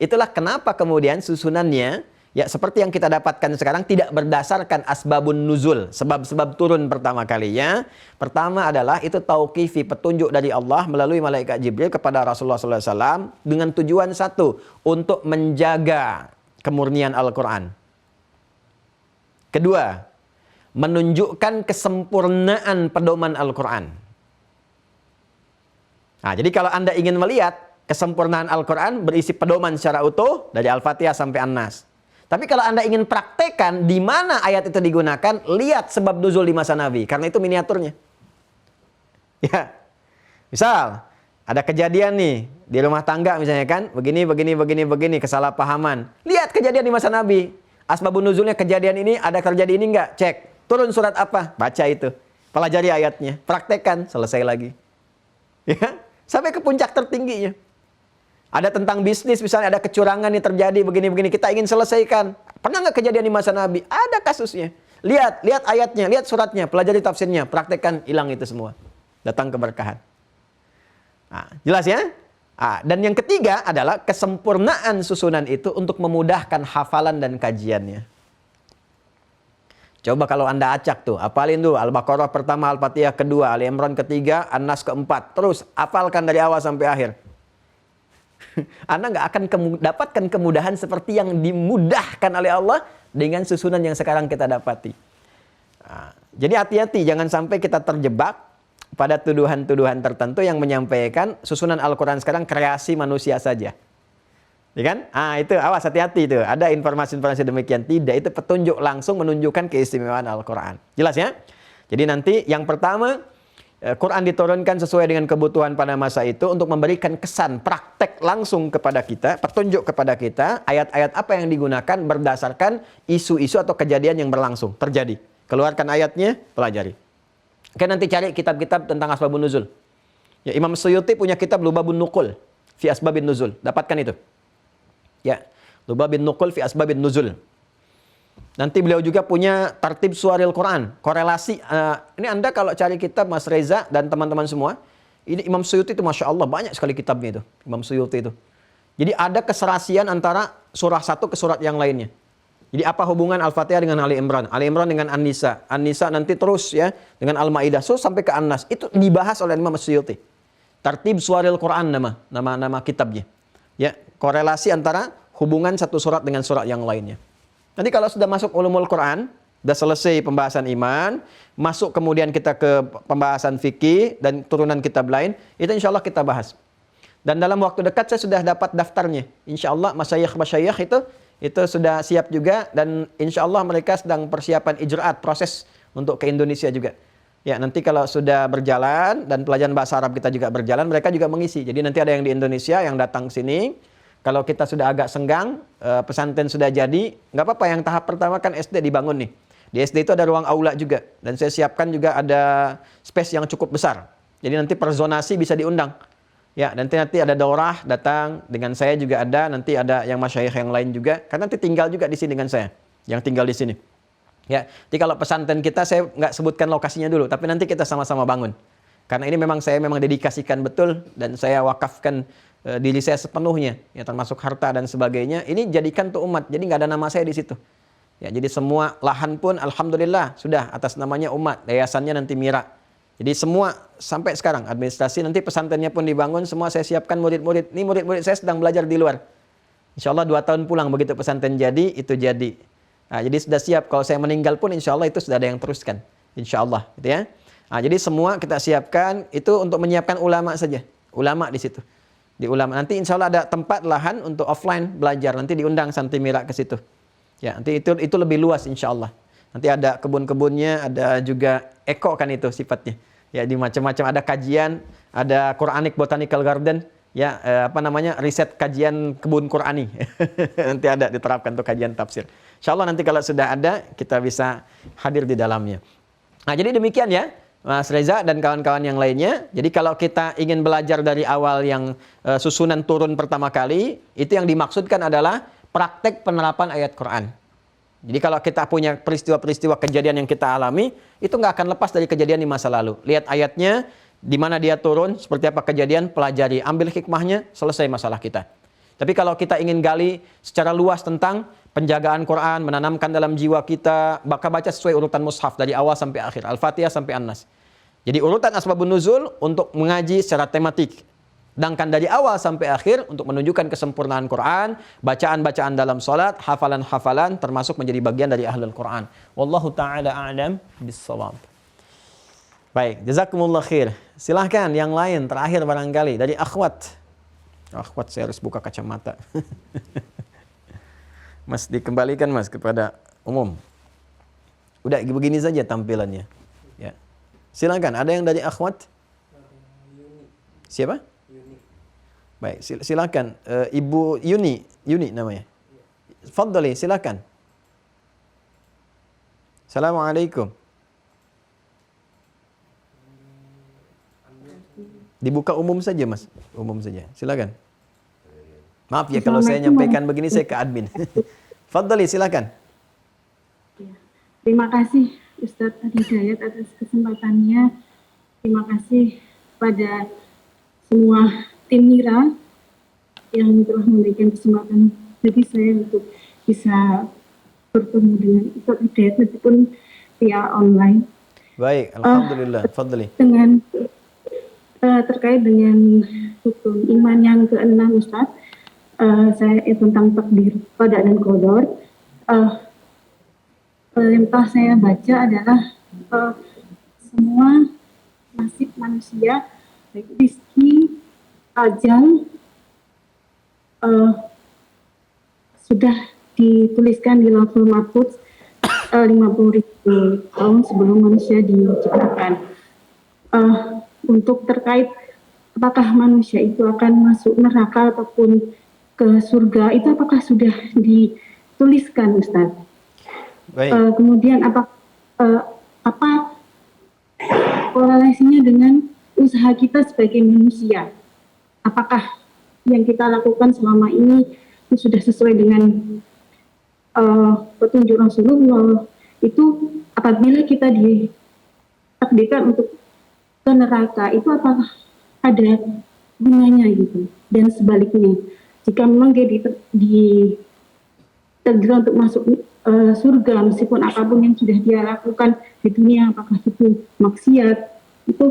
Itulah kenapa kemudian susunannya, ya seperti yang kita dapatkan sekarang, tidak berdasarkan asbabun nuzul, sebab-sebab turun pertama kalinya. Pertama adalah itu tauqifi, petunjuk dari Allah melalui malaikat Jibril kepada Rasulullah SAW dengan tujuan satu, untuk menjaga kemurnian Al-Quran. Kedua, menunjukkan kesempurnaan pedoman Al-Quran. Nah, jadi kalau Anda ingin melihat kesempurnaan Al-Quran berisi pedoman secara utuh dari Al-Fatihah sampai An-Nas. Tapi kalau Anda ingin praktekkan di mana ayat itu digunakan, lihat sebab nuzul di masa Nabi. Karena itu miniaturnya. Ya, misal ada kejadian nih di rumah tangga misalnya kan, begini, kesalahpahaman. Lihat kejadian di masa Nabi. Asbabun nuzulnya kejadian ini, ada terjadi ini enggak? Cek. Turun surat apa? Baca itu. Pelajari ayatnya. Praktekkan, selesai lagi. Ya, sampai ke puncak tertingginya. Ada tentang bisnis, misalnya ada kecurangan yang terjadi begini-begini, kita ingin selesaikan. Pernah nggak kejadian di masa Nabi? Ada kasusnya. Lihat ayatnya, lihat suratnya, pelajari tafsirnya, praktekkan, hilang itu semua. Datang keberkahan. Nah, jelas ya? Dan yang ketiga adalah kesempurnaan susunan itu untuk memudahkan hafalan dan kajiannya. Coba kalau Anda acak tuh, hafalin tuh Al-Baqarah pertama, Al-Fatihah kedua, Ali Imran ketiga, An-Nas keempat. Terus hafalkan dari awal sampai akhir. Anda nggak akan dapatkan kemudahan seperti yang dimudahkan oleh Allah dengan susunan yang sekarang kita dapati. Nah, jadi hati-hati, jangan sampai kita terjebak pada tuduhan-tuduhan tertentu yang menyampaikan susunan Al-Quran sekarang kreasi manusia saja. Ya kan? Itu awas, hati-hati itu. Ada informasi-informasi demikian. Tidak, itu petunjuk langsung menunjukkan keistimewaan Al-Quran. Jelas ya? Jadi nanti yang pertama, Quran diturunkan sesuai dengan kebutuhan pada masa itu untuk memberikan kesan praktek langsung kepada kita, petunjuk kepada kita, ayat-ayat apa yang digunakan berdasarkan isu-isu atau kejadian yang berlangsung, terjadi. Keluarkan ayatnya, pelajari. Oke, nanti cari kitab-kitab tentang asbabun nuzul. Ya, Imam Suyuti punya kitab Lubabun Nuqul fi asbabin nuzul. Dapatkan itu. Ya, Lubabun Nuqul fi asbabin nuzul. Nanti beliau juga punya Tartib Suwaril Quran, korelasi. Ini Anda kalau cari kitab Mas Reza dan teman-teman semua, ini Imam Suyuti itu Masya Allah banyak sekali kitabnya itu, Imam Suyuti itu. Jadi ada keserasian antara surah satu ke surat yang lainnya. Jadi apa hubungan Al-Fatihah dengan Ali Imran? Ali Imran dengan An-Nisa. An-Nisa nanti terus ya dengan Al-Maidah. So sampai ke An-Nas. Itu dibahas oleh Imam As-Suyuti. Tartib Suwaril Quran nama kitabnya. Ya, korelasi antara hubungan satu surat dengan surat yang lainnya. Nanti kalau sudah masuk ulumul Quran, sudah selesai pembahasan iman, masuk kemudian kita ke pembahasan fikih dan turunan kitab lain, itu insya Allah kita bahas. Dan dalam waktu dekat saya sudah dapat daftarnya. Insya Allah masyayikh itu sudah siap juga dan insya Allah mereka sedang persiapan ijraat proses untuk ke Indonesia juga. Ya nanti kalau sudah berjalan dan pelajaran bahasa Arab kita juga berjalan, mereka juga mengisi. Jadi nanti ada yang di Indonesia yang datang sini. Kalau kita sudah agak senggang, pesantren sudah jadi, nggak apa-apa. Yang tahap pertama kan SD dibangun nih. Di SD itu ada ruang aula juga dan saya siapkan juga ada space yang cukup besar. Jadi nanti per zonasi bisa diundang. Ya, nanti ada daurah datang dengan saya juga ada, nanti ada yang masyayikh yang lain juga. Karena nanti tinggal juga di sini dengan saya, yang tinggal di sini. Ya, jadi kalau pesantren kita saya nggak sebutkan lokasinya dulu, tapi nanti kita sama-sama bangun. Karena ini saya memang dedikasikan betul dan saya wakafkan diri saya sepenuhnya, ya termasuk harta dan sebagainya. Ini jadikan tuh umat, jadi nggak ada nama saya di situ. Ya, jadi semua lahan pun alhamdulillah sudah atas namanya umat, yayasannya nanti Mira. Jadi semua sampai sekarang administrasi nanti pesantrennya pun dibangun, semua saya siapkan murid-murid. Ini murid-murid saya sedang belajar di luar. Insya Allah 2 tahun pulang begitu pesantren jadi, itu jadi. Nah, jadi sudah siap kalau saya meninggal pun insya Allah itu sudah ada yang teruskan. Insya Allah gitu ya. Nah, jadi semua kita siapkan itu untuk menyiapkan ulama saja. Ulama di situ. Di ulama nanti insya Allah ada tempat lahan untuk offline belajar. Nanti diundang Santi Mira ke situ. Ya, nanti itu lebih luas insya Allah. Nanti ada kebun-kebunnya, ada juga eko kan itu sifatnya. Ya, di macam-macam ada kajian, ada Quranic Botanical Garden, ya riset kajian kebun Qurani. Nanti ada diterapkan untuk kajian tafsir. Insyaallah nanti kalau sudah ada kita bisa hadir di dalamnya. Nah, jadi demikian ya Mas Reza dan kawan-kawan yang lainnya. Jadi kalau kita ingin belajar dari awal yang susunan turun pertama kali, itu yang dimaksudkan adalah praktek penerapan ayat Quran. Jadi kalau kita punya peristiwa-peristiwa kejadian yang kita alami, itu nggak akan lepas dari kejadian di masa lalu. Lihat ayatnya, di mana dia turun, seperti apa kejadian, pelajari, ambil hikmahnya, selesai masalah kita. Tapi kalau kita ingin gali secara luas tentang penjagaan Quran, menanamkan dalam jiwa kita, maka baca sesuai urutan mushaf dari awal sampai akhir, Al-Fatihah sampai An-Nas. Jadi urutan asbabun nuzul untuk mengaji secara tematik. Sedangkan dari awal sampai akhir untuk menunjukkan kesempurnaan Quran, bacaan-bacaan dalam salat, hafalan-hafalan termasuk menjadi bagian dari ahlul Quran. Wallahu taala a'lam bissawab. Baik, jazakumullah khair. Silahkan yang lain terakhir barangkali dari akhwat. Akhwat saya harus buka kacamata. Mas dikembalikan Mas kepada umum. Udah begini saja tampilannya. Ya. Silakan, ada yang dari akhwat? Siapa? Baik, silakan Ibu Yuni namanya. Fadhali, silakan. Assalamualaikum. Dibuka umum saja, Mas. Umum saja. Silakan. Maaf ya kalau saya nyampaikan begini saya ke admin. Fadhali, silakan. Terima kasih Ustadz Hidayat atas kesempatannya. Terima kasih pada semua tim Mira yang telah memberikan kesempatan bagi saya untuk bisa bertemu dengan Ustadz Hidayat meskipun via online. Baik, alhamdulillah. Fadli. Dengan terkait dengan rukun iman yang ke-6 Ustadz, saya tentang takdir qada dan qadar. Yang telah saya baca adalah semua nasib manusia, baik rezeki, ajal, sudah dituliskan di Lauhul Mahfuz 50.000 tahun sebelum manusia diciptakan. Untuk terkait apakah manusia itu akan masuk neraka ataupun ke surga, itu apakah sudah dituliskan, Ustaz? Baik. Kemudian apa korelasinya dengan usaha kita sebagai manusia? Apakah yang kita lakukan selama ini sudah sesuai dengan petunjuk Rasulullah? Itu apabila kita ditakdirkan untuk ke neraka, itu apakah ada gunanya gitu? Dan sebaliknya, jika memang dia tergerak untuk masuk surga meskipun apapun yang sudah dia lakukan di dunia, apakah itu maksiat, itu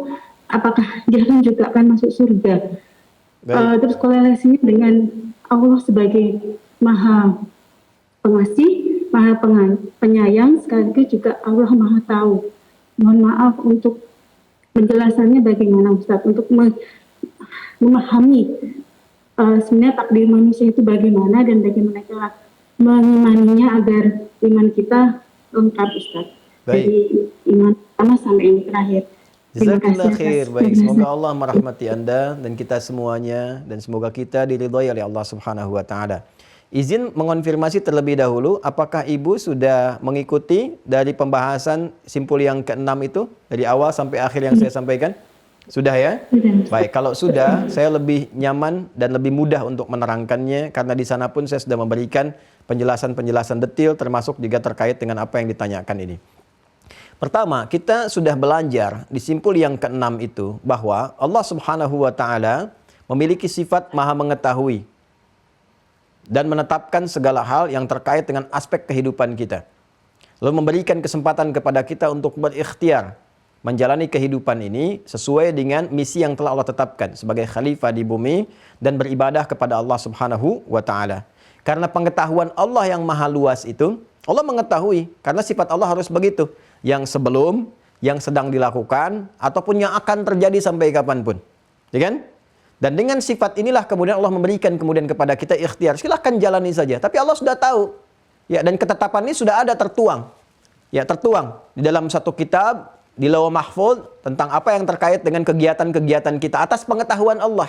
apakah dia kan juga akan masuk surga. Terus korelasinya dengan Allah sebagai Maha Pengasih, Maha Penyayang, sekaligus juga Allah Maha Tahu. Mohon maaf untuk penjelasannya bagaimana Ustaz, untuk memahami sebenarnya takdir manusia itu bagaimana dan bagaimana cara mengimaninya agar iman kita lengkap Ustaz. Dari iman pertama sampai yang terakhir. Jazakallah khair. Baik, semoga Allah merahmati Anda dan kita semuanya, dan semoga kita diridhoi oleh Allah Subhanahu wa taala. Izin mengonfirmasi terlebih dahulu, apakah Ibu sudah mengikuti dari pembahasan simpul yang ke-6 itu dari awal sampai akhir yang saya sampaikan? Sudah ya? Baik, kalau sudah, saya lebih nyaman dan lebih mudah untuk menerangkannya karena di sana pun saya sudah memberikan penjelasan-penjelasan detail termasuk juga terkait dengan apa yang ditanyakan ini. Pertama, kita sudah belajar di simpul yang ke-6 itu bahwa Allah Subhanahu wa taala memiliki sifat Maha mengetahui dan menetapkan segala hal yang terkait dengan aspek kehidupan kita. Lalu memberikan kesempatan kepada kita untuk berikhtiar menjalani kehidupan ini sesuai dengan misi yang telah Allah tetapkan sebagai khalifah di bumi dan beribadah kepada Allah Subhanahu wa taala. Karena pengetahuan Allah yang maha luas itu, Allah mengetahui karena sifat Allah harus begitu. Yang sebelum, yang sedang dilakukan, ataupun yang akan terjadi sampai kapanpun. Ya kan? Dan dengan sifat inilah kemudian Allah memberikan kemudian kepada kita ikhtiar. Silahkan jalani saja. Tapi Allah sudah tahu. Ya, dan ketetapan ini sudah ada tertuang. Ya, tertuang di dalam satu kitab di Lauh Mahfuz tentang apa yang terkait dengan kegiatan-kegiatan kita atas pengetahuan Allah.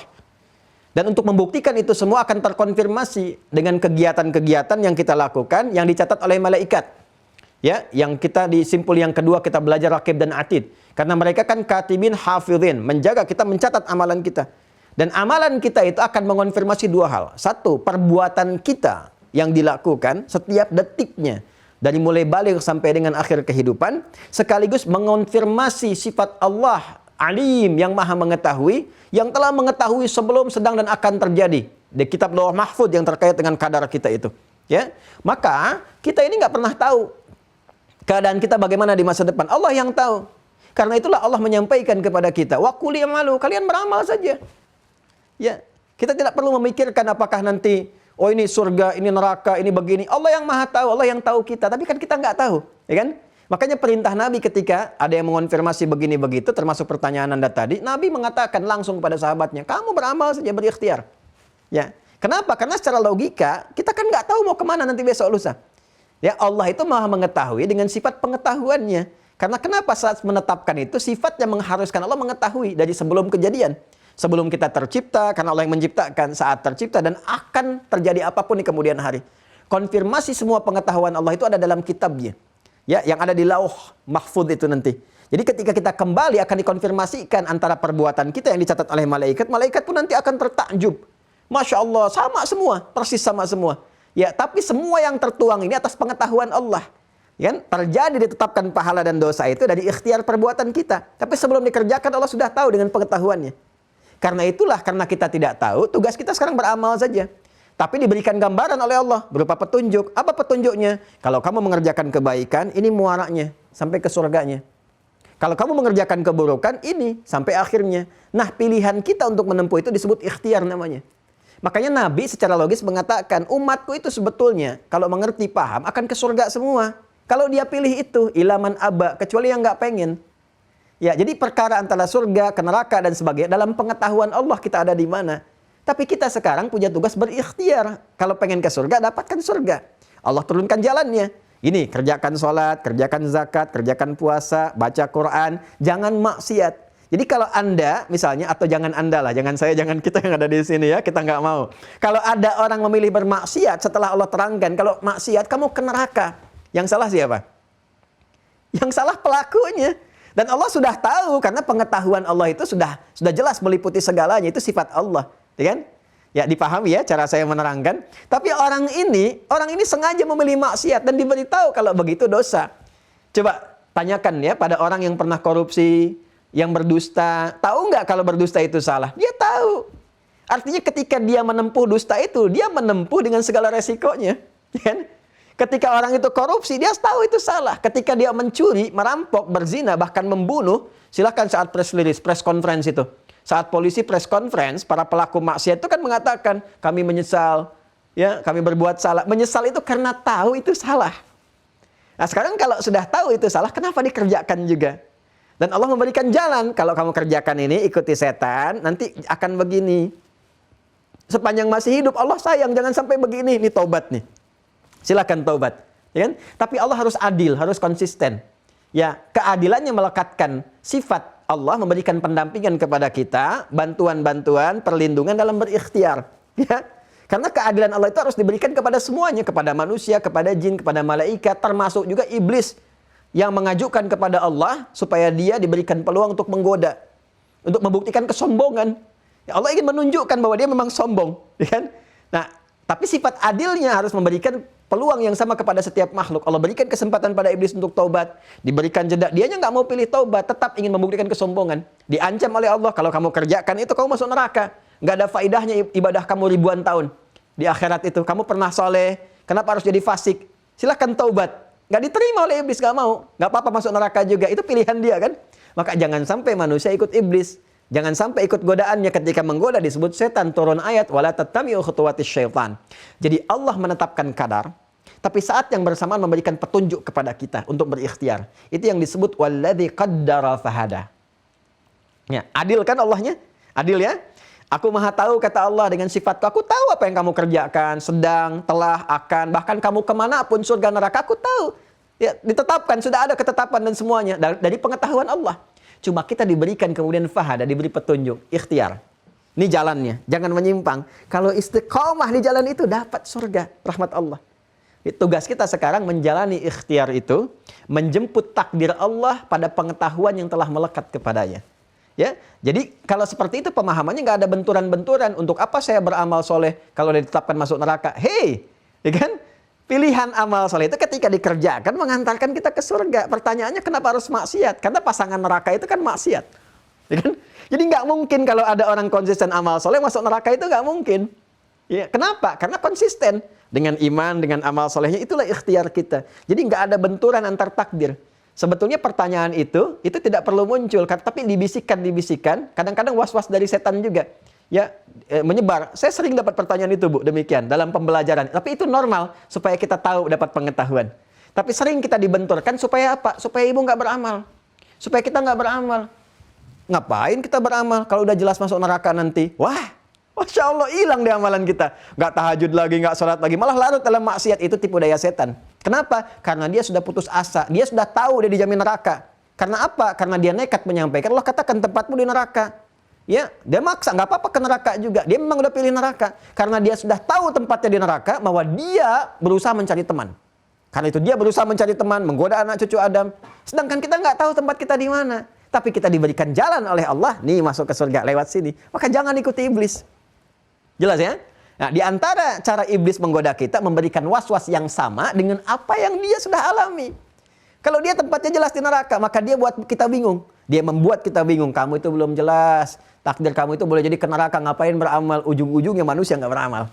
Dan untuk membuktikan itu semua akan terkonfirmasi dengan kegiatan-kegiatan yang kita lakukan yang dicatat oleh malaikat. Ya, yang kita di simpul yang kedua kita belajar Raqib dan Atid. Karena mereka kan katibin hafidhin, menjaga kita, mencatat amalan kita. Dan amalan kita itu akan mengonfirmasi dua hal. Satu, perbuatan kita yang dilakukan setiap detiknya. Dari mulai balik sampai dengan akhir kehidupan. Sekaligus mengonfirmasi sifat Allah Alim yang maha mengetahui. Yang telah mengetahui sebelum, sedang, dan akan terjadi. Di kitab Lauh Mahfuz yang terkait dengan kadar kita itu. Ya, maka kita ini nggak pernah tahu keadaan kita bagaimana di masa depan. Allah yang tahu. Karena itulah Allah menyampaikan kepada kita. Wa qul i'malu, kalian beramal saja. Ya, kita tidak perlu memikirkan apakah nanti, oh ini surga, ini neraka, ini begini. Allah yang maha tahu, Allah yang tahu kita. Tapi kan kita nggak tahu, ya kan? Makanya perintah Nabi ketika ada yang mengonfirmasi begini begitu, termasuk pertanyaan Anda tadi, Nabi mengatakan langsung pada sahabatnya, kamu beramal saja, berikhtiar. Ya, kenapa? Karena secara logika kita kan nggak tahu mau kemana nanti besok lusa. Ya, Allah itu maha mengetahui dengan sifat pengetahuannya. Karena kenapa saat menetapkan itu sifat yang mengharuskan Allah mengetahui dari sebelum kejadian. Sebelum kita tercipta, karena Allah yang menciptakan saat tercipta dan akan terjadi apapun di kemudian hari. Konfirmasi semua pengetahuan Allah itu ada dalam kitabnya. Ya, yang ada di Lauh Mahfuz itu nanti. Jadi ketika kita kembali akan dikonfirmasikan antara perbuatan kita yang dicatat oleh malaikat. Malaikat pun nanti akan tertakjub. Masya Allah, sama semua, persis sama semua. Ya, tapi semua yang tertuang ini atas pengetahuan Allah. Ya, terjadi ditetapkan pahala dan dosa itu dari ikhtiar perbuatan kita. Tapi sebelum dikerjakan Allah sudah tahu dengan pengetahuannya. Karena itulah, karena kita tidak tahu, tugas kita sekarang beramal saja. Tapi diberikan gambaran oleh Allah berupa petunjuk. Apa petunjuknya? Kalau kamu mengerjakan kebaikan, ini muaranya sampai ke surganya. Kalau kamu mengerjakan keburukan, ini sampai akhirnya. Nah, pilihan kita untuk menempuh itu disebut ikhtiar namanya. Makanya Nabi secara logis mengatakan, umatku itu sebetulnya kalau mengerti, paham, akan ke surga semua. Kalau dia pilih itu, ilaman aba, kecuali yang nggak pengen. Ya, jadi perkara antara surga, ke neraka dan sebagainya dalam pengetahuan Allah kita ada di mana. Tapi kita sekarang punya tugas berikhtiar. Kalau pengen ke surga, dapatkan surga. Allah turunkan jalannya. Ini, kerjakan sholat, kerjakan zakat, kerjakan puasa, baca Quran, jangan maksiat. Jadi kalau Anda misalnya, atau jangan Anda lah, jangan saya, jangan kita yang ada di sini ya, kita nggak mau. Kalau ada orang memilih bermaksiat setelah Allah terangkan, kalau maksiat kamu ke neraka. Yang salah siapa? Yang salah pelakunya. Dan Allah sudah tahu karena pengetahuan Allah itu sudah jelas meliputi segalanya, itu sifat Allah, ya kan? Ya, dipahami ya cara saya menerangkan. Tapi orang ini sengaja memilih maksiat dan diberitahu kalau begitu dosa. Coba tanyakan ya pada orang yang pernah korupsi, yang berdusta, tahu nggak kalau berdusta itu salah? Dia tahu. Artinya ketika dia menempuh dusta itu, dia menempuh dengan segala resikonya, ya kan? Ketika orang itu korupsi, dia tahu itu salah. Ketika dia mencuri, merampok, berzina, bahkan membunuh, silakan saat press release, press conference itu. Saat polisi press conference, para pelaku maksiat itu kan mengatakan, kami menyesal, ya, kami berbuat salah. Menyesal itu karena tahu itu salah. Nah sekarang kalau sudah tahu itu salah, kenapa dikerjakan juga? Dan Allah memberikan jalan, kalau kamu kerjakan ini, ikuti setan, nanti akan begini. Sepanjang masih hidup, Allah sayang, jangan sampai begini, ini taubat nih. Silakan taubat, ya kan? Tapi Allah harus adil, harus konsisten. Ya, keadilannya melekatkan sifat Allah memberikan pendampingan kepada kita, bantuan-bantuan, perlindungan dalam berikhtiar, ya. Karena keadilan Allah itu harus diberikan kepada semuanya, kepada manusia, kepada jin, kepada malaikat, termasuk juga iblis yang mengajukan kepada Allah supaya dia diberikan peluang untuk menggoda, untuk membuktikan kesombongan. Ya, Allah ingin menunjukkan bahwa dia memang sombong, ya kan? Nah, tapi sifat adilnya harus memberikan peluang yang sama kepada setiap makhluk. Allah berikan kesempatan pada iblis untuk taubat, diberikan jeda. Dianya nggak mau pilih taubat, tetap ingin membuktikan kesombongan. Diancam oleh Allah, kalau kamu kerjakan itu kamu masuk neraka. Nggak ada faidahnya ibadah kamu ribuan tahun. Di akhirat itu, kamu pernah soleh, kenapa harus jadi fasik? Silahkan taubat. Nggak diterima oleh iblis, nggak mau. Nggak apa-apa masuk neraka juga, itu pilihan dia kan. Maka jangan sampai manusia ikut iblis. Jangan sampai ikut godaannya. Ketika menggoda disebut setan, turun ayat wala tattabi'u khutuwatis syaitan. Jadi Allah menetapkan kadar, tapi saat yang bersamaan memberikan petunjuk kepada kita untuk berikhtiar. Itu yang disebut walladzi qaddara fahada. Ya, adil kan Allahnya? Adil ya? Aku maha tahu kata Allah dengan sifatku. Aku tahu apa yang kamu kerjakan, sedang, telah, akan, bahkan kamu kemanapun surga neraka aku tahu. Ya, ditetapkan, sudah ada ketetapan dan semuanya dari pengetahuan Allah. Cuma kita diberikan kemudian fahada, diberi petunjuk, ikhtiar. Ini jalannya, jangan menyimpang. Kalau istiqomah di jalan itu dapat surga, rahmat Allah. Tugas kita sekarang menjalani ikhtiar itu, menjemput takdir Allah pada pengetahuan yang telah melekat kepadanya. Ya, jadi kalau seperti itu pemahamannya nggak ada benturan-benturan. Untuk apa saya beramal soleh kalau ditetapkan masuk neraka? Hei, ya kan? Pilihan amal soleh itu ketika dikerjakan mengantarkan kita ke surga. Pertanyaannya kenapa harus maksiat? Karena pasangan neraka itu kan maksiat. Ya kan? Jadi nggak mungkin kalau ada orang konsisten amal soleh masuk neraka itu nggak mungkin. Ya, kenapa? Karena konsisten dengan iman, dengan amal solehnya, itulah ikhtiar kita. Jadi nggak ada benturan antar takdir. Sebetulnya pertanyaan itu tidak perlu muncul, tapi dibisikkan. Kadang-kadang was-was dari setan juga. Ya, menyebar. Saya sering dapat pertanyaan itu, Bu, demikian dalam pembelajaran. Tapi itu normal supaya kita tahu, dapat pengetahuan. Tapi sering kita dibenturkan supaya apa? Supaya ibu nggak beramal. Supaya kita nggak beramal. Ngapain kita beramal kalau udah jelas masuk neraka nanti? Wah, Masya Allah, hilang deh amalan kita. Nggak tahajud lagi, nggak sholat lagi, malah larut dalam maksiat. Itu tipu daya setan. Kenapa? Karena dia sudah putus asa. Dia sudah tahu dia dijamin neraka. Karena apa? Karena dia nekat menyampaikan, Allah katakan tempatmu di neraka. Ya, dia maksa, nggak apa-apa ke neraka juga. Dia memang udah pilih neraka. Karena dia sudah tahu tempatnya di neraka, bahwa dia berusaha mencari teman. Karena itu dia berusaha mencari teman, menggoda anak cucu Adam. Sedangkan kita nggak tahu tempat kita di mana. Tapi kita diberikan jalan oleh Allah, nih masuk ke surga lewat sini. Maka jangan ikuti iblis. Jelas ya? Nah, di antara cara iblis menggoda kita, memberikan was-was yang sama dengan apa yang dia sudah alami. Kalau dia tempatnya jelas di neraka, maka dia buat kita bingung. Dia membuat kita bingung. Kamu itu belum jelas. Takdir kamu itu boleh jadi ke neraka, ngapain beramal? Ujung-ujungnya manusia nggak beramal.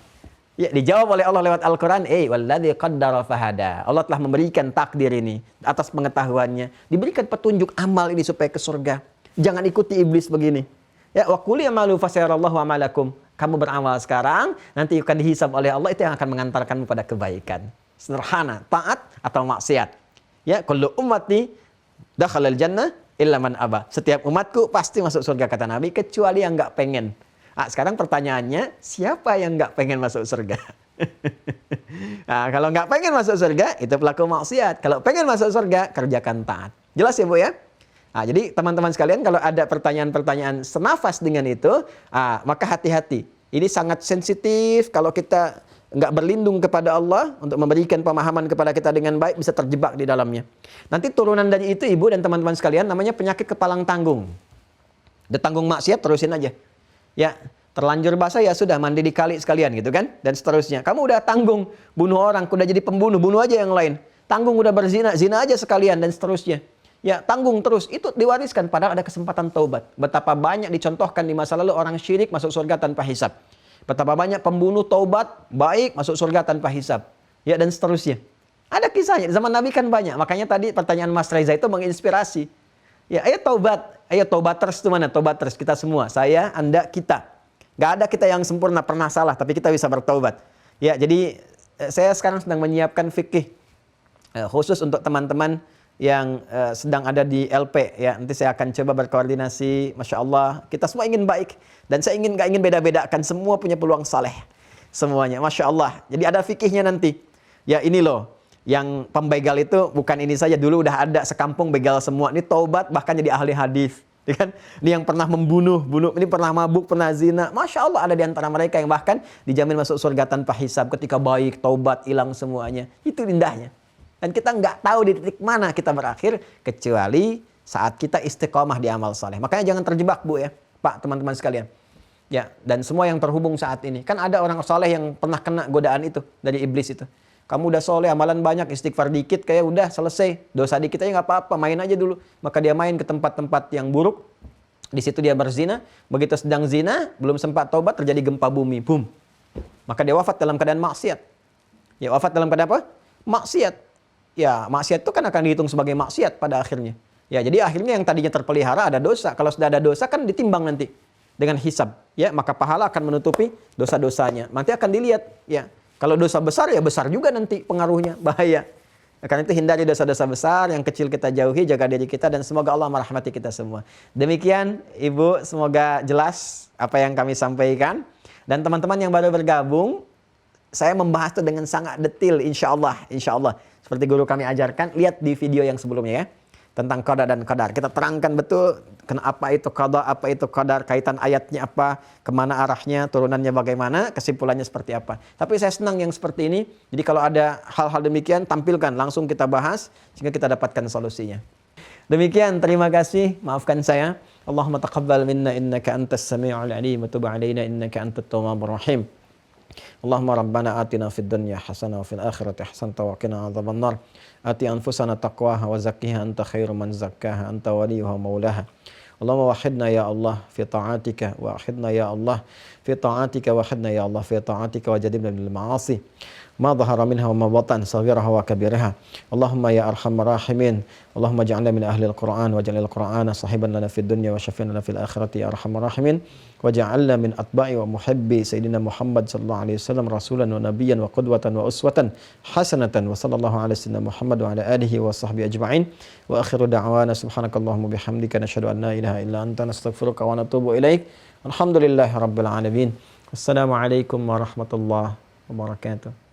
Ya, dijawab oleh Allah lewat Al-Quran. Walladzi qaddara fahada. Allah telah memberikan takdir ini atas pengetahuannya. Diberikan petunjuk amal ini supaya ke surga. Jangan ikuti iblis begini. Ya, wa qul i'malu fasayarallahu amalakum. Kamu beramal sekarang, nanti akan dihisab oleh Allah, itu yang akan mengantarkanmu pada kebaikan. Sederhana, taat atau maksiat. Ya, kullu ummati dakhalal jannah illa man aba. Setiap umatku pasti masuk surga kata Nabi, kecuali yang nggak pengen. Sekarang pertanyaannya, siapa yang nggak pengen masuk surga? Nah, kalau nggak pengen masuk surga, itu pelaku maksiat. Kalau pengen masuk surga, kerjakan taat. Jelas ya, Bu ya? Nah, jadi teman-teman sekalian, kalau ada pertanyaan-pertanyaan senafas dengan itu, maka hati-hati. Ini sangat sensitif. Kalau kita nggak berlindung kepada Allah untuk memberikan pemahaman kepada kita dengan baik, bisa terjebak di dalamnya. Nanti turunan dari itu, Ibu dan teman-teman sekalian, namanya penyakit kepalang tanggung. Udah tanggung maksiat, terusin aja. Ya, terlanjur basah ya sudah, mandi di kali sekalian gitu kan, dan seterusnya. Kamu udah tanggung bunuh orang, udah jadi pembunuh, bunuh aja yang lain. Tanggung udah berzina, zina aja sekalian dan seterusnya. Ya, tanggung terus, itu diwariskan padahal ada kesempatan taubat. Betapa banyak dicontohkan di masa lalu orang syirik masuk surga tanpa hisab. Betapa banyak pembunuh taubat baik masuk surga tanpa hisab. Ya, dan seterusnya. Ada kisahnya. Zaman Nabi kan banyak. Makanya tadi pertanyaan Mas Reza itu menginspirasi. Ya, ayo taubat. Ayo taubaters itu mana? Taubaters kita semua. Saya, Anda, kita. Gak ada kita yang sempurna pernah salah, tapi kita bisa bertaubat. Ya, jadi saya sekarang sedang menyiapkan fikih khusus untuk teman-teman yang sedang ada di LP. Ya, nanti saya akan coba berkoordinasi. Masya Allah, kita semua ingin baik. Dan saya gak ingin beda-bedakan. Semua punya peluang saleh. Semuanya. Masya Allah. Jadi ada fikihnya nanti. Ya, ini loh. Yang pembegal itu bukan ini saja, dulu udah ada sekampung begal semua. Ini taubat bahkan jadi ahli hadis, ya kan? Ini yang pernah membunuh, ini pernah mabuk, pernah zina. Masya Allah ada di antara mereka yang bahkan dijamin masuk surga tanpa hisab ketika baik, taubat, hilang semuanya. Itu indahnya. Dan kita nggak tahu di titik mana kita berakhir kecuali saat kita istiqomah di amal saleh. Makanya jangan terjebak, Bu ya, Pak, teman-teman sekalian. Ya, dan semua yang terhubung saat ini. Kan ada orang saleh yang pernah kena godaan itu dari iblis itu. Kamu udah soleh, amalan banyak, istighfar dikit, kayak udah selesai. Dosa dikit aja nggak apa-apa, main aja dulu. Maka dia main ke tempat-tempat yang buruk. Di situ dia berzina. Begitu sedang zina, belum sempat taubat, terjadi gempa bumi. Boom. Maka dia wafat dalam keadaan maksiat. Ya, wafat dalam keadaan apa? Maksiat. Ya, maksiat itu kan akan dihitung sebagai maksiat pada akhirnya. Ya, jadi akhirnya yang tadinya terpelihara ada dosa. Kalau sudah ada dosa kan ditimbang nanti dengan hisab. Ya, maka pahala akan menutupi dosa-dosanya. Nanti akan dilihat, ya. Kalau dosa besar ya besar juga nanti pengaruhnya, bahaya. Karena itu hindari dosa-dosa besar, yang kecil kita jauhi, jaga diri kita, dan semoga Allah merahmati kita semua. Demikian Ibu, semoga jelas apa yang kami sampaikan. Dan teman-teman yang baru bergabung, saya membahas itu dengan sangat detail, insya Allah. Seperti guru kami ajarkan, lihat di video yang sebelumnya ya. Tentang qada dan qadar. Kita terangkan betul apa itu qada, apa itu qadar, kaitan ayatnya apa, kemana arahnya, turunannya bagaimana, kesimpulannya seperti apa. Tapi saya senang yang seperti ini. Jadi kalau ada hal-hal demikian, tampilkan, langsung kita bahas, sehingga kita dapatkan solusinya. Demikian, terima kasih. Maafkan saya. Allahumma taqabbal minna innaka antas sami'ul alim wa tub alaina innaka antat tawwabur rahim. Allahumma rabbana atina fid dunya hasanah wa fil akhirati hasanah wa qina adzabannar. Ati anfusana taqwaha wa zakkiha anta khairu man zakkaha anta waliyuha maulaha. Allahumma wahidna ya Allah fi ta'atika wa wahidna ya Allah fi ta'atika wa wahidna ya Allah fi ta'atika wa jadibna lil ma'asi ma dhahara minha wa ma batan saghiraha wa kabiraha. Allahumma ya arhamar rahimin, Allahumma ja'alna min ahli al-Qur'an wa ja'alna al-Qur'ana sahiban lana fid dunya wa syafi'an lana fil akhirati ya arhamar rahimin, wa ja'alna min atba'i wa muhibbi sayyidina Muhammad sallallahu alaihi wasallam rasulan wa nabiyyan wa qudwatan wa uswatan hasanatan wa sallallahu alaihi sayyidina Muhammad wa ala alihi wa sahbihi ajma'in. Wa akhiru da'wana subhanakallahumma bihamdika nashhadu an la ilaha illa anta nastaghfiruka wa natubu ilaik. Alhamdulillahirabbil alamin. Wassalamu alaikum warahmatullahi wabarakatuh.